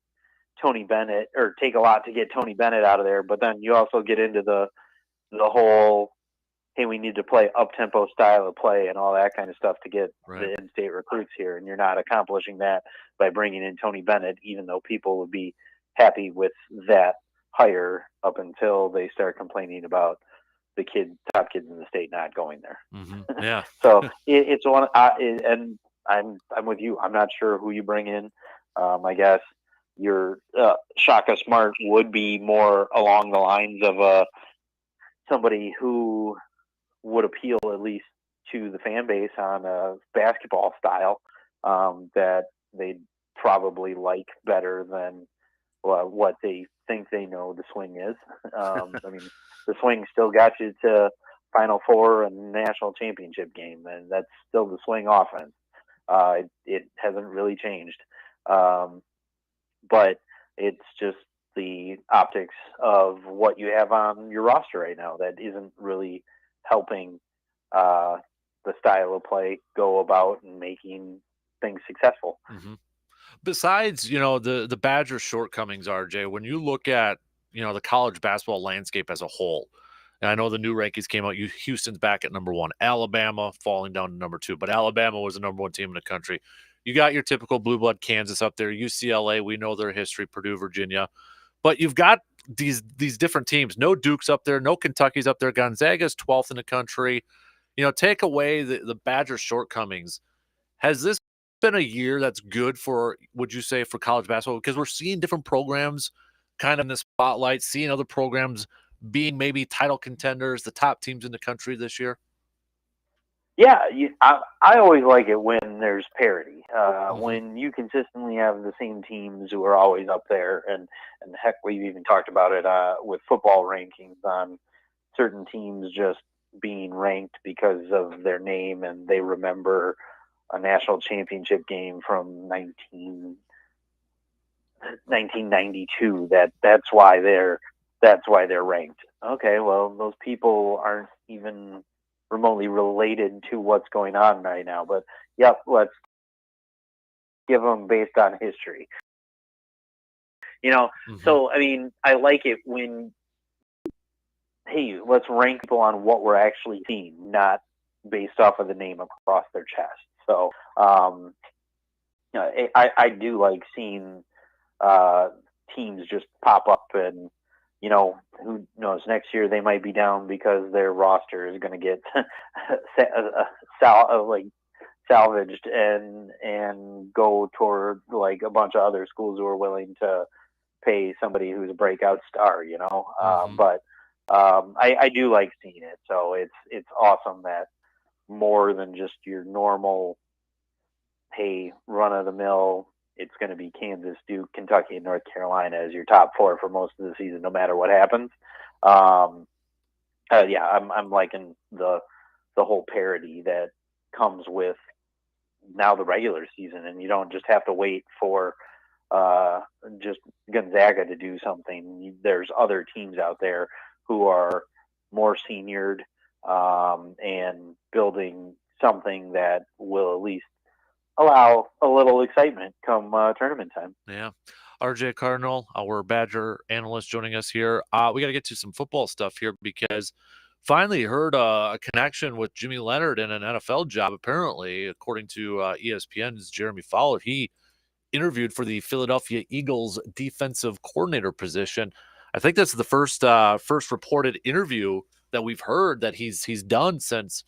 Tony Bennett, or take a lot to get Tony Bennett out of there. But then you also get into the whole, hey, we need to play up-tempo style of play and all that kind of stuff to get the in-state recruits here. And you're not accomplishing that by bringing in Tony Bennett, even though people would be happy with that hire up until they start complaining about the top kids in the state not going there. Mm-hmm. Yeah. So it's one, and I'm with you. I'm not sure who you bring in. I guess your Shaka Smart would be more along the lines of somebody who would appeal at least to the fan base on a basketball style that they'd probably like better than what they think they know the swing is. I mean, the swing still got you to Final Four and national championship game, and that's still the swing offense. It hasn't really changed. But it's just the optics of what you have on your roster right now that isn't really helping the style of play go about and making things successful. Mm-hmm. Besides, the Badgers' shortcomings, RJ, when you look at, the college basketball landscape as a whole, and I know the new rankings came out, Houston's back at number 1, Alabama falling down to number 2, but Alabama was the number 1 team in the country. You got your typical blue blood Kansas up there, UCLA, we know their history, Purdue, Virginia, but you've got these different teams. No Duke's up there, no Kentucky's up there, Gonzaga's 12th in the country. Take away the Badgers' shortcomings. Has this been a year that's good for, would you say, for college basketball? Because we're seeing different programs kind of in the spotlight, seeing other programs being maybe title contenders, the top teams in the country this year. Yeah, I always like it when there's parity. When you consistently have the same teams who are always up there, and heck, we've even talked about it with football rankings on certain teams just being ranked because of their name and they remember a national championship game from 1992. That's why they're ranked. Okay, well, those people aren't even remotely related to what's going on right now. But yep, let's give them based on history. So I mean, I like it when, hey, let's rank people on what we're actually seeing, not based off of the name across their chest. So I do like seeing teams just pop up, and who knows, next year they might be down because their roster is going to get salvaged and go toward like a bunch of other schools who are willing to pay somebody who's a breakout star, but I do like seeing it. So it's awesome that more than just your normal, hey, run of the mill, it's going to be Kansas, Duke, Kentucky, and North Carolina as your top 4 for most of the season, no matter what happens. I'm liking the whole parity that comes with now the regular season, and you don't just have to wait for just Gonzaga to do something. There's other teams out there who are more seniored and building something that will at least allow a little excitement come tournament time. Yeah. RJ Cardinal, our Badger analyst, joining us here. We got to get to some football stuff here because finally heard a connection with Jimmy Leonhard in an NFL job. Apparently, according to ESPN's Jeremy Fowler, he interviewed for the Philadelphia Eagles defensive coordinator position. I think that's the first reported interview that we've heard that he's done since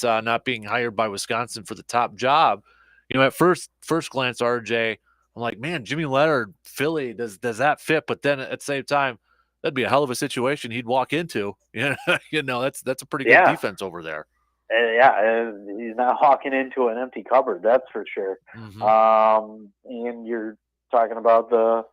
not being hired by Wisconsin for the top job. At first glance, RJ, I'm like, man, Jimmy Leonhard, Philly, does that fit? But then at the same time, that'd be a hell of a situation he'd walk into. That's a pretty good defense over there. He's not walking into an empty cupboard, that's for sure. Mm-hmm. And you're talking about the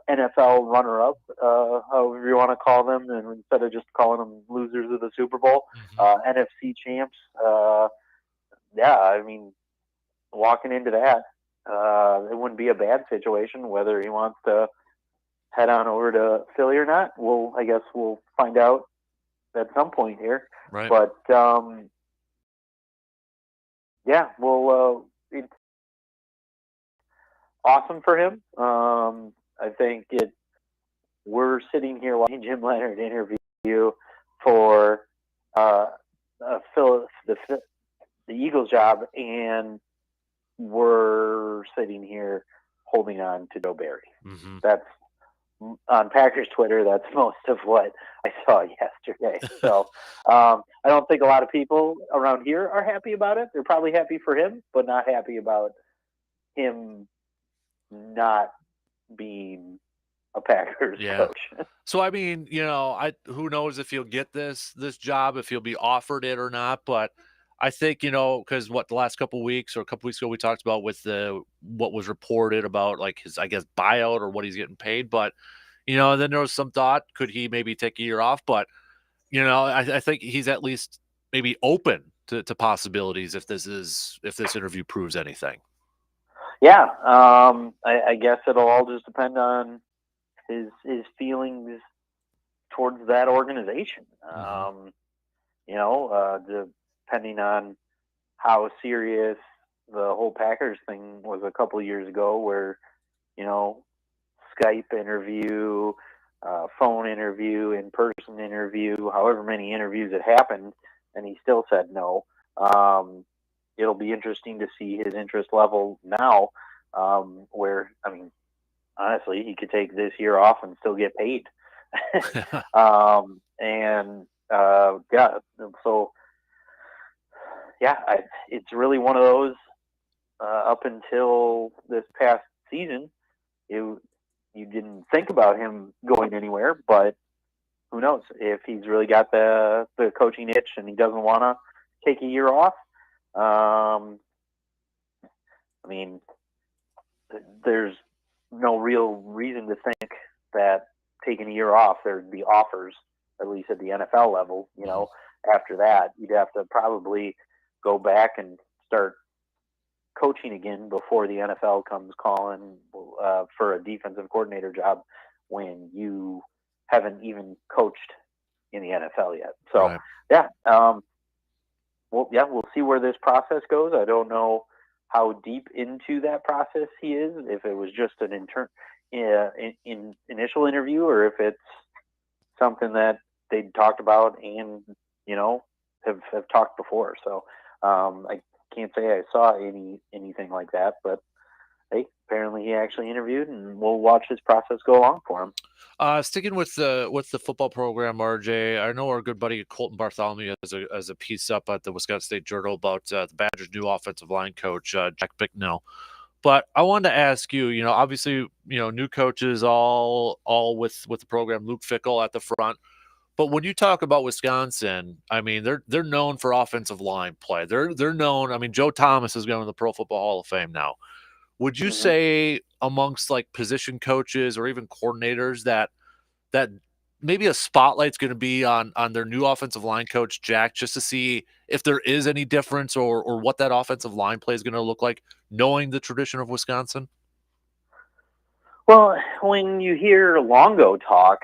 NFL runner-up, however you want to call them, and instead of just calling them losers of the Super Bowl, NFC champs. I mean, walking into that, it wouldn't be a bad situation. Whether he wants to head on over to Philly or not, I guess we'll find out at some point here. Right. But it's awesome for him. I think we're sitting here watching Jim Leonhard interview for the Eagles job, and we're sitting here holding on to Joe Barry. Mm-hmm. That's on Packers Twitter. That's most of what I saw yesterday. So I don't think a lot of people around here are happy about it. They're probably happy for him, but not happy about him not being a Packers coach. So I mean, who knows if he'll get this job, if he'll be offered it or not, but I think, because the last couple of weeks or a couple weeks ago we talked about with what was reported about like his, I guess, buyout or what he's getting paid, but then there was some thought, could he maybe take a year off? But I think he's at least maybe open to possibilities if this interview proves anything. Yeah, I guess it'll all just depend on his feelings towards that organization. Mm-hmm. Depending on how serious the whole Packers thing was a couple of years ago, where Skype interview, phone interview, in-person interview, however many interviews it happened, and he still said no. It'll be interesting to see his interest level now, where, I mean, honestly, he could take this year off and still get paid. It's really one of those, up until this past season, you didn't think about him going anywhere, but who knows if he's really got the coaching itch and he doesn't want to take a year off. I mean, there's no real reason to think that taking a year off, there'd be offers, at least at the NFL level. After that, you'd have to probably go back and start coaching again before the NFL comes calling for a defensive coordinator job when you haven't even coached in the NFL yet. So, right. We'll see where this process goes. I don't know how deep into that process he is, if it was just an initial interview or if it's something that they talked about and, have talked before. So I can't say I saw anything like that, but hey, apparently he actually interviewed, and we'll watch his process go along for him. Sticking with the football program, RJ, I know our good buddy Colton Bartholomew has a piece up at the Wisconsin State Journal about the Badgers' new offensive line coach, Jack Bicknell. But I wanted to ask you, obviously, new coaches all with the program, Luke Fickell at the front. But when you talk about Wisconsin, I mean, they're known for offensive line play. They're known. I mean, Joe Thomas is going to the Pro Football Hall of Fame now. Would you say amongst like position coaches or even coordinators that maybe a spotlight's going to be on their new offensive line coach, Jack, just to see if there is any difference or what that offensive line play is going to look like, knowing the tradition of Wisconsin? Well, when you hear Longo talk,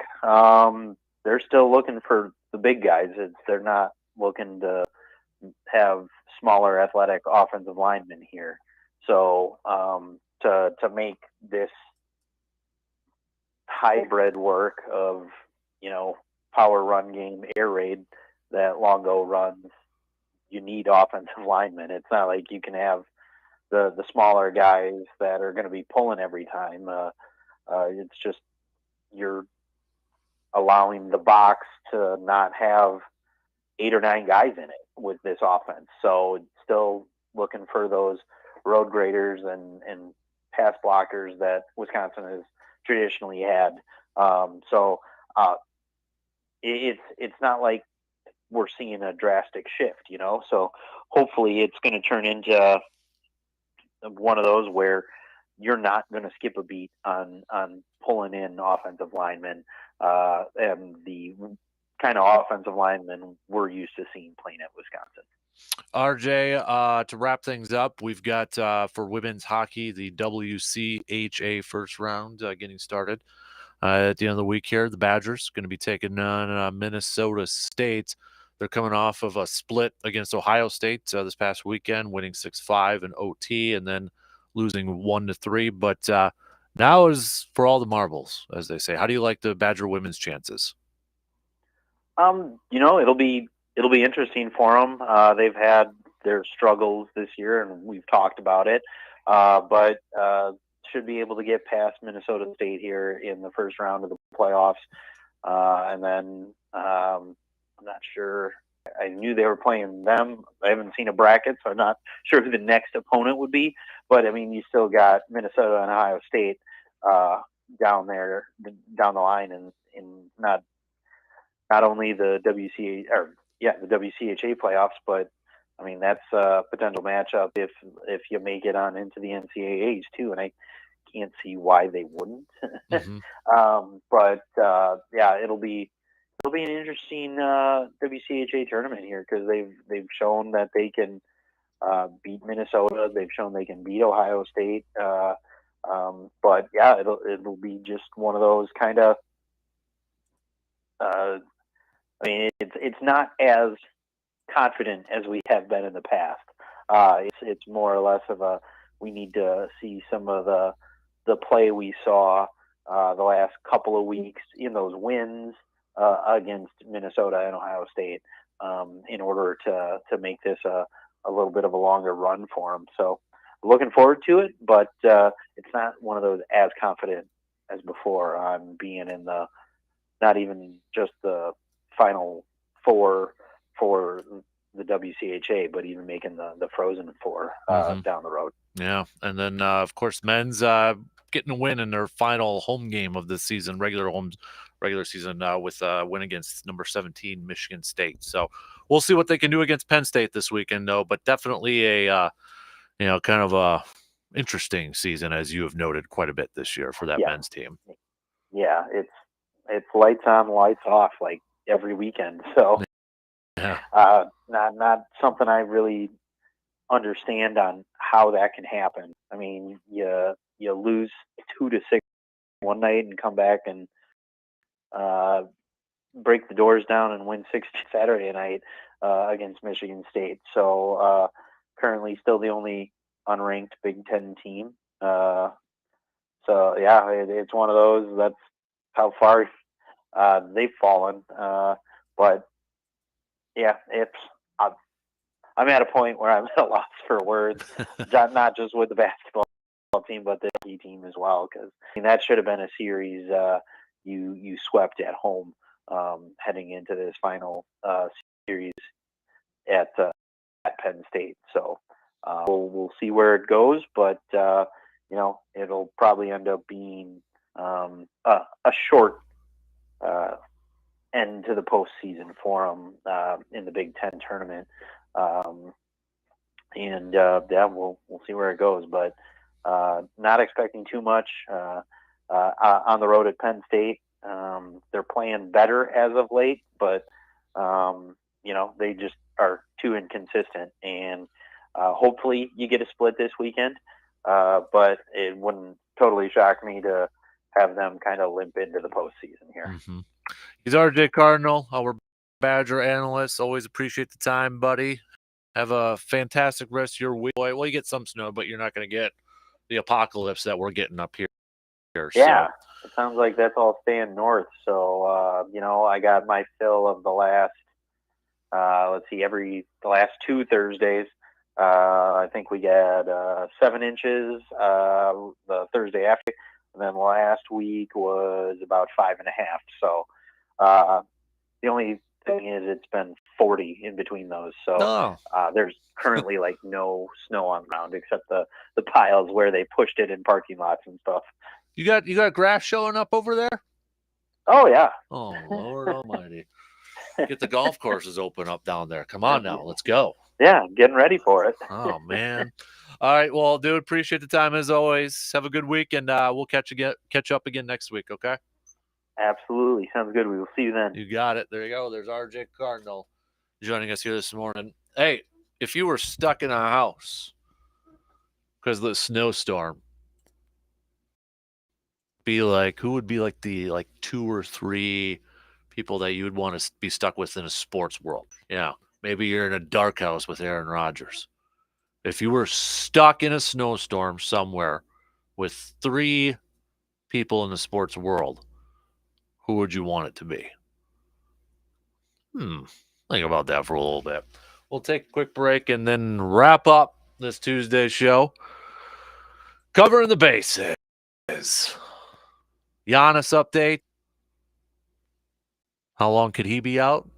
they're still looking for the big guys. They're not looking to have smaller athletic offensive linemen here. So to make this hybrid work of, power run game, air raid that Longo runs, you need offensive linemen. It's not like you can have the smaller guys that are going to be pulling every time. It's just you're allowing the box to not have 8 or 9 guys in it with this offense. So it's still looking for those road graders and pass blockers that Wisconsin has traditionally had. It's not like we're seeing a drastic shift, So hopefully it's going to turn into one of those where you're not going to skip a beat on pulling in offensive linemen and the kind of offensive linemen we're used to seeing playing at Wisconsin. RJ, to wrap things up, we've got for women's hockey the WCHA first round getting started at the end of the week here. The Badgers going to be taking on Minnesota State. They're coming off of a split against Ohio State this past weekend, winning 6-5 in OT and then losing 1-3. But now is for all the marbles, as they say. How do you like the Badger women's chances? It'll be interesting for them. They've had their struggles this year, and we've talked about it. But should be able to get past Minnesota State here in the first round of the playoffs. And then I'm not sure. I knew they were playing them. I haven't seen a bracket, so I'm not sure who the next opponent would be. But, you still got Minnesota and Ohio State down the line, and not only the WCHA playoffs, but that's a potential matchup if you make it on into the NCAAs too, and I can't see why they wouldn't. Mm-hmm. But it'll be an interesting WCHA tournament here because they've shown that they can beat Minnesota. They've shown they can beat Ohio State. But it'll be just one of those kind of. It's not as confident as we have been in the past. It's more or less of we need to see some of the play we saw the last couple of weeks in those wins against Minnesota and Ohio State in order to make this a little bit of a longer run for them. So looking forward to it, but it's not one of those as confident as before on being in not even just the Final Four for the WCHA, but even making the Frozen Four down the road. Yeah, and then of course men's getting a win in their final home game of the season, regular season, with a win against number 17 Michigan State. So we'll see what they can do against Penn State this weekend, though. But definitely a kind of a interesting season, as you have noted quite a bit this year for that men's team. Yeah, it's lights on, lights off, like every weekend. So yeah. Not something I really understand on how that can happen. You lose 2-6 one night and come back and break the doors down and win 6 Saturday night against Michigan State. So currently still the only unranked Big Ten team. It's one of those. That's how far they've fallen. But yeah, I'm at a point where I'm at a loss for words, not just with the basketball team, but the hockey team as well. Because that should have been a series you swept at home heading into this final series at Penn State. So we'll see where it goes, but it'll probably end up being a short end to the postseason for them in the Big Ten tournament. We'll see where it goes, but not expecting too much on the road at Penn State. They're playing better as of late, but they just are too inconsistent, and hopefully you get a split this weekend, but it wouldn't totally shock me to have them kind of limp into the postseason here. Mm-hmm. He's RJ Cardinal, our Badger analyst. Always appreciate the time, buddy. Have a fantastic rest of your week. Well, you get some snow, but you're not going to get the apocalypse that we're getting up here. Yeah, it sounds like that's all staying north. So, I got my fill of the last, the last 2 Thursdays. I think we got 7 inches the Thursday after, and then last week was about 5.5. So, the only thing is it's been 40 in between those. So there's currently like no snow on the ground except the piles where they pushed it in parking lots and stuff. You got grass showing up over there? Oh yeah. Oh Lord Almighty! Get the golf courses open up down there. Come on now, let's go. Yeah, getting ready for it. Oh man! All right, well, dude, appreciate the time as always. Have a good week, and we'll catch up again next week. Okay? Absolutely, sounds good. We will see you then. You got it. There you go. There's RJ Cardinal joining us here this morning. Hey, if you were stuck in a house because of the snowstorm, who would be like the 2 or 3 people that you would want to be stuck with in a sports world? Yeah, maybe you're in a dark house with Aaron Rodgers. If you were stuck in a snowstorm somewhere with 3 people in the sports world, who would you want it to be? Think about that for a little bit. We'll take a quick break and then wrap up this Tuesday show. Covering the bases. Giannis update. How long could he be out?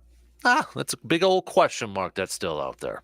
That's a big old question mark that's still out there.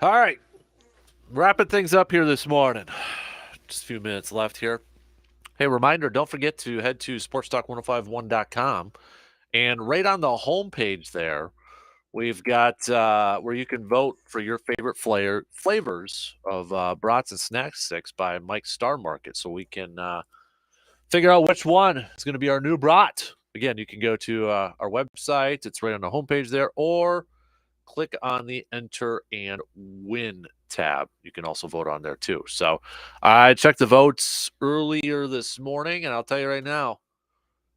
All right. Wrapping things up here this morning. Just a few minutes left here. Hey, reminder, don't forget to head to sportstalk1051.com. And right on the homepage there, we've got where you can vote for your favorite flavors of brats and snack sticks by Mike Star Market, so we can figure out which one is going to be our new brat. Again, you can go to our website. It's right on the homepage there, or click on the Enter and Win tab. You can also vote on there too. So I checked the votes earlier this morning, and I'll tell you right now,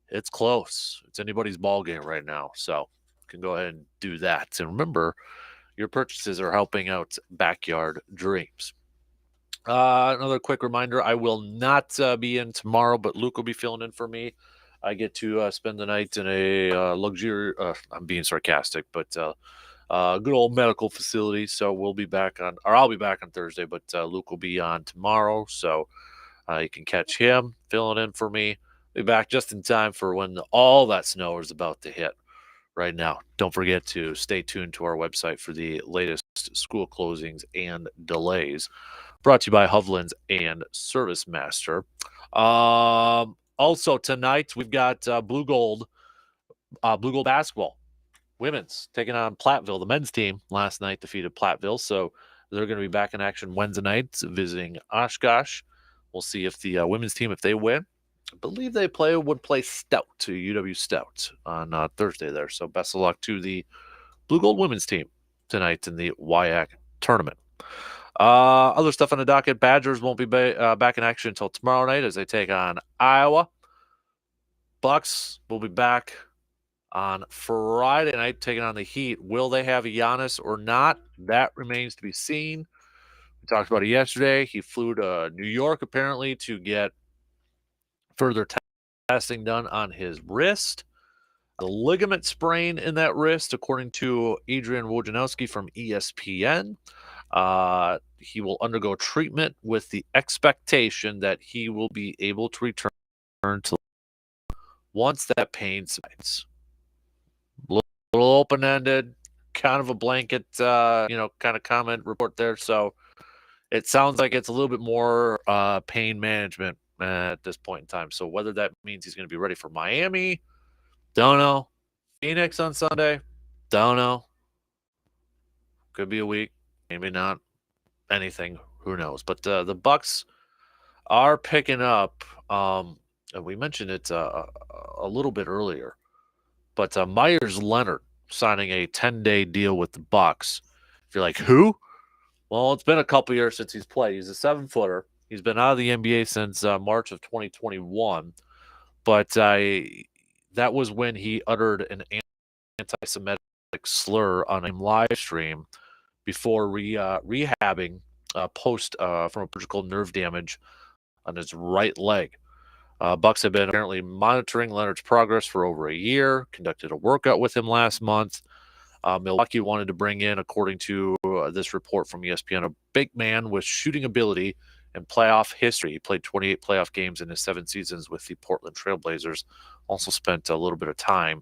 it's close. It's anybody's ball game right now. So you can go ahead and do that. And remember, your purchases are helping out Backyard Dreams. Another quick reminder, I will not be in tomorrow, but Luke will be filling in for me. I get to spend the night in a luxury, I'm being sarcastic, but good old medical facility. So we'll be back on, or I'll be back on Thursday, but Luke will be on tomorrow. So you can catch him filling in for me. Be back just in time for when all that snow is about to hit right now. Don't forget to stay tuned to our website for the latest school closings and delays. Brought to you by Hovland's and Service Master. Also tonight we've got Blue Gold basketball. Women's taking on Platteville. The men's team last night defeated Platteville, so they're going to be back in action Wednesday night visiting Oshkosh. We'll see if the women's team, if they win, I believe they would play Stout to UW Stout on Thursday there. So best of luck to the Blue Gold women's team tonight in the WIAC tournament. Other stuff on the docket. Badgers won't be back in action until tomorrow night as they take on Iowa. Bucks will be back on Friday night taking on the Heat. Will they have Giannis or not? That remains to be seen. We talked about it yesterday. He flew to New York apparently to get further testing done on his wrist. The ligament sprain in that wrist, according to Adrian Wojnarowski from ESPN. He will undergo treatment with the expectation that he will be able to return to once that pain subsides. A little open-ended, kind of a blanket, kind of comment report there. So it sounds like it's a little bit more pain management at this point in time. So whether that means he's going to be ready for Miami, don't know. Phoenix on Sunday, don't know. Could be a week, maybe not. Anything, who knows? But the Bucks are picking up. And we mentioned it a little bit earlier, but Myers Leonard signing a 10-day deal with the Bucks. If you're like, who? Well, it's been a couple years since he's played. He's a 7-footer. He's been out of the NBA since March of 2021. But that was when he uttered an anti-Semitic slur on a live stream before rehabbing post from a surgical nerve damage on his right leg. Bucks have been apparently monitoring Leonard's progress for over a year, conducted a workout with him last month. Milwaukee wanted to bring in, according to this report from ESPN, a big man with shooting ability and playoff history. He played 28 playoff games in his 7 seasons with the Portland Trailblazers. Also spent a little bit of time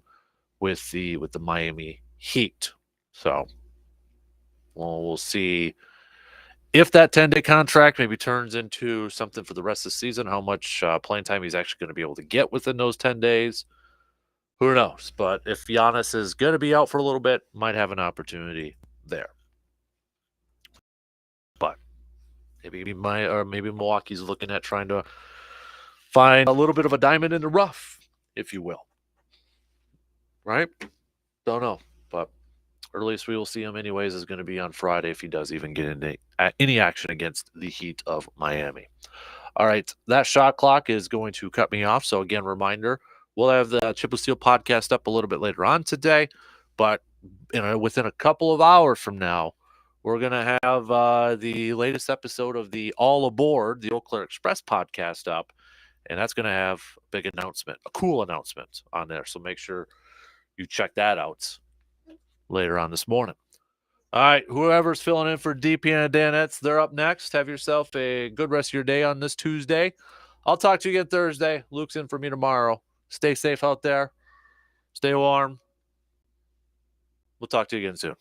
with the Miami Heat. So we'll see if that 10-day contract maybe turns into something for the rest of the season, how much playing time he's actually going to be able to get within those 10 days. Who knows? But if Giannis is going to be out for a little bit, might have an opportunity there. But maybe Milwaukee's looking at trying to find a little bit of a diamond in the rough, if you will. Right? Don't know. But earliest we will see him anyways is going to be on Friday if he does even get into any action against the Heat of Miami. All right, that shot clock is going to cut me off. So again, reminder, we'll have the Chip with Steel podcast up a little bit later on today. But within a couple of hours from now, we're going to have the latest episode of the All Aboard, the Eau Claire Express podcast up. And that's going to have a big announcement, a cool announcement on there. So make sure you check that out later on this morning. All right, whoever's filling in for DP and Danettes, they're up next. Have yourself a good rest of your day on this Tuesday. I'll talk to you again Thursday. Luke's in for me tomorrow. Stay safe out there. Stay warm. We'll talk to you again soon.